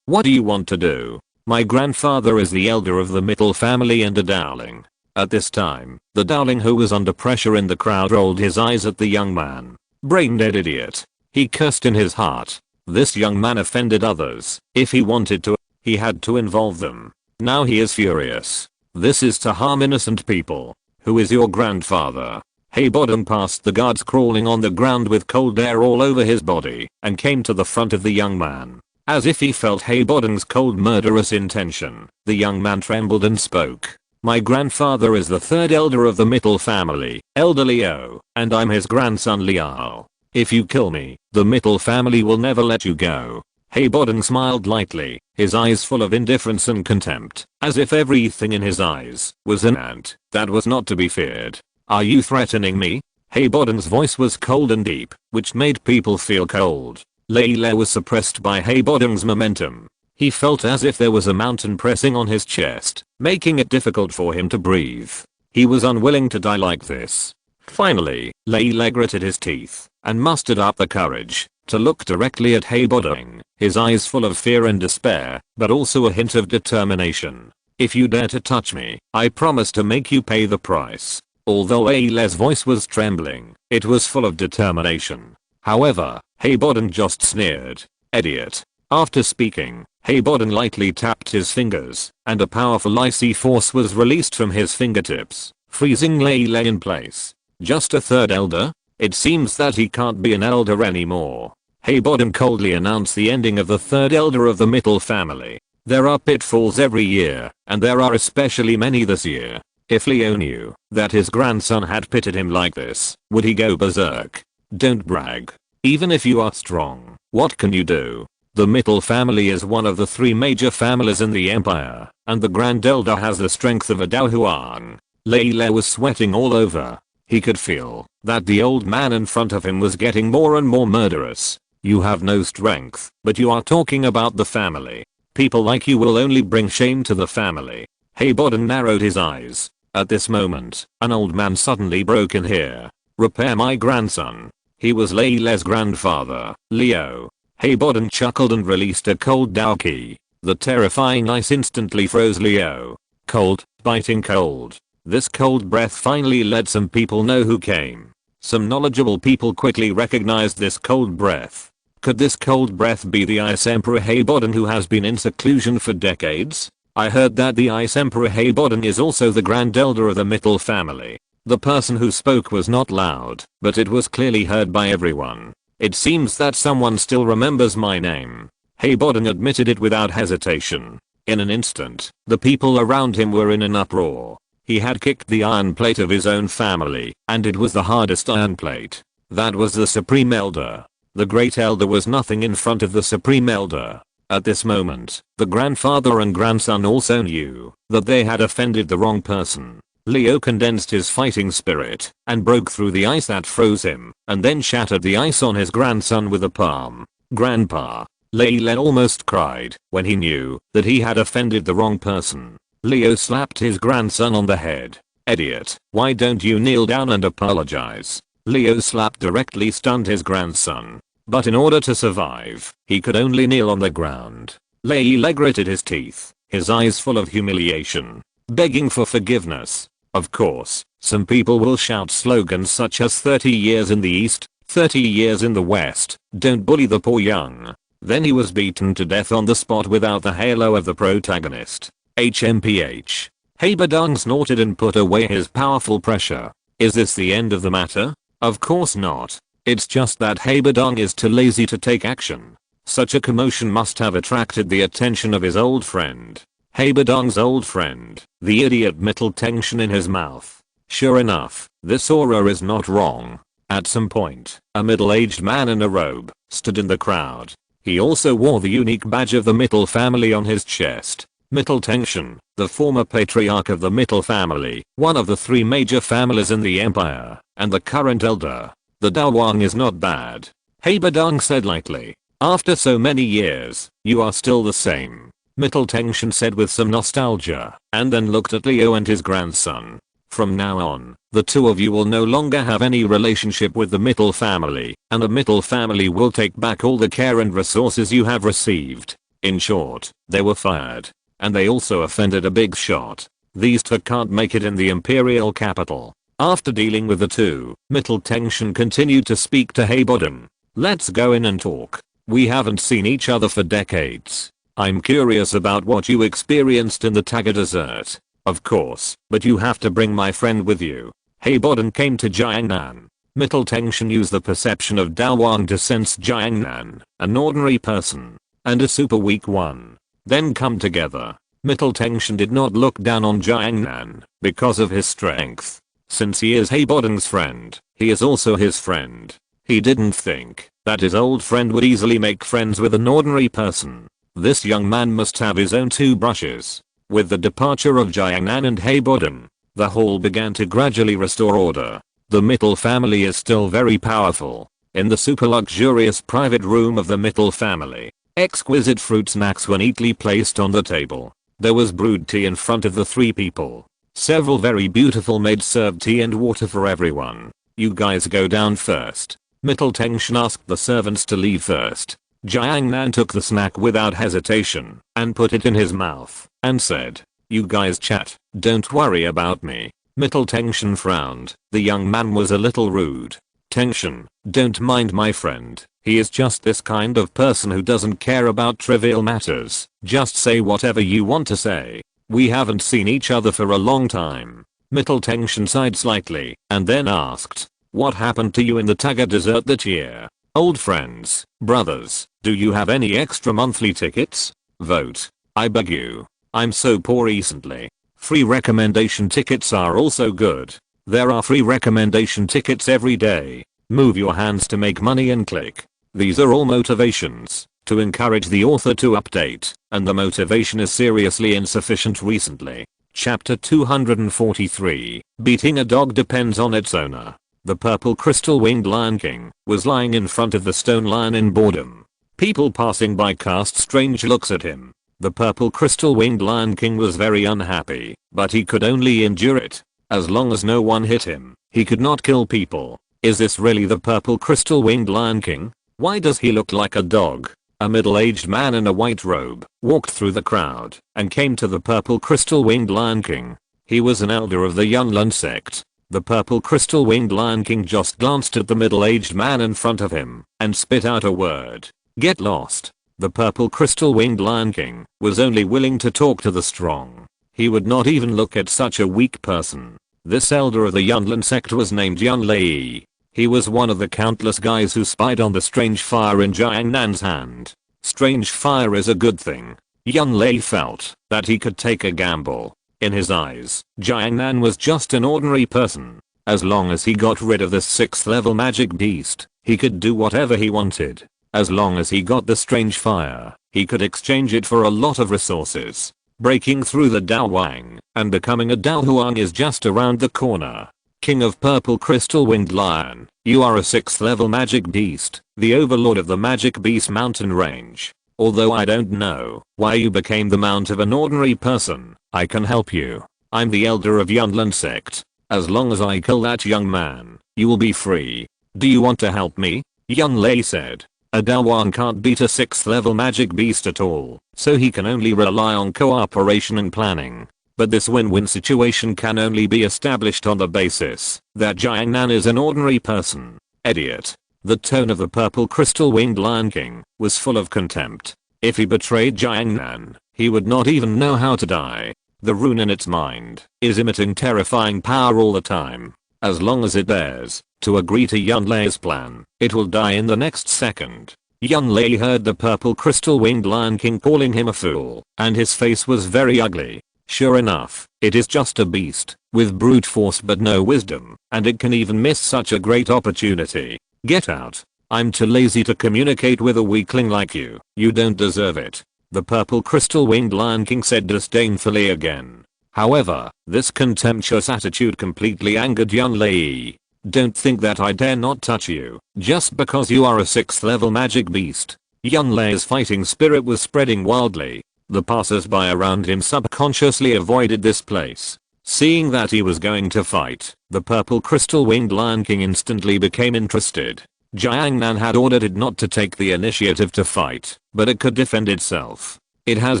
what do you want to do? My grandfather is the elder of the Mittel family and a Dowling. At this time, the Dowling who was under pressure in the crowd rolled his eyes at the young man. Brain-dead idiot. He cursed in his heart. This young man offended others. If he wanted to, he had to involve them. Now he is furious. This is to harm innocent people. Who is your grandfather? Haybodden passed the guards crawling on the ground with cold air all over his body and came to the front of the young man. As if he felt Haybodden's cold murderous intention, the young man trembled and spoke. My grandfather is the third elder of the Mittel family, Elder Liao, and I'm his grandson Liao. If you kill me, the Mittel family will never let you go. Haybodden smiled lightly, his eyes full of indifference and contempt, as if everything in his eyes was an ant that was not to be feared. Are you threatening me? Haybodden's voice was cold and deep, which made people feel cold. Leila was suppressed by Haybodden's momentum. He felt as if there was a mountain pressing on his chest, making it difficult for him to breathe. He was unwilling to die like this. Finally, Leila gritted his teeth and mustered up the courage to look directly at Haybodden, his eyes full of fear and despair, but also a hint of determination. If you dare to touch me, I promise to make you pay the price. Although Leila's voice was trembling, it was full of determination. However, Haybodden just sneered. Idiot. After speaking, Haybodden lightly tapped his fingers, and a powerful icy force was released from his fingertips, freezing Leila in place. Just a third elder? It seems that he can't be an elder anymore. Haybodden coldly announced the ending of the third elder of the Mittel family. There are pitfalls every year, and there are especially many this year. If Leo knew that his grandson had pitted him like this, would he go berserk? Don't brag. Even if you are strong, what can you do? The Mittel family is one of the three major families in the empire, and the Grand Elder has the strength of a Daohuang. Leila was sweating all over. He could feel that the old man in front of him was getting more and more murderous. You have no strength, but you are talking about the family. People like you will only bring shame to the family. Haybodden narrowed his eyes. At this moment, an old man suddenly broke in here. Repair my grandson. He was Leila's grandfather, Leo. Haybodden chuckled and released a cold Daoki. The terrifying ice instantly froze Leo. Cold, biting cold. This cold breath finally let some people know who came. Some knowledgeable people quickly recognized this cold breath. Could this cold breath be the Ice Emperor Haybodden who has been in seclusion for decades? I heard that the Ice Emperor Haybodden is also the Grand Elder of the Mittel family. The person who spoke was not loud, but it was clearly heard by everyone. It seems that someone still remembers my name. Haybodden admitted it without hesitation. In an instant, the people around him were in an uproar. He had kicked the iron plate of his own family, and it was the hardest iron plate. That was the Supreme Elder. The Great Elder was nothing in front of the Supreme Elder. At this moment, the grandfather and grandson also knew that they had offended the wrong person. Leo condensed his fighting spirit and broke through the ice that froze him, and then shattered the ice on his grandson with a palm. Grandpa. Leila almost cried when he knew that he had offended the wrong person. Leo slapped his grandson on the head. Idiot, why don't you kneel down and apologize? Leo's slap directly stunned his grandson. But in order to survive, he could only kneel on the ground. Leila gritted his teeth, his eyes full of humiliation, begging for forgiveness. Of course, some people will shout slogans such as 30 years in the East, 30 years in the West, don't bully the poor young. Then he was beaten to death on the spot without the halo of the protagonist. HMPH. Haybodden snorted and put away his powerful pressure. Is this the end of the matter? Of course not. It's just that Haybodden is too lazy to take action. Such a commotion must have attracted the attention of his old friend. Haybodden's old friend, the idiot Mittel tension in his mouth. Sure enough, this aura is not wrong. At some point, a middle-aged man in a robe stood in the crowd. He also wore the unique badge of the Mittel family on his chest. Middle Tension, the former patriarch of the Middle family, one of the 3 major families in the empire, and the current elder. The Daowang is not bad. Haebadong said lightly. After so many years, you are still the same. Middle Tension said with some nostalgia, and then looked at Leo and his grandson. From now on, the 2 of you will no longer have any relationship with the Middle family, and the Middle family will take back all the care and resources you have received. In short, they were fired. And they also offended a big shot. These 2 can't make it in the imperial capital. After dealing with the 2, Middle Tension continued to speak to Haebadong. Let's go in and talk. We haven't seen each other for decades. I'm curious about what you experienced in the Taga Desert. Of course, but you have to bring my friend with you. Haebadong came to Jiangnan. Middle Tension used the perception of Daowang to sense Jiangnan, an ordinary person, and a super weak one. Then come together. Middle Tension did not look down on Jiangnan because of his strength. Since he is Haebadong's friend, he is also his friend. He didn't think that his old friend would easily make friends with an ordinary person. This young man must have his own 2 brushes. With the departure of Jiangnan and Haebadong, the hall began to gradually restore order. The Middle family is still very powerful. In the super luxurious private room of the Middle family, exquisite fruit snacks were neatly placed on the table. There was brewed tea in front of the 3 people. Several very beautiful maids served tea and water for everyone. You guys go down first. Middle Tension asked the servants to leave first. Jiangnan took the snack without hesitation and put it in his mouth and said, you guys chat, don't worry about me. Middle Tension frowned. The young man was a little rude. Tension, don't mind my friend. He is just this kind of person who doesn't care about trivial matters. Just say whatever you want to say. We haven't seen each other for a long time. Middle Tension sighed slightly and then asked, what happened to you in the Taga Desert that year? Old friends, brothers, do you have any extra monthly tickets? Vote. I beg you. I'm so poor recently. Free recommendation tickets are also good. There are free recommendation tickets every day. Move your hands to make money and click. These are all motivations to encourage the author to update, and the motivation is seriously insufficient recently. Chapter 243. Beating a dog depends on its owner. The purple crystal winged lion king was lying in front of the stone lion in boredom. People passing by cast strange looks at him. The purple crystal winged lion king was very unhappy, but he could only endure it. As long as no one hit him, he could not kill people. Is this really the purple crystal winged lion king? Why does he look like a dog? A middle-aged man in a white robe walked through the crowd and came to the purple crystal winged lion king. He was an elder of the Yunlin sect. The purple crystal winged lion king just glanced at the middle-aged man in front of him and spit out a word. Get lost. The purple crystal winged lion king was only willing to talk to the strong. He would not even look at such a weak person. This elder of the Yunlin sect was named Yunlei. He was one of the countless guys who spied on the strange fire in Jiangnan's hand. Strange fire is a good thing. Yunlei felt that he could take a gamble. In his eyes, Jiangnan was just an ordinary person. As long as he got rid of this 6th level magic beast, he could do whatever he wanted. As long as he got the strange fire, he could exchange it for a lot of resources. Breaking through the Daowang and becoming a Daohuang is just around the corner. King of Purple Crystal Winged Lion, you are a 6th level magic beast, the overlord of the Magic Beast Mountain Range. Although I don't know why you became the mount of an ordinary person, I can help you. I'm the elder of Yunlin sect. As long as I kill that young man, you will be free. Do you want to help me? Yunlei said. A Daowang can't beat a 6th level magic beast at all, so he can only rely on cooperation and planning. But this win-win situation can only be established on the basis that Jiangnan is an ordinary person. Idiot. The tone of the purple crystal winged lion king was full of contempt. If he betrayed Jiangnan, he would not even know how to die. The rune in its mind is emitting terrifying power all the time. As long as it dares to agree to Yunlei's plan, it will die in the next second. Yunlei heard the purple crystal winged lion king calling him a fool, and his face was very ugly. Sure enough, it is just a beast, with brute force but no wisdom, and it can even miss such a great opportunity. Get out. I'm too lazy to communicate with a weakling like you. You don't deserve it. the purple crystal winged Lion King said disdainfully again. However, this contemptuous attitude completely angered Yun Lei. Don't think that I dare not touch you, just because you are a 6th level magic beast. Yun Lei's fighting spirit was spreading wildly. The passers-by around him subconsciously avoided this place. Seeing that he was going to fight, the purple crystal winged Lion King instantly became interested. Jiangnan had ordered it not to take the initiative to fight, but it could defend itself. It has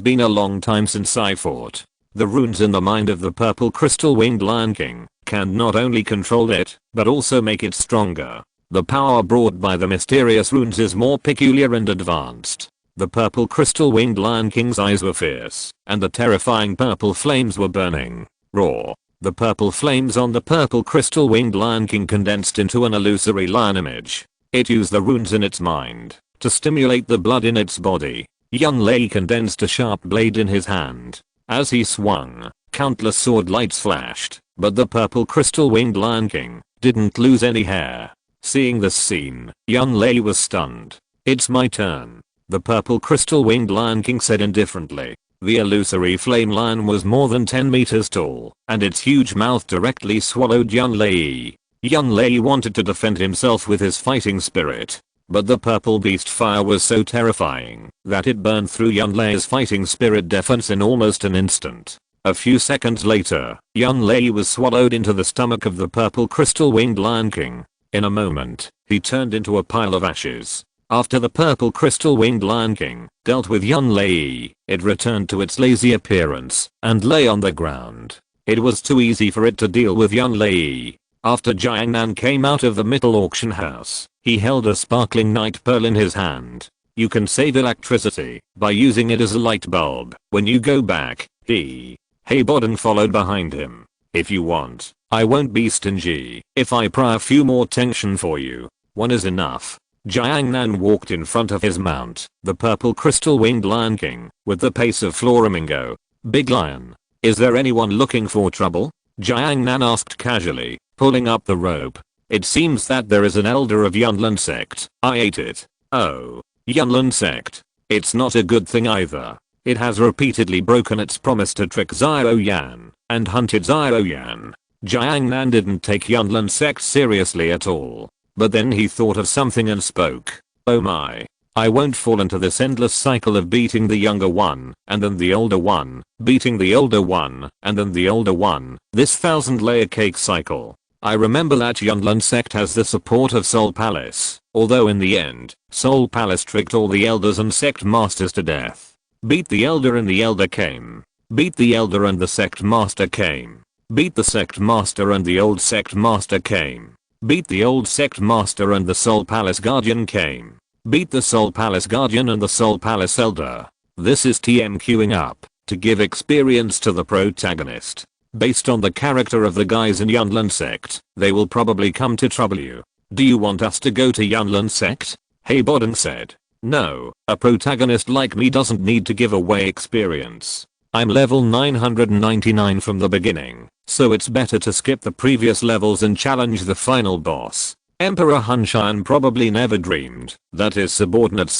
been a long time since I fought. The runes in the mind of the purple crystal winged Lion King can not only control it, but also make it stronger. The power brought by the mysterious runes is more peculiar and advanced. The purple crystal winged Lion King's eyes were fierce, and the terrifying purple flames were burning. Raw. The purple flames on the purple crystal winged Lion King condensed into an illusory lion image. It used the runes in its mind to stimulate the blood in its body. Yun Lei condensed a sharp blade in his hand. As he swung, countless sword lights flashed, but the purple crystal winged Lion King didn't lose any hair. Seeing this scene, Yun Lei was stunned. It's my turn. The purple crystal winged Lion King said indifferently. The illusory flame lion was more than 10 meters tall, and its huge mouth directly swallowed Yun Lei. Yun Lei wanted to defend himself with his fighting spirit, but the purple beast fire was so terrifying that it burned through Yun Lei's fighting spirit defense in almost an instant. A few seconds later, Yun Lei was swallowed into the stomach of the purple crystal winged Lion King. In a moment, he turned into a pile of ashes. After the purple crystal winged Lion King dealt with Yun Lei, it returned to its lazy appearance and lay on the ground. It was too easy for it to deal with Yun Lei. After Jiangnan came out of the metal auction house, he held a sparkling night pearl in his hand. You can save electricity by using it as a light bulb when you go back. Hey Bodden followed behind him. If you want, I won't be stingy if I pry a few more tension for you. One is enough. Jiangnan walked in front of his mount, the purple crystal winged Lion King, with the pace of Floramingo. Big Lion, is there anyone looking for trouble? Jiangnan asked casually, pulling up the rope. It seems that there is an elder of Yunlin sect. I ate it. Oh, Yunlin sect. It's not a good thing either. It has repeatedly broken its promise to trick Xiao Yan and hunted Xiao Yan. Jiangnan didn't take Yunlin sect seriously at all. But then he thought of something and spoke. Oh my. I won't fall into this endless cycle of beating the younger one, and then the older one, beating the older one, and then the older one, this 1000-layer cake cycle. I remember that Yunlin sect has the support of Soul Palace, although in the end, Soul Palace tricked all the elders and sect masters to death. Beat the elder and the elder came. Beat the elder and the sect master came. Beat the sect master and the old sect master came. Beat the old sect master and the Soul Palace Guardian came. Beat the Soul Palace Guardian and the Soul Palace Elder. This is TM queuing up to give experience to the protagonist. Based on the character of the guys in Yunlin sect, they will probably come to trouble you. Do you want us to go to Yunlin sect? Hey Bodden said. No, a protagonist like me doesn't need to give away experience. I'm level 999 from the beginning, so it's better to skip the previous levels and challenge the final boss. Emperor Hunshan probably never dreamed that his subordinate's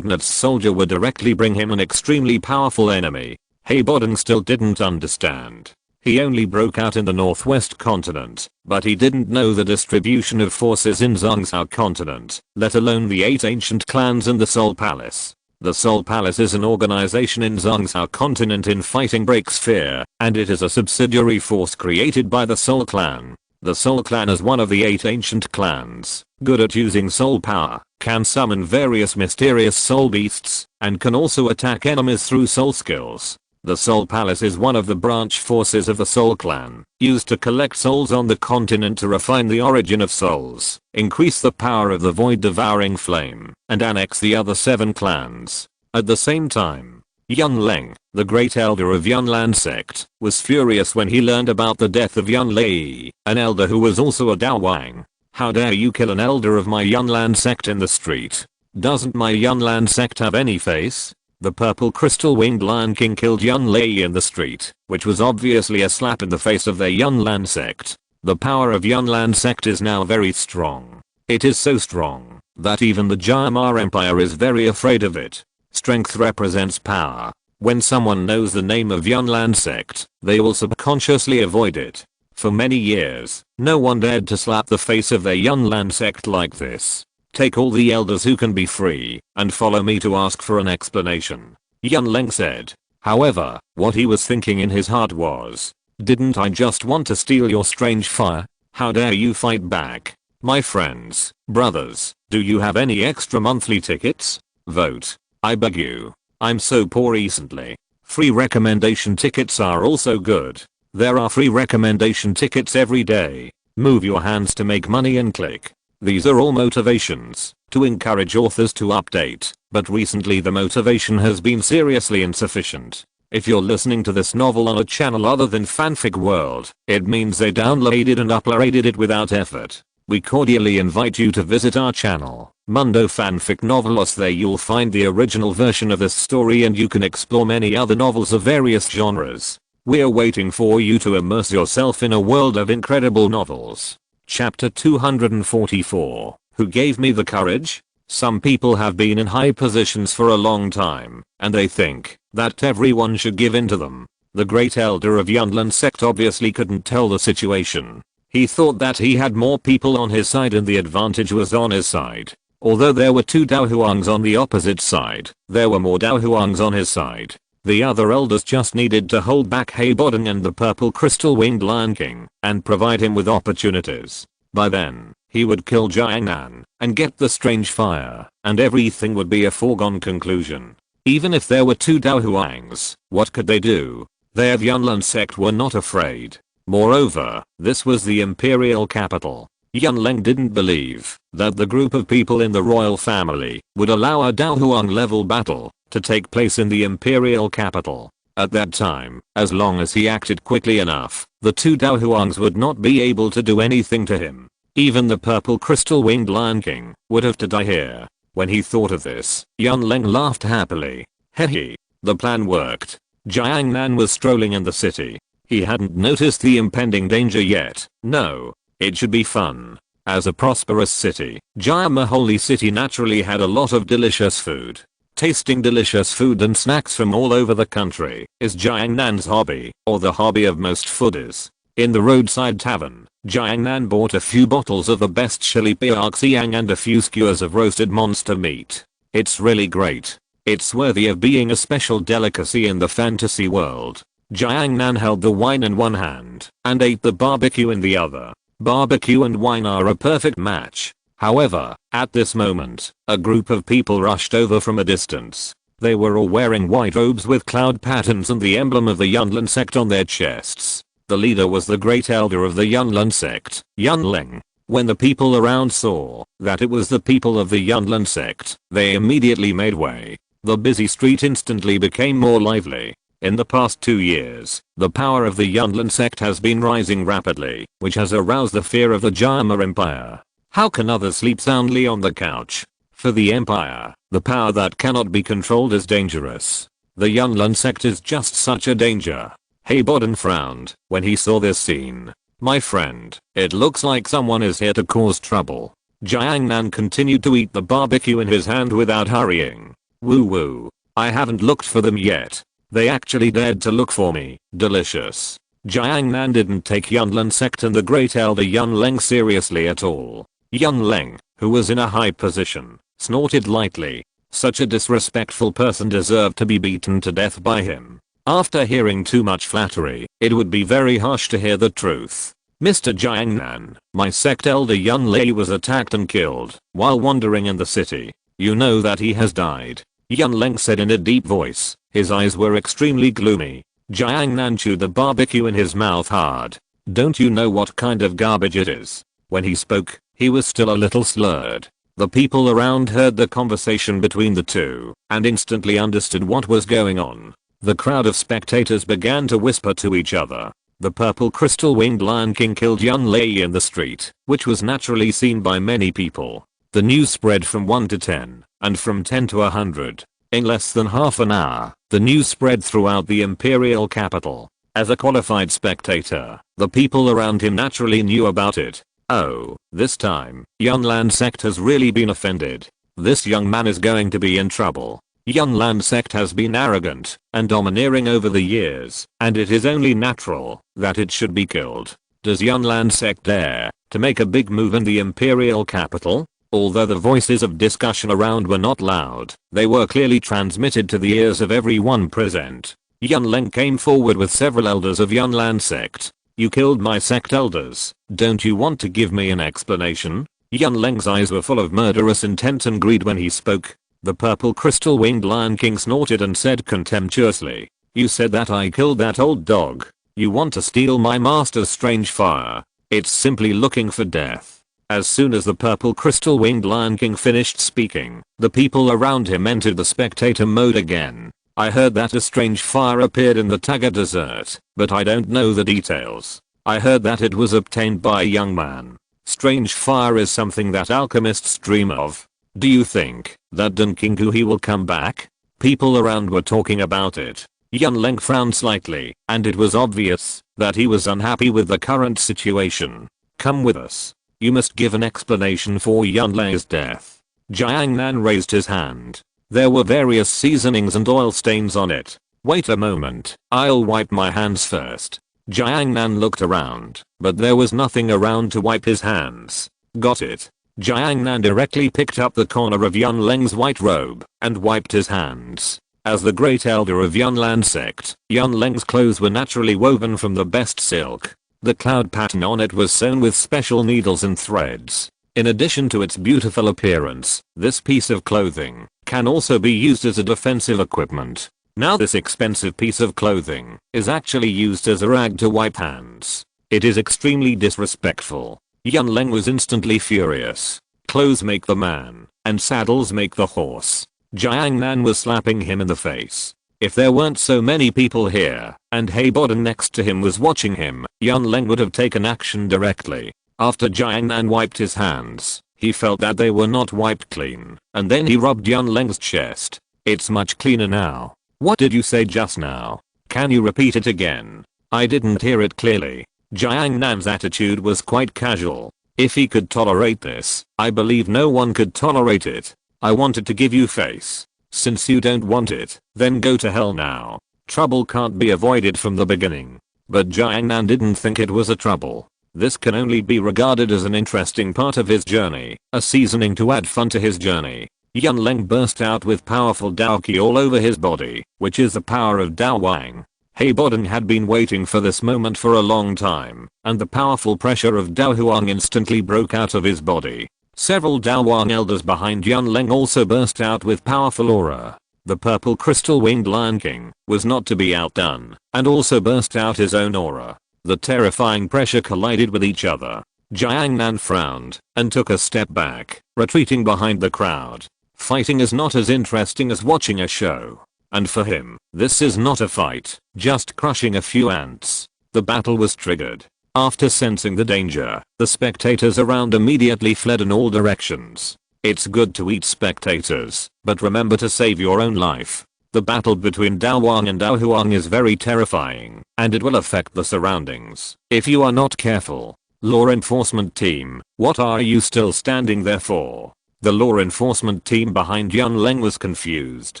soldier would directly bring him an extremely powerful enemy. Hey Bodden still didn't understand. He only broke out in the northwest continent, but he didn't know the distribution of forces in Zhongzhou continent, let alone the 8 ancient clans in the Soul Palace. The Soul Palace is an organization in Zhongzhou continent in fighting break sphere, and it is a subsidiary force created by the Soul Clan. The Soul Clan is one of the 8 ancient clans, good at using soul power, can summon various mysterious soul beasts, and can also attack enemies through soul skills. The Soul Palace is one of the branch forces of the Soul Clan, used to collect souls on the continent to refine the origin of souls, increase the power of the void-devouring flame, and annex the other 7 clans. At the same time, Yun Leng, the great elder of Yunlan sect, was furious when he learned about the death of Yun Lei, an elder who was also a Dao Wang. How dare you kill an elder of my Yunlan sect in the street? Doesn't my Yunlan sect have any face? The purple crystal winged Lion King killed Yun Lei in the street, which was obviously a slap in the face of their Yunlan sect. The power of Yunlan sect is now very strong. It is so strong that even the Jayamar Empire is very afraid of it. Strength represents power. When someone knows the name of Yunlan sect, they will subconsciously avoid it. For many years, no one dared to slap the face of their Yunlan sect like this. Take all the elders who can be free, and follow me to ask for an explanation, Yunleng said. However, what he was thinking in his heart was, didn't I just want to steal your strange fire? How dare you fight back? My friends, brothers, do you have any extra monthly tickets? Vote. I beg you. I'm so poor recently. Free recommendation tickets are also good. There are free recommendation tickets every day. Move your hands to make money and click. These are all motivations to encourage authors to update, but recently the motivation has been seriously insufficient. If you're listening to this novel on a channel other than Fanfic World, it means they downloaded and uploaded it without effort. We cordially invite you to visit our channel, Mundo Fanfic Novelos. There you'll find the original version of this story and you can explore many other novels of various genres. We're waiting for you to immerse yourself in a world of incredible novels. Chapter 244. Who gave me the courage? Some people have been in high positions for a long time, and they think that everyone should give in to them. The great elder of Yunlan sect obviously couldn't tell the situation. He thought that he had more people on his side and the advantage was on his side. Although there were 2 Daohuangs on the opposite side, there were more Daohuangs on his side. The other elders just needed to hold back Heibodeng and the purple crystal winged Lion King and provide him with opportunities. By then, he would kill Jiangnan and get the strange fire, and everything would be a foregone conclusion. Even if there were 2 Daohuangs, what could they do? They of Yunlan sect were not afraid. Moreover, this was the imperial capital. Yunleng didn't believe that the group of people in the royal family would allow a Daohuang level battle to take place in the imperial capital. At that time, as long as he acted quickly enough, the 2 Daohuangs would not be able to do anything to him. Even the purple crystal winged Lion King would have to die here. When he thought of this, Yunleng laughed happily. Hehe. The plan worked. Jiangnan was strolling in the city. He hadn't noticed the impending danger yet. No. It should be fun. As a prosperous city, Jiama Holy City naturally had a lot of delicious food. Tasting delicious food and snacks from all over the country is Jiangnan's hobby, or the hobby of most foodies. In the roadside tavern, Jiangnan bought a few bottles of the best chili piaxiang and a few skewers of roasted monster meat. It's really great. It's worthy of being a special delicacy in the fantasy world. Jiangnan held the wine in one hand and ate the barbecue in the other. Barbecue and wine are a perfect match. However, at this moment, a group of people rushed over from a distance. They were all wearing white robes with cloud patterns and the emblem of the Yunlan sect on their chests. The leader was the great elder of the Yunlan sect, Yunleng. When the people around saw that it was the people of the Yunlan sect, they immediately made way. The busy street instantly became more lively. In the past 2 years, the power of the Yunlan sect has been rising rapidly, which has aroused the fear of the Jiama Empire. How can others sleep soundly on the couch? For the Empire, the power that cannot be controlled is dangerous. The Yunlan sect is just such a danger. Heibodeng frowned when he saw this scene. My friend, it looks like someone is here to cause trouble. Jiangnan continued to eat the barbecue in his hand without hurrying. Woo woo. I haven't looked for them yet. They actually dared to look for me. Delicious. Jiangnan didn't take Yunlan sect and the great elder Yunleng seriously at all. Yunleng, who was in a high position, snorted lightly. Such a disrespectful person deserved to be beaten to death by him. After hearing too much flattery, it would be very harsh to hear the truth. Mr. Jiangnan, my sect elder Yunlei was attacked and killed while wandering in the city. You know that he has died. Yunleng said in a deep voice. His eyes were extremely gloomy. Jiangnan chewed the barbecue in his mouth hard. Don't you know what kind of garbage it is? When he spoke, he was still a little slurred. The people around heard the conversation between the two and instantly understood what was going on. The crowd of spectators began to whisper to each other. The purple crystal winged Lion King killed Yunlei in the street, which was naturally seen by many people. The news spread from 1 to 10, and from 10 to 100. In less than half an hour, the news spread throughout the imperial capital. As a qualified spectator, the people around him naturally knew about it. Oh, this time, Yunlan sect has really been offended. This young man is going to be in trouble. Yunlan sect has been arrogant and domineering over the years, and it is only natural that it should be killed. Does Yunlan sect dare to make a big move in the imperial capital? Although the voices of discussion around were not loud, they were clearly transmitted to the ears of everyone present. Yunleng came forward with several elders of Yunlan sect. You killed my sect elders. Don't you want to give me an explanation? Yunleng's eyes were full of murderous intent and greed when he spoke. The purple crystal winged lion king snorted and said contemptuously, "You said that I killed that old dog. You want to steal my master's strange fire. It's simply looking for death." As soon as the purple crystal winged lion king finished speaking, the people around him entered the spectator mode again. I heard that a strange fire appeared in the Taga Desert, but I don't know the details. I heard that it was obtained by a young man. Strange fire is something that alchemists dream of. Do you think that Dunkinkuhi will come back? People around were talking about it. Yunleng frowned slightly, and it was obvious that he was unhappy with the current situation. Come with us. You must give an explanation for Yunleng's death. Jiangnan raised his hand. There were various seasonings and oil stains on it. Wait a moment, I'll wipe my hands first. Jiangnan looked around, but there was nothing around to wipe his hands. Got it. Jiangnan directly picked up the corner of Yunleng's white robe and wiped his hands. As the great elder of Yunlan sect, Yunleng's clothes were naturally woven from the best silk. The cloud pattern on it was sewn with special needles and threads. In addition to its beautiful appearance, this piece of clothing can also be used as a defensive equipment. Now this expensive piece of clothing is actually used as a rag to wipe hands. It is extremely disrespectful. Yunleng was instantly furious. Clothes make the man, and saddles make the horse. Jiangnan was slapping him in the face. If there weren't so many people here, and Heiboden next to him was watching him, Yunleng would have taken action directly. After Jiangnan wiped his hands, he felt that they were not wiped clean, and then he rubbed Yunleng's chest. It's much cleaner now. What did you say just now? Can you repeat it again? I didn't hear it clearly. Jiangnan's attitude was quite casual. If he could tolerate this, I believe no one could tolerate it. I wanted to give you face. Since you don't want it, then go to hell now. Trouble can't be avoided from the beginning. But Jiangnan didn't think it was a trouble. This can only be regarded as an interesting part of his journey, a seasoning to add fun to his journey. Yunleng burst out with powerful Dao Qi all over his body, which is the power of Dao Wang. Heiboden had been waiting for this moment for a long time, and the powerful pressure of Dao Huang instantly broke out of his body. Several Dao Wang elders behind Yunleng also burst out with powerful aura. The purple crystal winged lion king was not to be outdone, and also burst out his own aura. The terrifying pressure collided with each other. Jiangnan frowned and took a step back, retreating behind the crowd. Fighting is not as interesting as watching a show. And for him, this is not a fight, just crushing a few ants. The battle was triggered. After sensing the danger, the spectators around immediately fled in all directions. It's good to eat spectators, but remember to save your own life. The battle between Dao Wang and Dao Huang is very terrifying, and it will affect the surroundings if you are not careful. Law enforcement team, what are you still standing there for? The law enforcement team behind Yunleng was confused.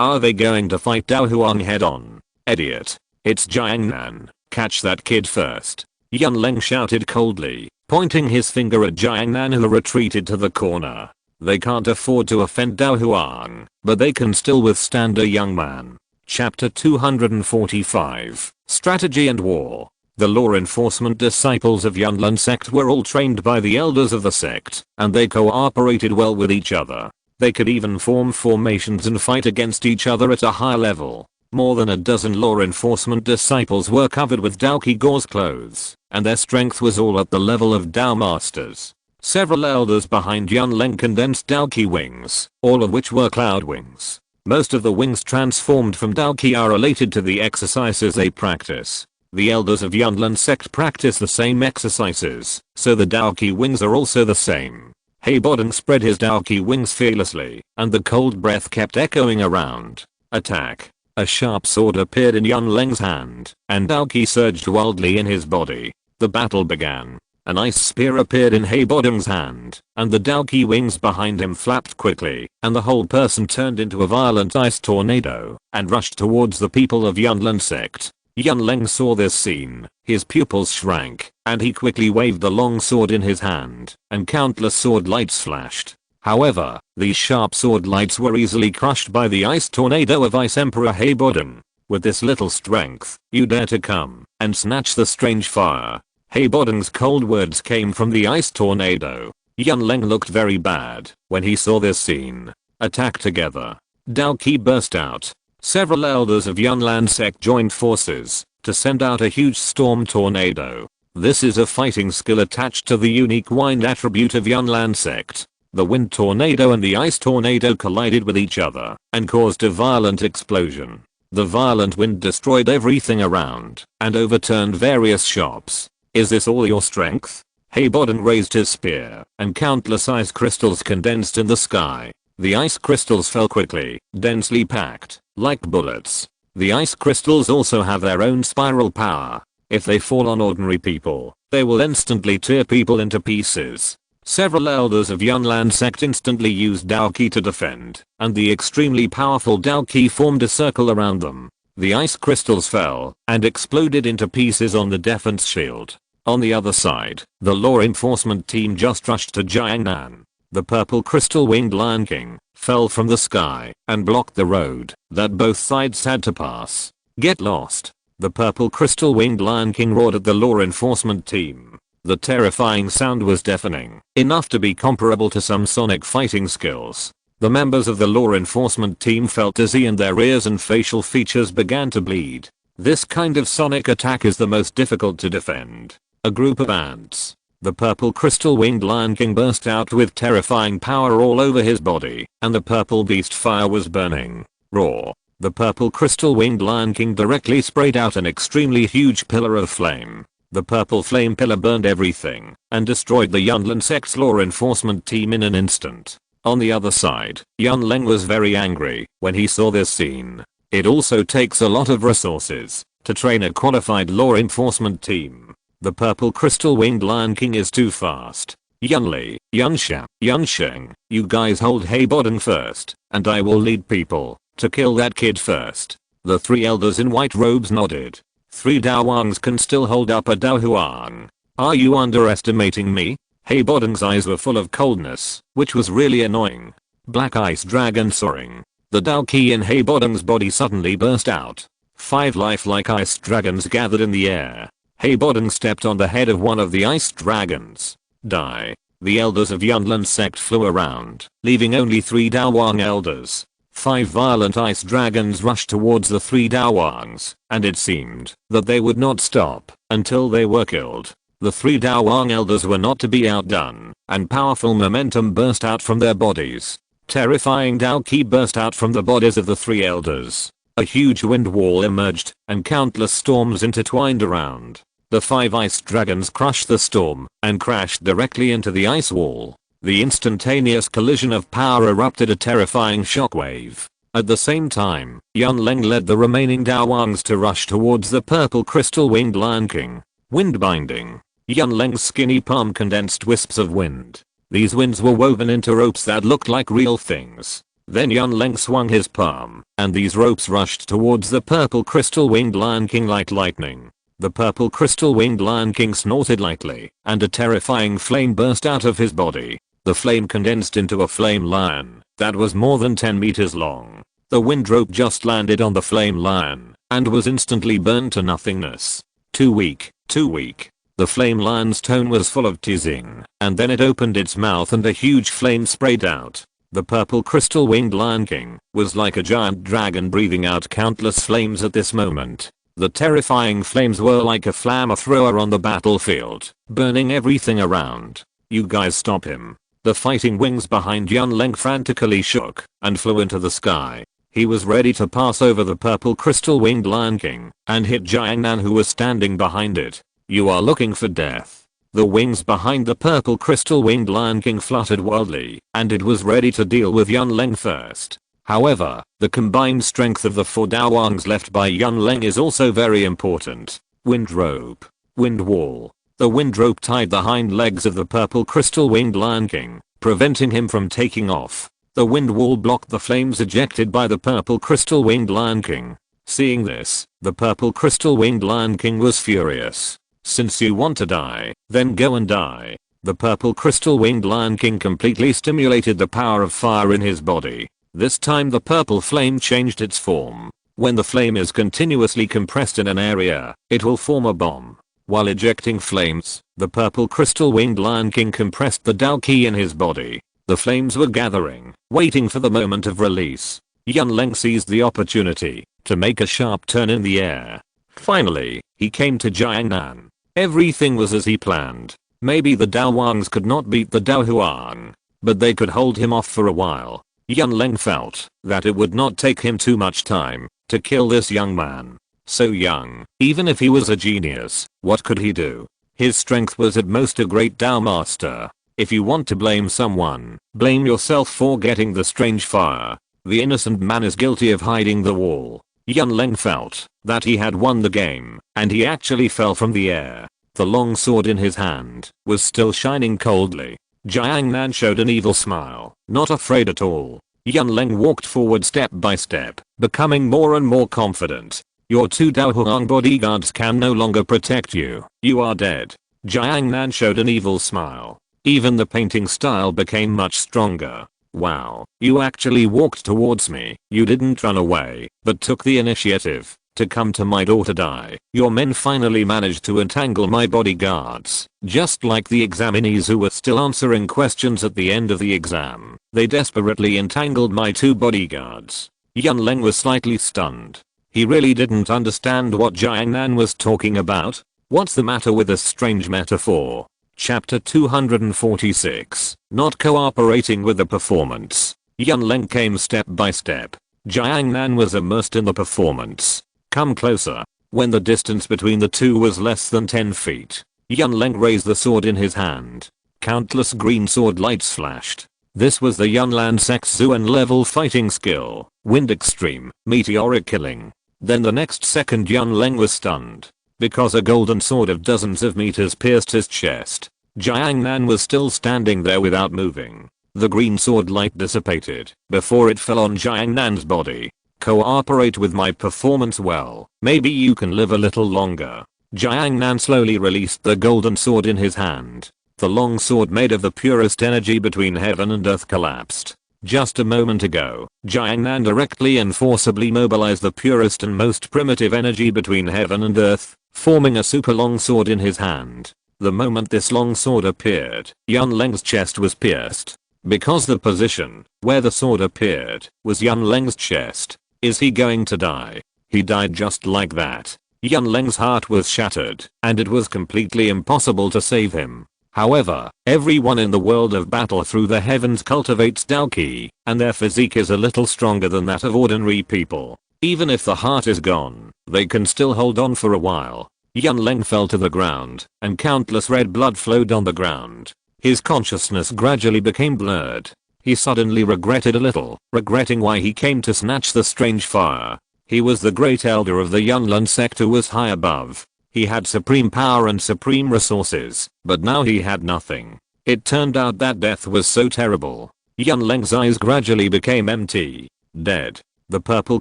Are they going to fight Dao Huang head on? Idiot. It's Jiangnan. Catch that kid first. Yunleng shouted coldly, pointing his finger at Jiangnan who retreated to the corner. They can't afford to offend Dao Huang, but they can still withstand a young man. Chapter 245, Strategy and War. The law enforcement disciples of Yunlan sect were all trained by the elders of the sect, and they cooperated well with each other. They could even form formations and fight against each other at a high level. More than a dozen law enforcement disciples were covered with Dao Qi gauze clothes, and their strength was all at the level of Dao masters. Several elders behind Yunleng condensed Dao Qi wings, all of which were cloud wings. Most of the wings transformed from Dao Qi are related to the exercises they practice. The elders of Yunlan sect practice the same exercises, so the Dao Qi wings are also the same. Heiboden spread his Dao Qi wings fearlessly, and the cold breath kept echoing around. Attack. A sharp sword appeared in Yunleng's hand, and Dao Qi surged wildly in his body. The battle began. An ice spear appeared in Heibodong's hand, and the Daoki wings behind him flapped quickly, and the whole person turned into a violent ice tornado, and rushed towards the people of Yunlin sect. Yunleng saw this scene, his pupils shrank, and he quickly waved the long sword in his hand, and countless sword lights flashed. However, these sharp sword lights were easily crushed by the ice tornado of Ice Emperor Heibodong. With this little strength, you dare to come and snatch the strange fire. Heibodong's cold words came from the ice tornado. Yunleng looked very bad when he saw this scene. Attack together. Daoki burst out. Several elders of Yunlan sect joined forces to send out a huge storm tornado. This is a fighting skill attached to the unique wind attribute of Yunlan sect. The wind tornado and the ice tornado collided with each other and caused a violent explosion. The violent wind destroyed everything around and overturned various shops. Is this all your strength? Heibodong raised his spear, and countless ice crystals condensed in the sky. The ice crystals fell quickly, densely packed, like bullets. The ice crystals also have their own spiral power. If they fall on ordinary people, they will instantly tear people into pieces. Several elders of Yunlan sect instantly used Daoki to defend, and the extremely powerful Daoki formed a circle around them. The ice crystals fell and exploded into pieces on the defense shield. On the other side, the law enforcement team just rushed to Jiangnan. The purple crystal winged Lion King fell from the sky and blocked the road that both sides had to pass. Get lost. The purple crystal winged Lion King roared at the law enforcement team. The terrifying sound was deafening, enough to be comparable to some sonic fighting skills. The members of the law enforcement team felt dizzy and their ears and facial features began to bleed. This kind of sonic attack is the most difficult to defend. A group of ants. The purple crystal winged Lion King burst out with terrifying power all over his body, and the purple beast fire was burning. Roar. The purple crystal winged Lion King directly sprayed out an extremely huge pillar of flame. The purple flame pillar burned everything and destroyed the Yunlin sect's law enforcement team in an instant. On the other side, Yunleng was very angry when he saw this scene. It also takes a lot of resources to train a qualified law enforcement team. The purple crystal winged Lion King is too fast. Yunli, Yunsha, Yunsheng, you guys hold Heibodong first, and I will lead people to kill that kid first. The three elders in white robes nodded. 3 Daowangs can still hold up a Daohuang. Are you underestimating me? Heibodong's eyes were full of coldness, which was really annoying. Black ice dragon soaring. The Daoki in Heibodong's body suddenly burst out. 5 lifelike ice dragons gathered in the air. Heibodong stepped on the head of one of the ice dragons. Die. The elders of Yunlin sect flew around, leaving only 3 Daowang elders. 5 violent ice dragons rushed towards the 3 Daowangs, and it seemed that they would not stop until they were killed. The 3 Daowang elders were not to be outdone, and powerful momentum burst out from their bodies. Terrifying Daoki burst out from the bodies of the 3 elders. A huge wind wall emerged, and countless storms intertwined around. The 5 ice dragons crushed the storm and crashed directly into the ice wall. The instantaneous collision of power erupted a terrifying shockwave. At the same time, Yunleng led the remaining Daowangs to rush towards the purple crystal winged Lion King. Wind binding. Yunleng's skinny palm condensed wisps of wind. These winds were woven into ropes that looked like real things. Then Yunleng swung his palm, and these ropes rushed towards the purple crystal winged Lion King like lightning. The purple crystal winged Lion King snorted lightly, and a terrifying flame burst out of his body. The flame condensed into a flame lion that was more than 10 meters long. The wind rope just landed on the flame lion and was instantly burned to nothingness. Too weak, too weak. The flame lion's tone was full of teasing, and then it opened its mouth and a huge flame sprayed out. The purple crystal winged Lion King was like a giant dragon breathing out countless flames at this moment. The terrifying flames were like a flamethrower on the battlefield, burning everything around. You guys stop him. The fighting wings behind Yunleng frantically shook and flew into the sky. He was ready to pass over the purple crystal winged Lion King and hit Jiangnan, who was standing behind it. You are looking for death. The wings behind the purple crystal winged Lion King fluttered wildly, and it was ready to deal with Yunleng first. However, the combined strength of the 4 Daowangs left by Yunleng is also very important. Wind rope. Wind wall. The wind rope tied the hind legs of the purple crystal winged Lion King, preventing him from taking off. The wind wall blocked the flames ejected by the purple crystal winged Lion King. Seeing this, the purple crystal winged Lion King was furious. Since you want to die, then go and die. The purple crystal winged Lion King completely stimulated the power of fire in his body. This time the purple flame changed its form. When the flame is continuously compressed in an area, it will form a bomb. While ejecting flames, the purple crystal winged Lion King compressed the Tao Ki in his body. The flames were gathering, waiting for the moment of release. Yunleng seized the opportunity to make a sharp turn in the air. Finally, he came to Jiangnan. Everything was as he planned. Maybe the Dao Wangs could not beat the Dao Huang, but they could hold him off for a while. Yunleng felt that it would not take him too much time to kill this young man. So young, even if he was a genius, what could he do? His strength was at most a great Dao master. If you want to blame someone, blame yourself for getting the strange fire. The innocent man is guilty of hiding the wall. Yunleng felt that he had won the game, and he actually fell from the air. The long sword in his hand was still shining coldly. Jiangnan showed an evil smile, not afraid at all. Yunleng walked forward step by step, becoming more and more confident. Your two Dao Huang bodyguards can no longer protect you. You are dead. Jiangnan showed an evil smile. Even the painting style became much stronger. Wow, you actually walked towards me. You didn't run away, but took the initiative to come to my daughter die. Your men finally managed to entangle my bodyguards. Just like the examinees who were still answering questions at the end of the exam, they desperately entangled my two bodyguards. Yunleng was slightly stunned. He really didn't understand what Jiangnan was talking about. What's the matter with this strange metaphor? Chapter 246. Not cooperating with the performance. Yunleng came step by step. Jiangnan was immersed in the performance. Come closer. When the distance between the two was less than 10 feet, Yunleng raised the sword in his hand. Countless green sword lights flashed. This was the Yunlan Sexuan level fighting skill. Wind extreme, meteoric killing. Then the next second Yunleng was stunned, because a golden sword of dozens of meters pierced his chest. Jiangnan was still standing there without moving. The green sword light dissipated before it fell on Jiangnan's body. Cooperate with my performance well, maybe you can live a little longer. Jiangnan slowly released the golden sword in his hand. The long sword made of the purest energy between heaven and earth collapsed. Just a moment ago, Jiangnan directly and forcibly mobilized the purest and most primitive energy between heaven and earth, forming a super long sword in his hand. The moment this long sword appeared, Yunleng's chest was pierced. Because the position where the sword appeared was Yunleng's chest. Is he going to die? He died just like that. Yunleng's heart was shattered, and it was completely impossible to save him. However, everyone in the world of battle through the heavens cultivates Tao Ki, and their physique is a little stronger than that of ordinary people. Even if the heart is gone, they can still hold on for a while. Yunleng fell to the ground, and countless red blood flowed on the ground. His consciousness gradually became blurred. He suddenly regretted a little, regretting why he came to snatch the strange fire. He was the great elder of the Yunlan sect who was high above. He had supreme power and supreme resources, but now he had nothing. It turned out that death was so terrible. Yunleng's eyes gradually became empty. Dead. The purple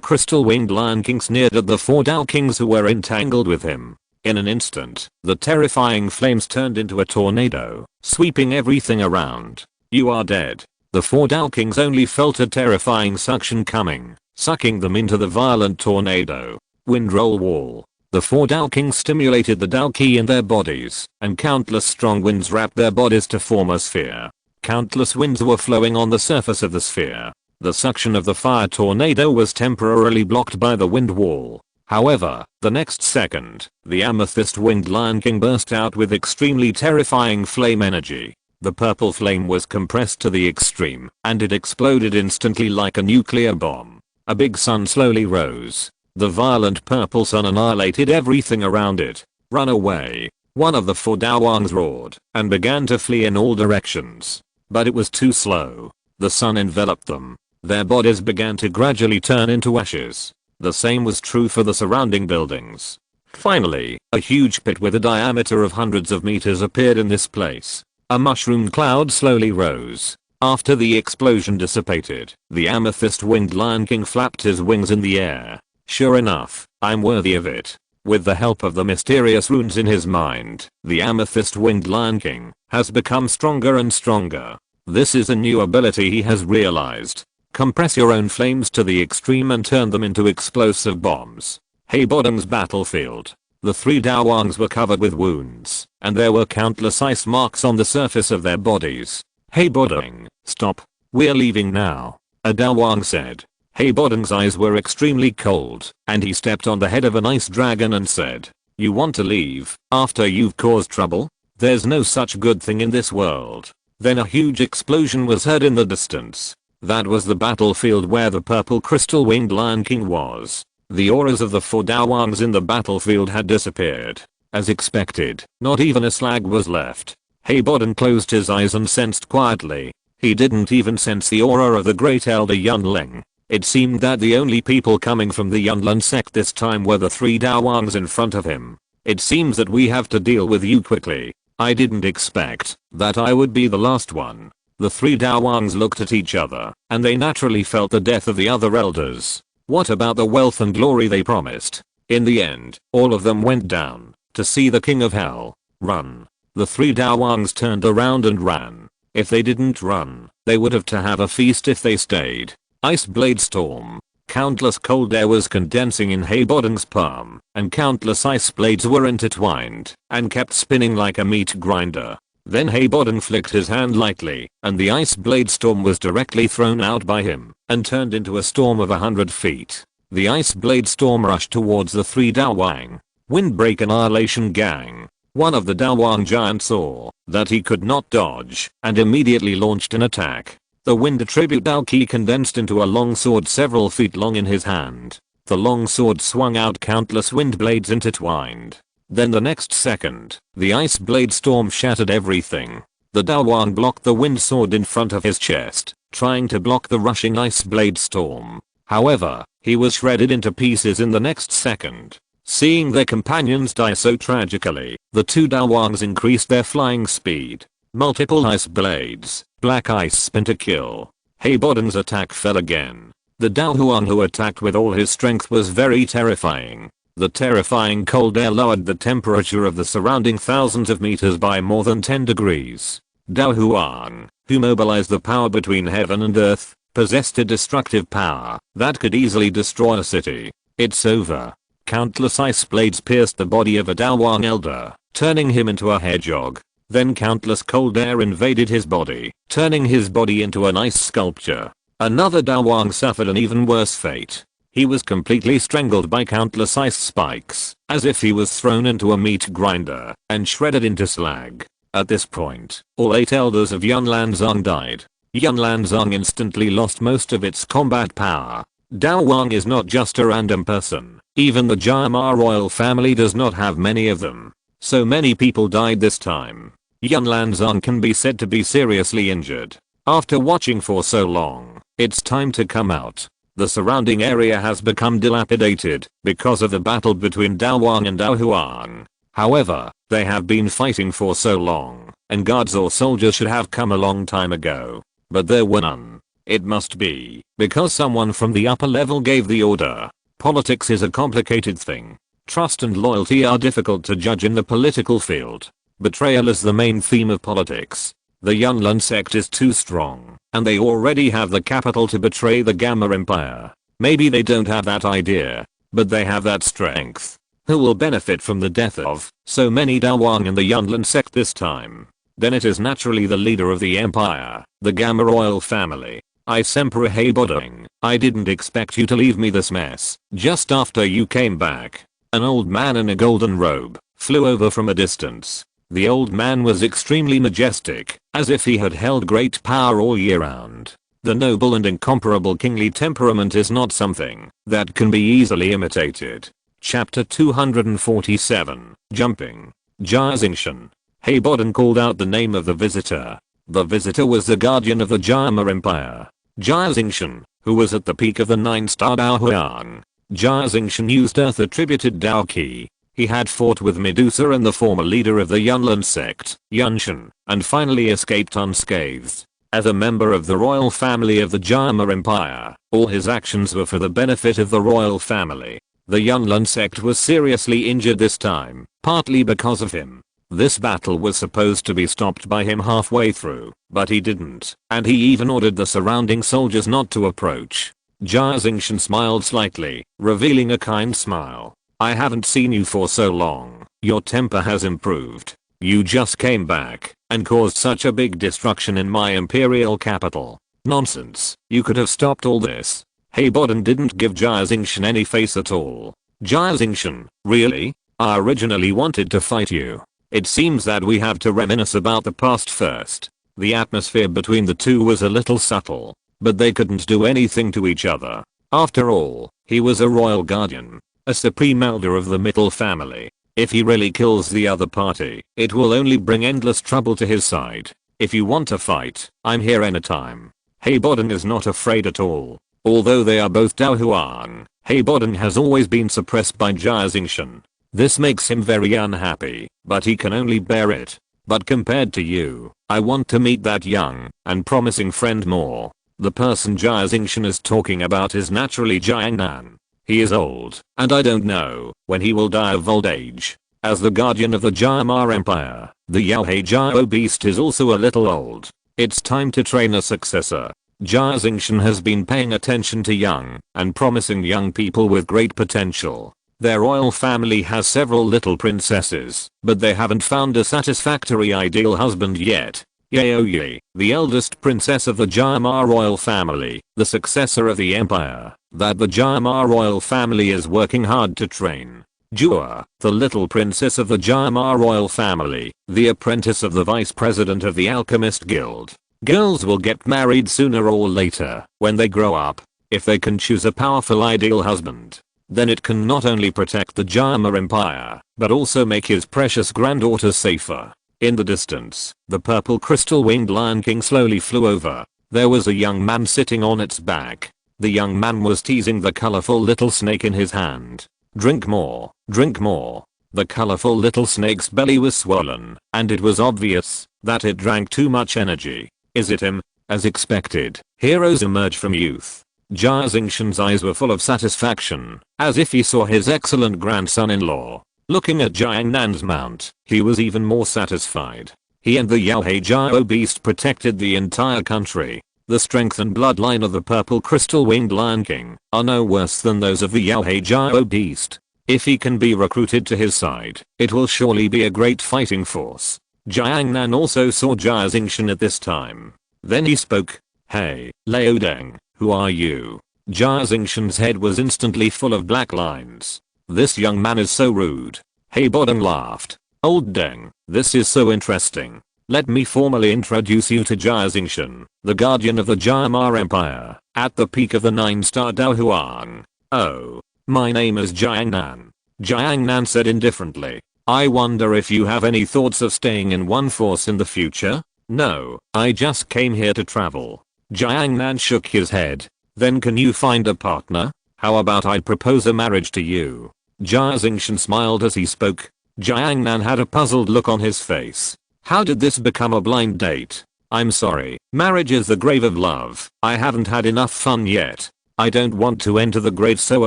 crystal winged Lion King sneered at the four Dao Kings who were entangled with him. In an instant, the terrifying flames turned into a tornado, sweeping everything around. You are dead. The four Dao Kings only felt a terrifying suction coming, sucking them into the violent tornado. Windroll wall. The four Dao Kings stimulated the Tao Ki in their bodies, and countless strong winds wrapped their bodies to form a sphere. Countless winds were flowing on the surface of the sphere. The suction of the fire tornado was temporarily blocked by the wind wall. However, the next second, the amethyst winged Lion King burst out with extremely terrifying flame energy. The purple flame was compressed to the extreme, and it exploded instantly like a nuclear bomb. A big sun slowly rose. The violent purple sun annihilated everything around it. Run away. One of the four Daowangs roared, and began to flee in all directions. But it was too slow. The sun enveloped them. Their bodies began to gradually turn into ashes. The same was true for the surrounding buildings. Finally, a huge pit with a diameter of hundreds of meters appeared in this place. A mushroom cloud slowly rose. After the explosion dissipated, the amethyst-winged Lion King flapped his wings in the air. Sure enough, I'm worthy of it. With the help of the mysterious runes in his mind, the amethyst-winged Lion King has become stronger and stronger. This is a new ability he has realized. Compress your own flames to the extreme and turn them into explosive bombs. Heibodong's battlefield. The three Daowangs were covered with wounds, and there were countless ice marks on the surface of their bodies. Heibodong, stop. We're leaving now. A Daowang said. Heibodong's eyes were extremely cold, and he stepped on the head of an ice dragon and said, "You want to leave, after you've caused trouble? There's no such good thing in this world." Then a huge explosion was heard in the distance. That was the battlefield where the purple crystal-winged Lion King was. The auras of the four Daowangs in the battlefield had disappeared. As expected, not even a slag was left. Heibodong closed his eyes and sensed quietly. He didn't even sense the aura of the great elder Yunling. It seemed that the only people coming from the Yunlin sect this time were the three Daowangs in front of him. "It seems that we have to deal with you quickly. I didn't expect that I would be the last one." The three Daowangs looked at each other, and they naturally felt the death of the other elders. What about the wealth and glory they promised? In the end, all of them went down to see the King of Hell. Run. The three Daowangs turned around and ran. If they didn't run, they would have to have a feast if they stayed. Ice blade storm. Countless cold air was condensing in Heibodong's palm, and countless ice blades were intertwined and kept spinning like a meat grinder. Then Heibodong flicked his hand lightly, and the ice blade storm was directly thrown out by him and turned into a storm of 100 feet. The ice blade storm rushed towards the three Daowang. Windbreak Annihilation Gang. One of the Daowang giants saw that he could not dodge and immediately launched an attack. The wind attribute Dao Ki condensed into a long sword several feet long in his hand. The long sword swung out, countless wind blades intertwined. Then the next second, the ice blade storm shattered everything. The Daowang blocked the wind sword in front of his chest, trying to block the rushing ice blade storm. However, he was shredded into pieces in the next second. Seeing their companions die so tragically, the two Daowangs increased their flying speed. Multiple ice blades, black ice spin to kill. Heibodong's attack fell again. The Daohuang who attacked with all his strength was very terrifying. The terrifying cold air lowered the temperature of the surrounding thousands of meters by more than 10 degrees. Daohuang, who mobilized the power between heaven and earth, possessed a destructive power that could easily destroy a city. It's over. Countless ice blades pierced the body of a Daowang elder, turning him into a hedgehog. Then countless cold air invaded his body, turning his body into an ice sculpture. Another Daowang suffered an even worse fate. He was completely strangled by countless ice spikes, as if he was thrown into a meat grinder and shredded into slag. At this point, all 8 elders of Yunlanzong died. Yunlanzong instantly lost most of its combat power. Daowang is not just a random person. Even the Jama royal family does not have many of them. So many people died this time. Yunlanzong can be said to be seriously injured. After watching for so long, it's time to come out. The surrounding area has become dilapidated because of the battle between Daowang and Daohuang. However, they have been fighting for so long, and guards or soldiers should have come a long time ago. But there were none. It must be because someone from the upper level gave the order. Politics is a complicated thing. Trust and loyalty are difficult to judge in the political field. Betrayal is the main theme of politics. The Yunlin sect is too strong, and they already have the capital to betray the Gamma Empire. Maybe they don't have that idea, but they have that strength. Who will benefit from the death of so many Daowang in the Yunlin sect this time? Then it is naturally the leader of the empire, the Gamma royal family. Emperor Heibodong, I didn't expect you to leave me this mess just after you came back. An old man in a golden robe flew over from a distance. The old man was extremely majestic, as if he had held great power all year round. The noble and incomparable kingly temperament is not something that can be easily imitated. Chapter 247, Jumping. Jia Xingshan. Heibodong called out the name of the visitor. The visitor was the guardian of the Jama Empire. Jia Xingshan, who was at the peak of the 9-star Daohuang. Jia Xingshan used earth-attributed Dao Ki He had fought with Medusa and the former leader of the Yunlin sect, Yunshin, and finally escaped unscathed. As a member of the royal family of the Jama Empire, all his actions were for the benefit of the royal family. The Yunlin sect was seriously injured this time, partly because of him. This battle was supposed to be stopped by him halfway through, but he didn't, and he even ordered the surrounding soldiers not to approach. Jia Xingshan smiled slightly, revealing a kind smile. I haven't seen you for so long. Your temper has improved. You just came back and caused such a big destruction in my imperial capital. Nonsense. You could have stopped all this. Heiboden didn't give Jia Xingshan any face at all. Jia Xingshan, really? I originally wanted to fight you. It seems that we have to reminisce about the past first. The atmosphere between the two was a little subtle, but they couldn't do anything to each other. After all, he was a royal guardian, a supreme elder of the Mittel family. If he really kills the other party, it will only bring endless trouble to his side. If you want to fight, I'm here anytime. Heiboden is not afraid at all. Although they are both Daohuang, Heiboden has always been suppressed by Jia Xingshan. This makes him very unhappy, but he can only bear it. But compared to you, I want to meet that young and promising friend more. The person Jia Xingshan is talking about is naturally Jiangnan. He is old, and I don't know when he will die of old age. As the guardian of the Jiamar Empire, the Yaohei Jiao beast is also a little old. It's time to train a successor. Jia Xingshan has been paying attention to young and promising young people with great potential. Their royal family has several little princesses, but they haven't found a satisfactory ideal husband yet. Yaoyi, the eldest princess of the Jiamar royal family, the successor of the empire, that the Jiamar royal family is working hard to train. Jua, the little princess of the Jiamar royal family, the apprentice of the vice president of the alchemist guild. Girls will get married sooner or later, when they grow up. If they can choose a powerful ideal husband, then it can not only protect the Jiamar empire, but also make his precious granddaughter safer. In the distance, the purple crystal-winged Lion King slowly flew over. There was a young man sitting on its back. The young man was teasing the colorful little snake in his hand. Drink more, drink more. The colorful little snake's belly was swollen, and it was obvious that it drank too much energy. Is it him? As expected, heroes emerge from youth. Jia Xingshan's eyes were full of satisfaction, as if he saw his excellent grandson-in-law. Looking at Jiangnan's mount, he was even more satisfied. He and the Yaohei Jiao beast protected the entire country. The strength and bloodline of the purple crystal-winged Lion King are no worse than those of the Yaohei Jiao beast. If he can be recruited to his side, it will surely be a great fighting force. Jiangnan also saw Jia Xingshan at this time. Then he spoke. Hey, Lao Deng, who are you? Jia Xingshan's head was instantly full of black lines. This young man is so rude. Heiboden laughed. Old Deng, this is so interesting. Let me formally introduce you to Jia Xingshan, the guardian of the Jiamar Empire, at the peak of the 9-star Daohuang. Oh, my name is Jiangnan. Jiangnan said indifferently. I wonder if you have any thoughts of staying in one force in the future? No, I just came here to travel. Jiangnan shook his head. Then can you find a partner? How about I propose a marriage to you? Jia Xingshan smiled as he spoke. Jiangnan had a puzzled look on his face. How did this become a blind date? I'm sorry, marriage is the grave of love. I haven't had enough fun yet. I don't want to enter the grave so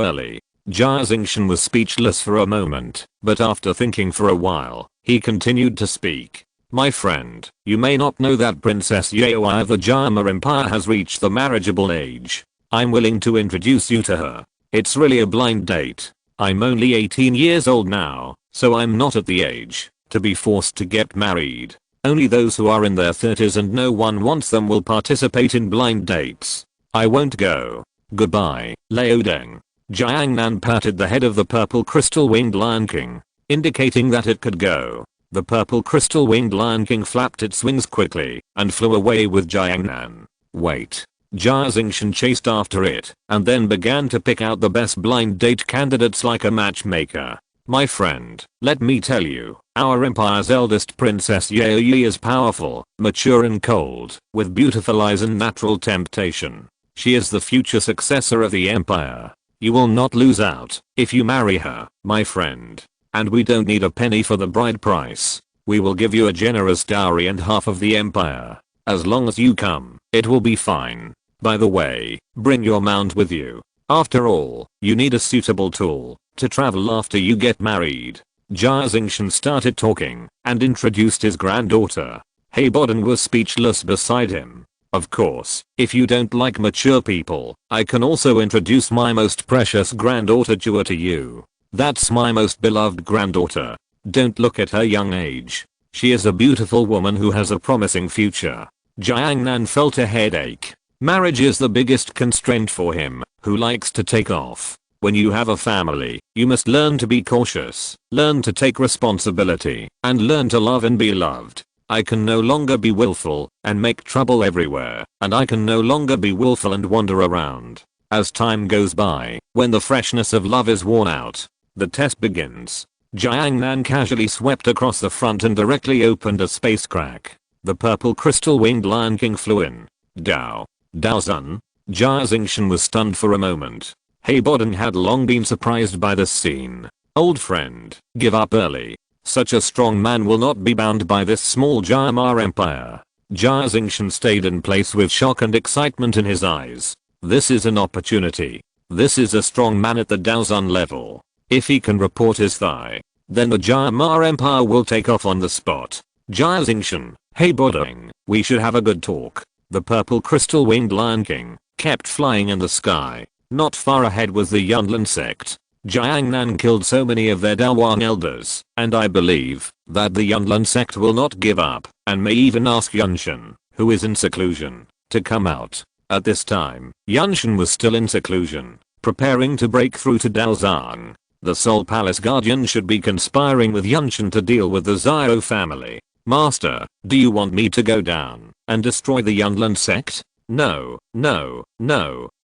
early. Jia Xingshan was speechless for a moment, but after thinking for a while, he continued to speak. My friend, you may not know that Princess Yaoi of the Jiamar Empire has reached the marriageable age. I'm willing to introduce you to her. It's really a blind date. I'm only 18 years old now, so I'm not at the age to be forced to get married. Only those who are in their 30s and no one wants them will participate in blind dates. I won't go. Goodbye, Lao Deng. Jiangnan patted the head of the purple crystal-winged Lion King, indicating that it could go. The purple crystal-winged Lion King flapped its wings quickly and flew away with Jiangnan. Wait. Jia Xingshan chased after it and then began to pick out the best blind date candidates like a matchmaker. My friend, let me tell you, our empire's eldest princess Yaoi is powerful, mature and cold, with beautiful eyes and natural temptation. She is the future successor of the empire. You will not lose out if you marry her, my friend. And we don't need a penny for the bride price. We will give you a generous dowry and half of the empire. As long as you come, it will be fine. By the way, bring your mount with you. After all, you need a suitable tool to travel after you get married. Jia Xingshan started talking and introduced his granddaughter. Heiboden was speechless beside him. Of course, if you don't like mature people, I can also introduce my most precious granddaughter Jua to you. That's my most beloved granddaughter. Don't look at her young age. She is a beautiful woman who has a promising future. Jiangnan felt a headache. Marriage is the biggest constraint for him, who likes to take off. When you have a family, you must learn to be cautious, learn to take responsibility, and learn to love and be loved. I can no longer be willful and make trouble everywhere, and I can no longer be willful and wander around. As time goes by, when the freshness of love is worn out, the test begins. Jiangnan casually swept across the front and directly opened a space crack. The purple crystal-winged Lion King flew in. Daozun? Jia Xingshan was stunned for a moment. Heiboden had long been surprised by this scene. Old friend, give up early. Such a strong man will not be bound by this small Jia empire. Jia Xingshan stayed in place with shock and excitement in his eyes. This is an opportunity. This is a strong man at the Daozun level. If he can report his thigh, then the Jia empire will take off on the spot. Jia Xingshan, Heiboden, we should have a good talk. The purple crystal-winged Lion King kept flying in the sky. Not far ahead was the Yunlin sect. Jiangnan killed so many of their Daowang elders, and I believe that the Yunlin sect will not give up, and may even ask Yunshan, who is in seclusion, to come out. At this time, Yunshan was still in seclusion, preparing to break through to Daozang. The Soul Palace Guardian should be conspiring with Yunshan to deal with the Xiao family. Master, do you want me to go down and destroy the Yunlin sect? No,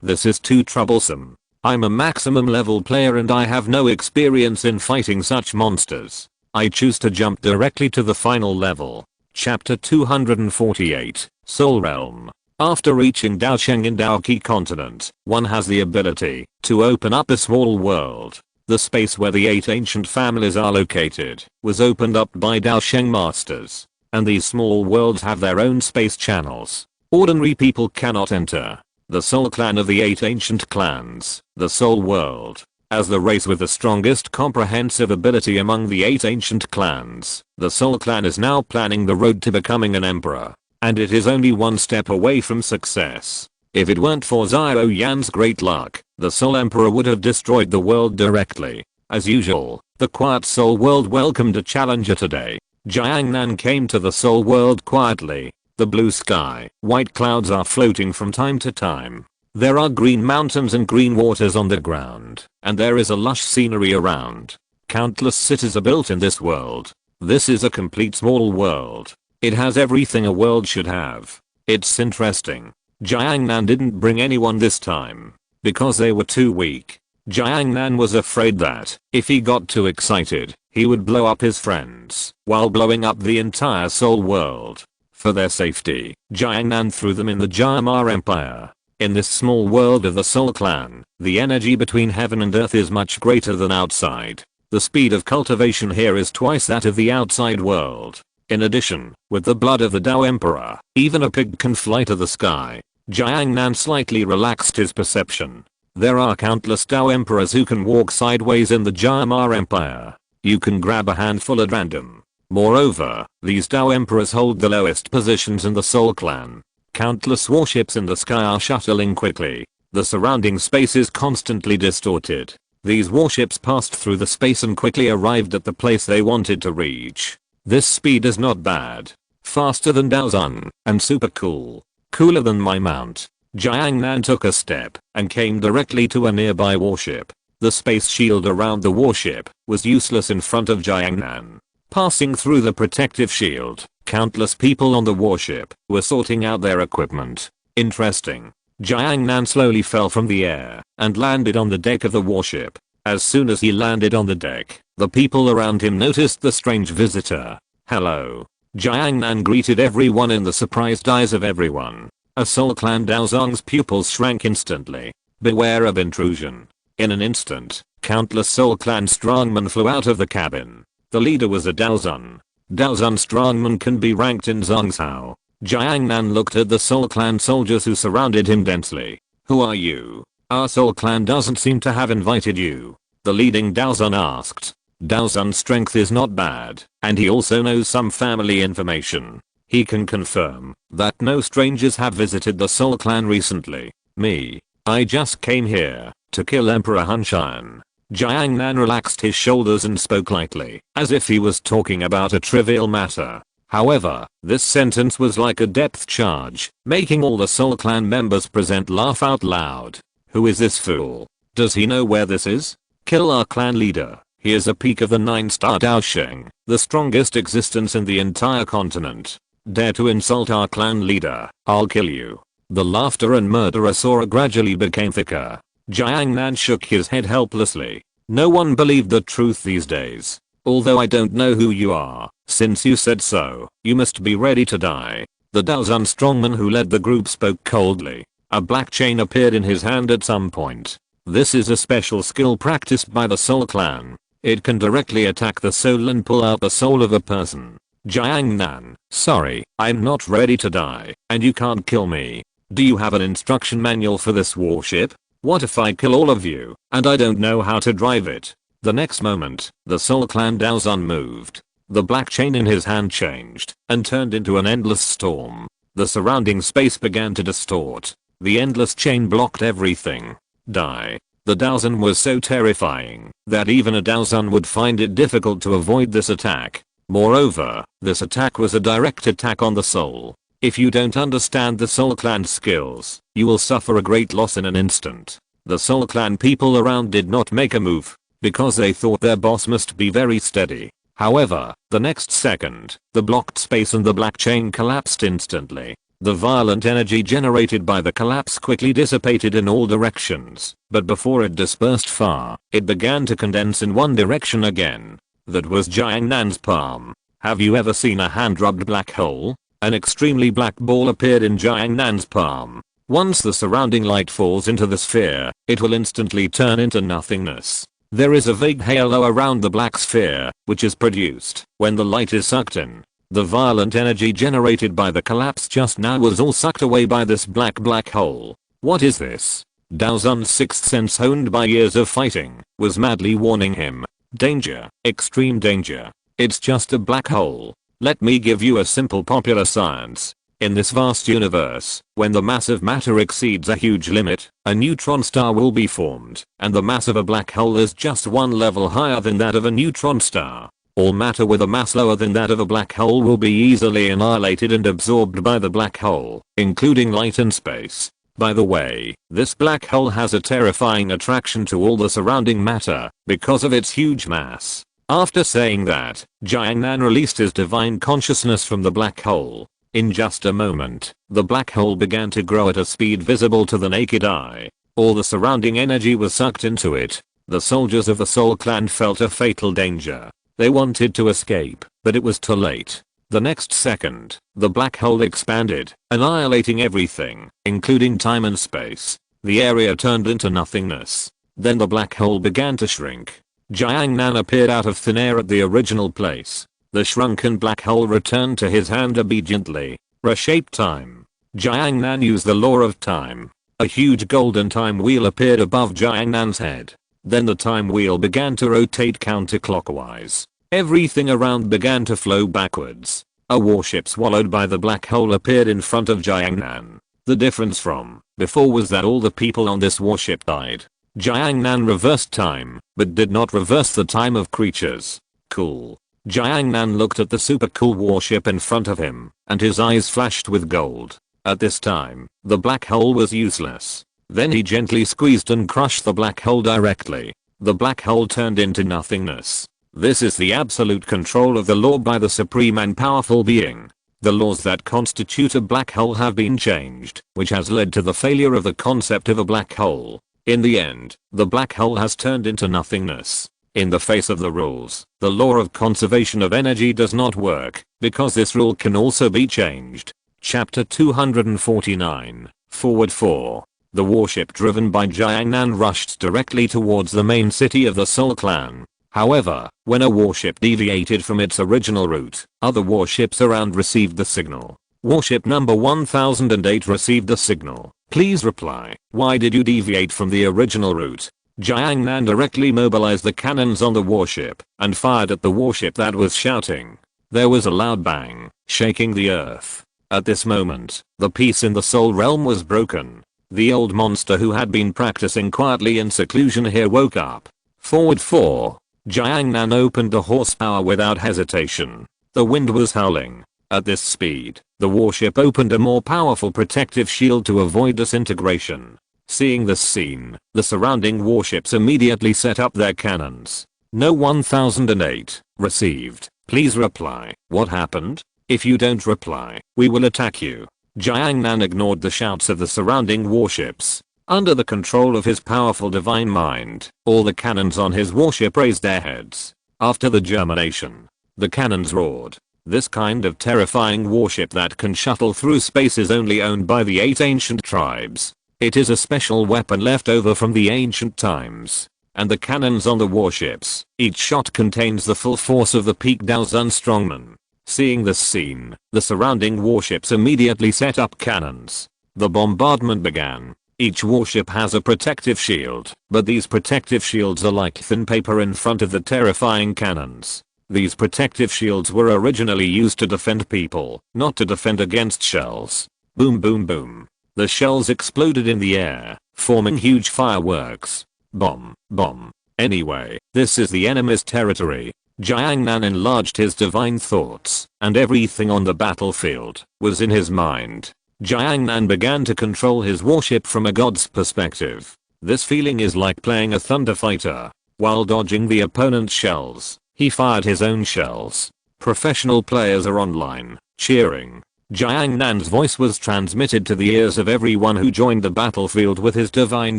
this is too troublesome. I'm a maximum level player and I have no experience in fighting such monsters. I choose to jump directly to the final level. Chapter 248, Soul Realm. After reaching Daosheng in Daoqi continent, one has the ability to open up a small world. The space where the 8 ancient families are located was opened up by Daosheng masters, and these small worlds have their own space channels. Ordinary people cannot enter. The Soul Clan of the 8 ancient clans, the Soul World. As the race with the strongest comprehensive ability among the 8 ancient clans, the Soul Clan is now planning the road to becoming an emperor. And it is only one step away from success. If it weren't for Xiao Yan's great luck, the Soul Emperor would have destroyed the world directly. As usual, the quiet Soul World welcomed a challenger today. Jiangnan came to the Soul World quietly. The blue sky, white clouds are floating from time to time. There are green mountains and green waters on the ground, and there is a lush scenery around. Countless cities are built in this world. This is a complete small world. It has everything a world should have. It's interesting. Jiangnan didn't bring anyone this time, because they were too weak. Jiangnan was afraid that, if he got too excited, he would blow up his friends, while blowing up the entire Soul World. For their safety, Jiangnan threw them in the Jia Empire. In this small world of the Soul Clan, the energy between heaven and earth is much greater than outside. The speed of cultivation here is twice that of the outside world. In addition, with the blood of the Dao Emperor, even a pig can fly to the sky. Jiangnan slightly relaxed his perception. There are countless Dao Emperors who can walk sideways in the Jia Empire. You can grab a handful at random. Moreover, these Dao Emperors hold the lowest positions in the Soul Clan. Countless warships in the sky are shuttling quickly. The surrounding space is constantly distorted. These warships passed through the space and quickly arrived at the place they wanted to reach. This speed is not bad. Faster than Daozun, and super cool. Cooler than my mount. Jiangnan took a step and came directly to a nearby warship. The space shield around the warship was useless in front of Jiangnan. Passing through the protective shield, countless people on the warship were sorting out their equipment. Interesting. Jiangnan slowly fell from the air and landed on the deck of the warship. As soon as he landed on the deck, the people around him noticed the strange visitor. Hello. Jiangnan greeted everyone in the surprised eyes of everyone. A Soul Clan Daozong's pupils shrank instantly. Beware of intrusion. In an instant, Countless Soul Clan strongmen flew out of the cabin. The leader was a Daozun. Daozun strongmen can be ranked in Zhongzhou. Jiang Nan looked at the Soul Clan soldiers who surrounded him densely. Who are you? Our Soul Clan doesn't seem to have invited you. The leading Daozun asked. Daozun's strength is not bad, and he also knows some family information. He can confirm that no strangers have visited the Soul Clan recently. Me. I just came here to kill Emperor Hunshan. Jiang Nan relaxed his shoulders and spoke lightly, as if he was talking about a trivial matter. However, this sentence was like a depth charge, making all the Soul Clan members present laugh out loud. Who is this fool? Does he know where this is? Kill our clan leader. He is a peak of the 9-star Daosheng, the strongest existence in the entire continent. Dare to insult our clan leader, I'll kill you. The laughter and murderous aura gradually became thicker. Jiang Nan shook his head helplessly. No one believed the truth these days. Although I don't know who you are, since you said so, you must be ready to die. The Daozun strongman who led the group spoke coldly. A black chain appeared in his hand at some point. This is a special skill practiced by the Soul Clan. It can directly attack the soul and pull out the soul of a person. Jiang Nan, sorry, I'm not ready to die, and you can't kill me. Do you have an instruction manual for this warship? What if I kill all of you, and I don't know how to drive it? The next moment, the Soul Clan Daozun moved. The black chain in his hand changed, and turned into an endless storm. The surrounding space began to distort. The endless chain blocked everything. Die. The Daozun was so terrifying that even a Daozun would find it difficult to avoid this attack. Moreover, this attack was a direct attack on the soul. If you don't understand the Soul Clan skills, you will suffer a great loss in an instant. The Soul Clan people around did not make a move, because they thought their boss must be very steady. However, the next second, the blocked space and the black chain collapsed instantly. The violent energy generated by the collapse quickly dissipated in all directions, but before it dispersed far, it began to condense in one direction again. That was Jiang Nan's palm. Have you ever seen a hand-rubbed black hole? An extremely black ball appeared in Jiang Nan's palm. Once the surrounding light falls into the sphere, it will instantly turn into nothingness. There is a vague halo around the black sphere, which is produced when the light is sucked in. The violent energy generated by the collapse just now was all sucked away by this black hole. What is this? Daozun's sixth sense, honed by years of fighting, was madly warning him. Danger, extreme danger. It's just a black hole. Let me give you a simple popular science. In this vast universe, when the mass of matter exceeds a huge limit, a neutron star will be formed, and the mass of a black hole is just one level higher than that of a neutron star. All matter with a mass lower than that of a black hole will be easily annihilated and absorbed by the black hole, including light and space. By the way, this black hole has a terrifying attraction to all the surrounding matter because of its huge mass. After saying that, Jiang Nan released his divine consciousness from the black hole. In just a moment, the black hole began to grow at a speed visible to the naked eye. All the surrounding energy was sucked into it. The soldiers of the Soul Clan felt a fatal danger. They wanted to escape, but it was too late. The next second, the black hole expanded, annihilating everything, including time and space. The area turned into nothingness. Then the black hole began to shrink. Jiang Nan appeared out of thin air at the original place. The shrunken black hole returned to his hand obediently. Reshaped time. Jiang Nan used the law of time. A huge golden time wheel appeared above Jiang Nan's head. Then the time wheel began to rotate counterclockwise. Everything around began to flow backwards. A warship swallowed by the black hole appeared in front of Jiang Nan. The difference from before was that all the people on this warship died. Jiang Nan reversed time, but did not reverse the time of creatures. Cool. Jiang Nan looked at the super cool warship in front of him, and his eyes flashed with gold. At this time, the black hole was useless. Then he gently squeezed and crushed the black hole directly. The black hole turned into nothingness. This is the absolute control of the law by the supreme and powerful being. The laws that constitute a black hole have been changed, which has led to the failure of the concept of a black hole. In the end, the black hole has turned into nothingness. In the face of the rules, the law of conservation of energy does not work, because this rule can also be changed. Chapter 249, Forward 4. The warship driven by Jiangnan rushed directly towards the main city of the Soul Clan. However, when a warship deviated from its original route, other warships around received the signal. Warship number 1008 received the signal. Please reply. Why did you deviate from the original route? Jiangnan directly mobilized the cannons on the warship and fired at the warship that was shouting. There was a loud bang, shaking the earth. At this moment, the peace in the Soul Realm was broken. The old monster who had been practicing quietly in seclusion here woke up. Forward 4. Jiangnan opened the horsepower without hesitation. The wind was howling. At this speed, the warship opened a more powerful protective shield to avoid disintegration. Seeing this scene, the surrounding warships immediately set up their cannons. No 1008 received. Please reply. What happened? If you don't reply, we will attack you. Jiangnan ignored the shouts of the surrounding warships. Under the control of his powerful divine mind, all the cannons on his warship raised their heads. After the germination, the cannons roared. This kind of terrifying warship that can shuttle through space is only owned by the 8 ancient tribes. It is a special weapon left over from the ancient times. And the cannons on the warships, each shot contains the full force of the peak Daozun strongman. Seeing this scene, the surrounding warships immediately set up cannons. The bombardment began. Each warship has a protective shield, but these protective shields are like thin paper in front of the terrifying cannons. These protective shields were originally used to defend people, not to defend against shells. Boom boom boom. The shells exploded in the air, forming huge fireworks. Bomb, bomb. Anyway, this is the enemy's territory. Jiangnan enlarged his divine thoughts, and everything on the battlefield was in his mind. Jiangnan began to control his warship from a god's perspective. This feeling is like playing a thunder fighter. While dodging the opponent's shells, he fired his own shells. Professional players are online, cheering. Jiangnan's voice was transmitted to the ears of everyone who joined the battlefield with his divine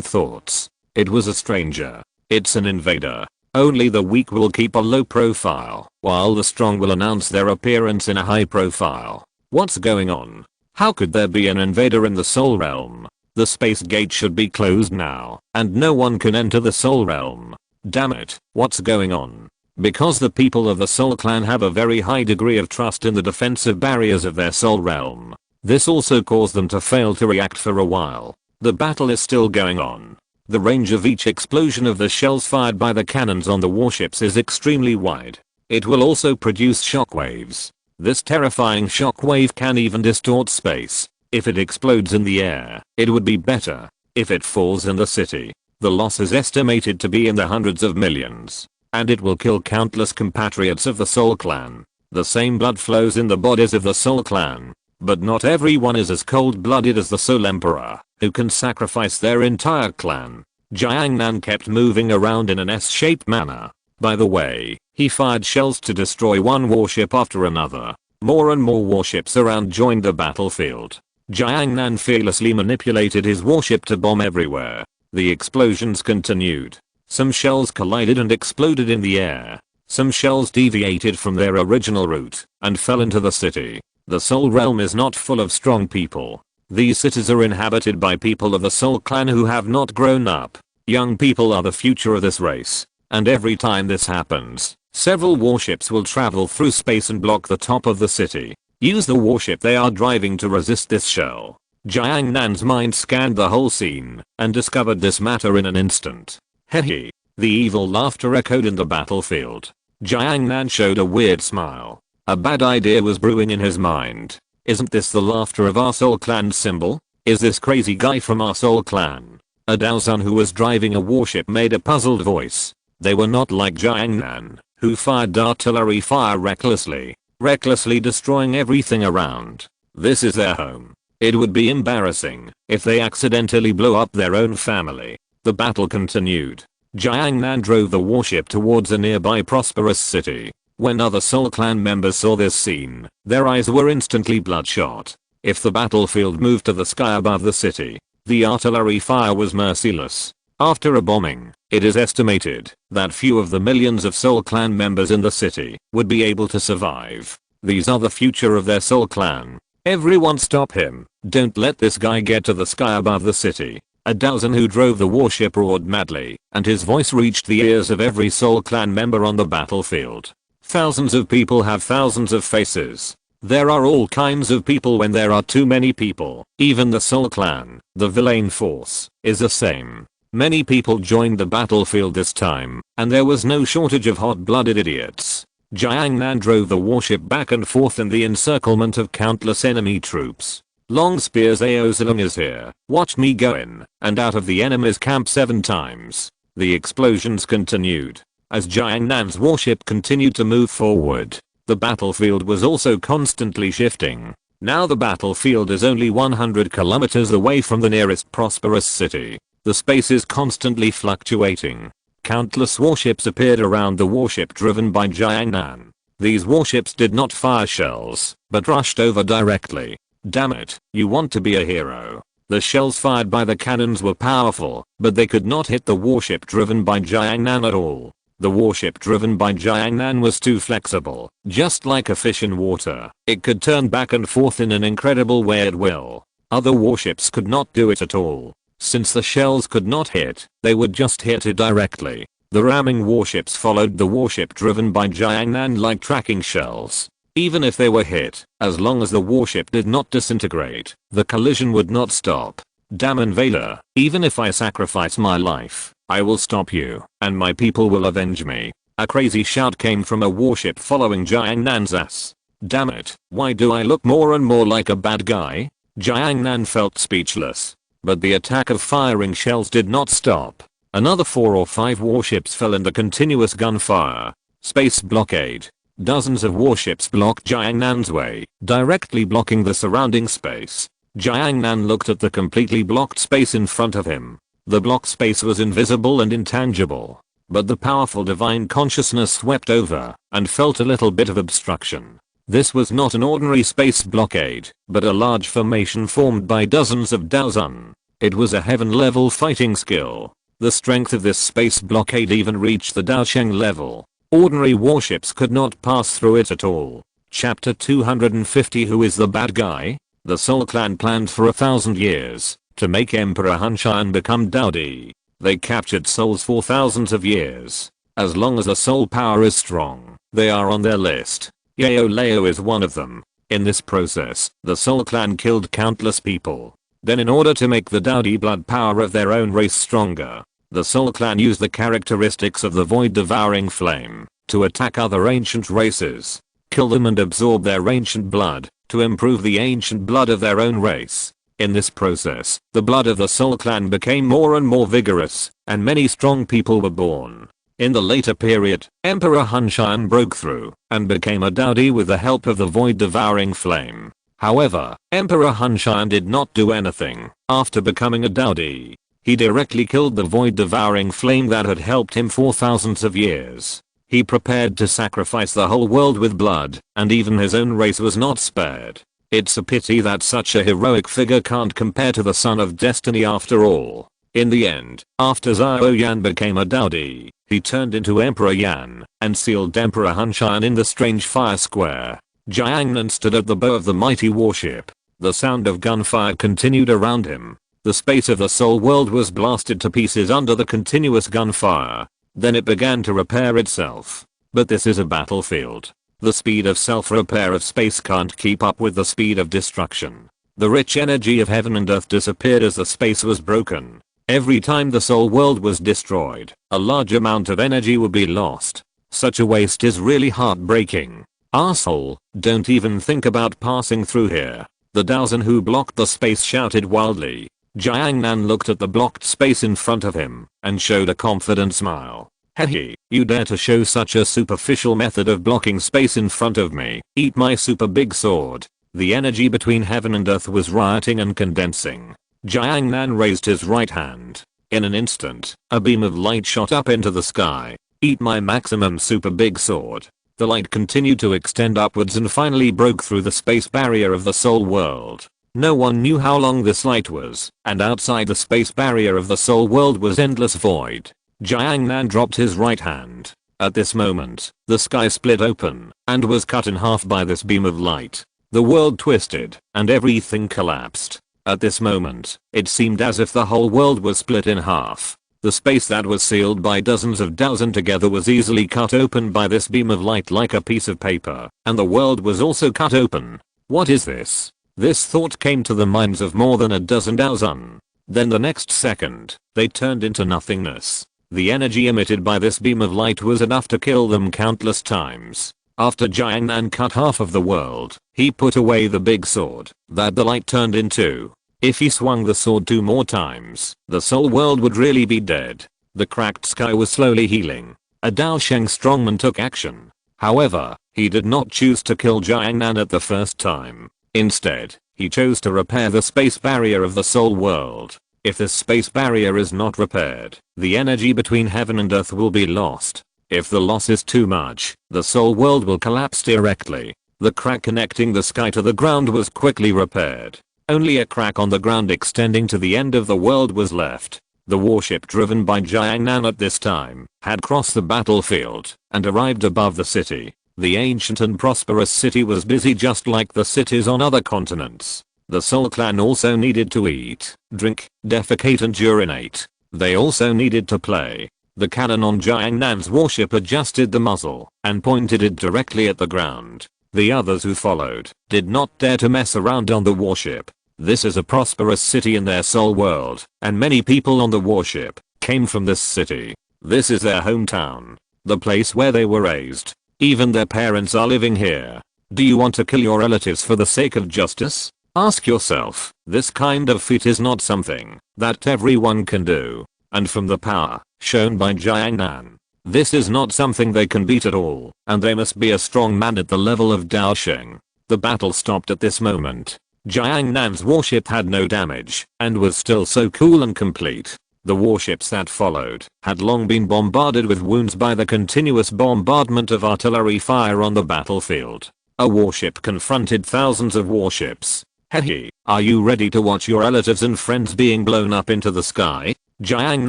thoughts. It was a stranger. It's an invader. Only the weak will keep a low profile, while the strong will announce their appearance in a high profile. What's going on? How could there be an invader in the Soul Realm? The space gate should be closed now, and no one can enter the Soul Realm. Damn it, what's going on? Because the people of the Soul Clan have a very high degree of trust in the defensive barriers of their Soul Realm. This also caused them to fail to react for a while. The battle is still going on. The range of each explosion of the shells fired by the cannons on the warships is extremely wide. It will also produce shockwaves. This terrifying shockwave can even distort space. If it explodes in the air, it would be better. If it falls in the city, the loss is estimated to be in the hundreds of millions. And it will kill countless compatriots of the Soul Clan. The same blood flows in the bodies of the Soul Clan. But not everyone is as cold-blooded as the Soul Emperor, who can sacrifice their entire clan. Jiangnan kept moving around in an S-shaped manner. By the way, he fired shells to destroy one warship after another. More and more warships around joined the battlefield. Jiangnan fearlessly manipulated his warship to bomb everywhere. The explosions continued. Some shells collided and exploded in the air. Some shells deviated from their original route and fell into the city. The Soul Realm is not full of strong people. These cities are inhabited by people of the Soul Clan who have not grown up. Young people are the future of this race. And every time this happens, several warships will travel through space and block the top of the city. Use the warship they are driving to resist this shell. Jiangnan's mind scanned the whole scene and discovered this matter in an instant. Hehe. The evil laughter echoed in the battlefield. Jiangnan showed a weird smile. A bad idea was brewing in his mind. Isn't this the laughter of our Soul Clan symbol? Is this crazy guy from our Soul Clan? A Daozun who was driving a warship made a puzzled voice. They were not like Jiangnan, who fired artillery fire recklessly destroying everything around. This is their home. It would be embarrassing if they accidentally blow up their own family. The battle continued. Jiangnan drove the warship towards a nearby prosperous city. When other Soul Clan members saw this scene, their eyes were instantly bloodshot. If the battlefield moved to the sky above the city, the artillery fire was merciless. After a bombing, it is estimated that few of the millions of Soul Clan members in the city would be able to survive. These are the future of their Soul Clan. Everyone stop him. Don't let this guy get to the sky above the city. A Daozan who drove the warship roared madly, and his voice reached the ears of every Soul Clan member on the battlefield. Thousands of people have thousands of faces. There are all kinds of people when there are too many people. Even the Soul Clan, the villain force, is the same. Many people joined the battlefield this time, and there was no shortage of hot-blooded idiots. Jiangnan drove the warship back and forth in the encirclement of countless enemy troops. Long spears Aozilong is here, watch me go in and out of the enemy's camp 7 times. The explosions continued. As Jiangnan's warship continued to move forward, the battlefield was also constantly shifting. Now the battlefield is only 100 kilometers away from the nearest prosperous city. The space is constantly fluctuating. Countless warships appeared around the warship driven by Jiangnan. These warships did not fire shells, but rushed over directly. Damn it, you want to be a hero. The shells fired by the cannons were powerful, but they could not hit the warship driven by Jiangnan at all. The warship driven by Jiangnan was too flexible, just like a fish in water. It could turn back and forth in an incredible way at will. Other warships could not do it at all. Since the shells could not hit, they would just hit it directly. The ramming warships followed the warship driven by Jiangnan like tracking shells. Even if they were hit, as long as the warship did not disintegrate, the collision would not stop. Damn invader, even if I sacrifice my life, I will stop you, and my people will avenge me. A crazy shout came from a warship following Jiangnan's ass. Damn it, why do I look more and more like a bad guy? Jiangnan felt speechless. But the attack of firing shells did not stop. Another 4 or 5 warships fell in the continuous gunfire. Space blockade. Dozens of warships blocked Jiangnan's way, directly blocking the surrounding space. Jiangnan looked at the completely blocked space in front of him. The blocked space was invisible and intangible. But the powerful divine consciousness swept over and felt a little bit of obstruction. This was not an ordinary space blockade, but a large formation formed by dozens of Daozan. It was a heaven-level fighting skill. The strength of this space blockade even reached the Daosheng level. Ordinary warships could not pass through it at all. Chapter 250 Who is the bad guy? The Soul Clan planned for 1,000 years to make Emperor Hunshan become Daodi. They captured souls for thousands of years. As long as the soul power is strong, they are on their list. Yao Lao is one of them. In this process, the Soul Clan killed countless people. Then in order to make the Daodi blood power of their own race stronger, the Soul Clan used the characteristics of the void devouring flame to attack other ancient races, kill them and absorb their ancient blood to improve the ancient blood of their own race. In this process, the blood of the Soul Clan became more and more vigorous, and many strong people were born. In the later period, Emperor Hunshan broke through and became a Daodi with the help of the void devouring flame. However, Emperor Hunshan did not do anything after becoming a Daodi. He directly killed the void devouring flame that had helped him for thousands of years. He prepared to sacrifice the whole world with blood, and even his own race was not spared. It's a pity that such a heroic figure can't compare to the Son of Destiny after all. In the end, after Xiao Yan became a Daodi, he turned into Emperor Yan and sealed Emperor Hunshan in the strange fire square. Jiangnan stood at the bow of the mighty warship. The sound of gunfire continued around him. The space of the soul world was blasted to pieces under the continuous gunfire. Then it began to repair itself. But this is a battlefield. The speed of self-repair of space can't keep up with the speed of destruction. The rich energy of heaven and earth disappeared as the space was broken. Every time the soul world was destroyed, a large amount of energy would be lost. Such a waste is really heartbreaking. Arsehole, don't even think about passing through here. The Daozan who blocked the space shouted wildly. Jiangnan looked at the blocked space in front of him and showed a confident smile. Hehe, you dare to show such a superficial method of blocking space in front of me? Eat my super big sword. The energy between heaven and earth was rioting and condensing. Jiangnan raised his right hand. In an instant, a beam of light shot up into the sky. Eat my maximum super big sword. The light continued to extend upwards and finally broke through the space barrier of the soul world. No one knew how long this light was, and outside the space barrier of the soul world was endless void. Jiangnan dropped his right hand. At this moment, the sky split open and was cut in half by this beam of light. The world twisted and everything collapsed. At this moment, it seemed as if the whole world was split in half. The space that was sealed by dozens of Daozen together was easily cut open by this beam of light like a piece of paper, and the world was also cut open. What is this? This thought came to the minds of more than a dozen Daozen. Then the next second, they turned into nothingness. The energy emitted by this beam of light was enough to kill them countless times. After Xiao Yan cut half of the world, he put away the big sword that the light turned into. If he swung the sword 2 more times, the soul world would really be dead. The cracked sky was slowly healing. A Dao Sheng strongman took action. However, he did not choose to kill Xiao Yan at the first time. Instead, he chose to repair the space barrier of the soul world. If this space barrier is not repaired, the energy between heaven and earth will be lost. If the loss is too much, the soul world will collapse directly. The crack connecting the sky to the ground was quickly repaired. Only a crack on the ground extending to the end of the world was left. The warship driven by Xiao Yan at this time had crossed the battlefield and arrived above the city. The ancient and prosperous city was busy just like the cities on other continents. The Soul Clan also needed to eat, drink, defecate and urinate. They also needed to play. The cannon on Xiao Yan's warship adjusted the muzzle and pointed it directly at the ground. The others who followed did not dare to mess around on the warship. This is a prosperous city in their soul world, and many people on the warship came from this city. This is their hometown, the place where they were raised. Even their parents are living here. Do you want to kill your relatives for the sake of justice? Ask yourself. This kind of feat is not something that everyone can do. And from the power shown by Xiao Yan, this is not something they can beat at all, and they must be a strong man at the level of Dao Sheng. The battle stopped at this moment. Xiao Yan's warship had no damage and was still so cool and complete. The warships that followed had long been bombarded with wounds by the continuous bombardment of artillery fire on the battlefield. A warship confronted thousands of warships. Hehe, are you ready to watch your relatives and friends being blown up into the sky? Xiao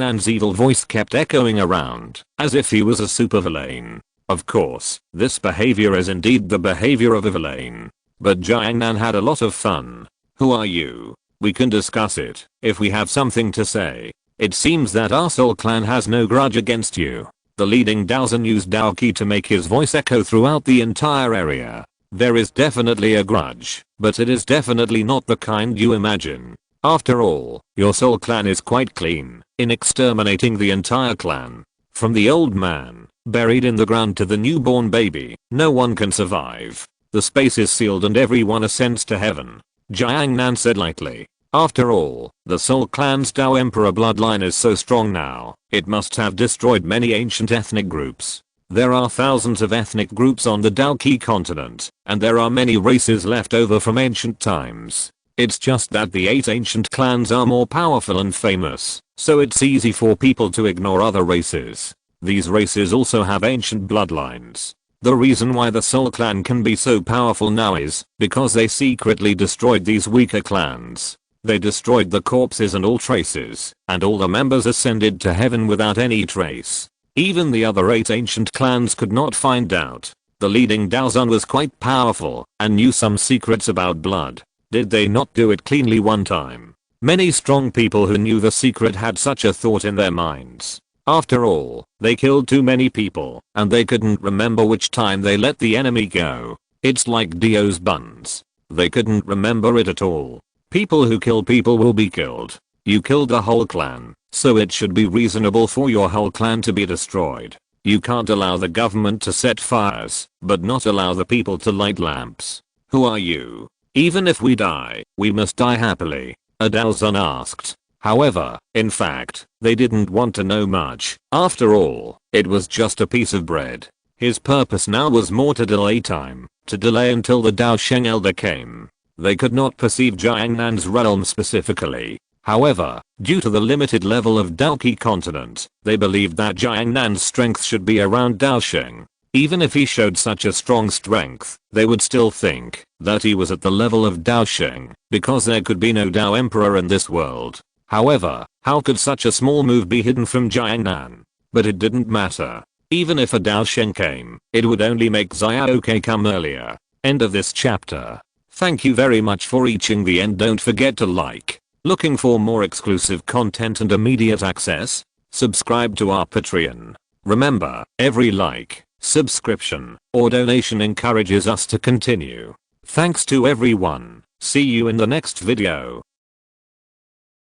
Yan's evil voice kept echoing around, as if he was a supervillain. Of course, this behavior is indeed the behavior of a villain. But Xiao Yan had a lot of fun. Who are you? We can discuss it, if we have something to say. It seems that our Soul Clan has no grudge against you. The leading Daozen used Dao Ki to make his voice echo throughout the entire area. There is definitely a grudge, but it is definitely not the kind you imagine. After all, your Soul Clan is quite clean in exterminating the entire clan. From the old man, buried in the ground to the newborn baby, no one can survive. The space is sealed and everyone ascends to heaven. Xiao Yan said lightly. After all, the Soul Clan's Dao Emperor bloodline is so strong now, it must have destroyed many ancient ethnic groups. There are thousands of ethnic groups on the Dao Ki continent, and there are many races left over from ancient times. It's just that the 8 ancient clans are more powerful and famous, so it's easy for people to ignore other races. These races also have ancient bloodlines. The reason why the Soul Clan can be so powerful now is because they secretly destroyed these weaker clans. They destroyed the corpses and all traces, and all the members ascended to heaven without any trace. Even the other 8 ancient clans could not find out. The leading Daozen was quite powerful and knew some secrets about blood. Did they not do it cleanly one time? Many strong people who knew the secret had such a thought in their minds. After all, they killed too many people, and they couldn't remember which time they let the enemy go. It's like Dio's buns. They couldn't remember it at all. People who kill people will be killed. You killed the whole clan, so it should be reasonable for your whole clan to be destroyed. You can't allow the government to set fires, but not allow the people to light lamps. Who are you? Even if we die, we must die happily, a Daozen asked. However, in fact, they didn't want to know much. After all, it was just a piece of bread. His purpose now was more to delay time, to delay until the Dao Sheng Elder came. They could not perceive Xiao Yan's realm specifically. However, due to the limited level of Dao Ki continent, they believed that Xiao Yan's strength should be around Dao Sheng. Even if he showed such a strong strength, they would still think that he was at the level of Dao Sheng, because there could be no Dao Emperor in this world. However, how could such a small move be hidden from Xiao Yan? But it didn't matter. Even if a Dao Sheng came, it would only make Xiao Ke come earlier. End of this chapter. Thank you very much for reaching the end. Don't forget to like. Looking for more exclusive content and immediate access? Subscribe to our Patreon. Remember, every like, subscription, or donation encourages us to continue. Thanks to everyone. See you in the next video.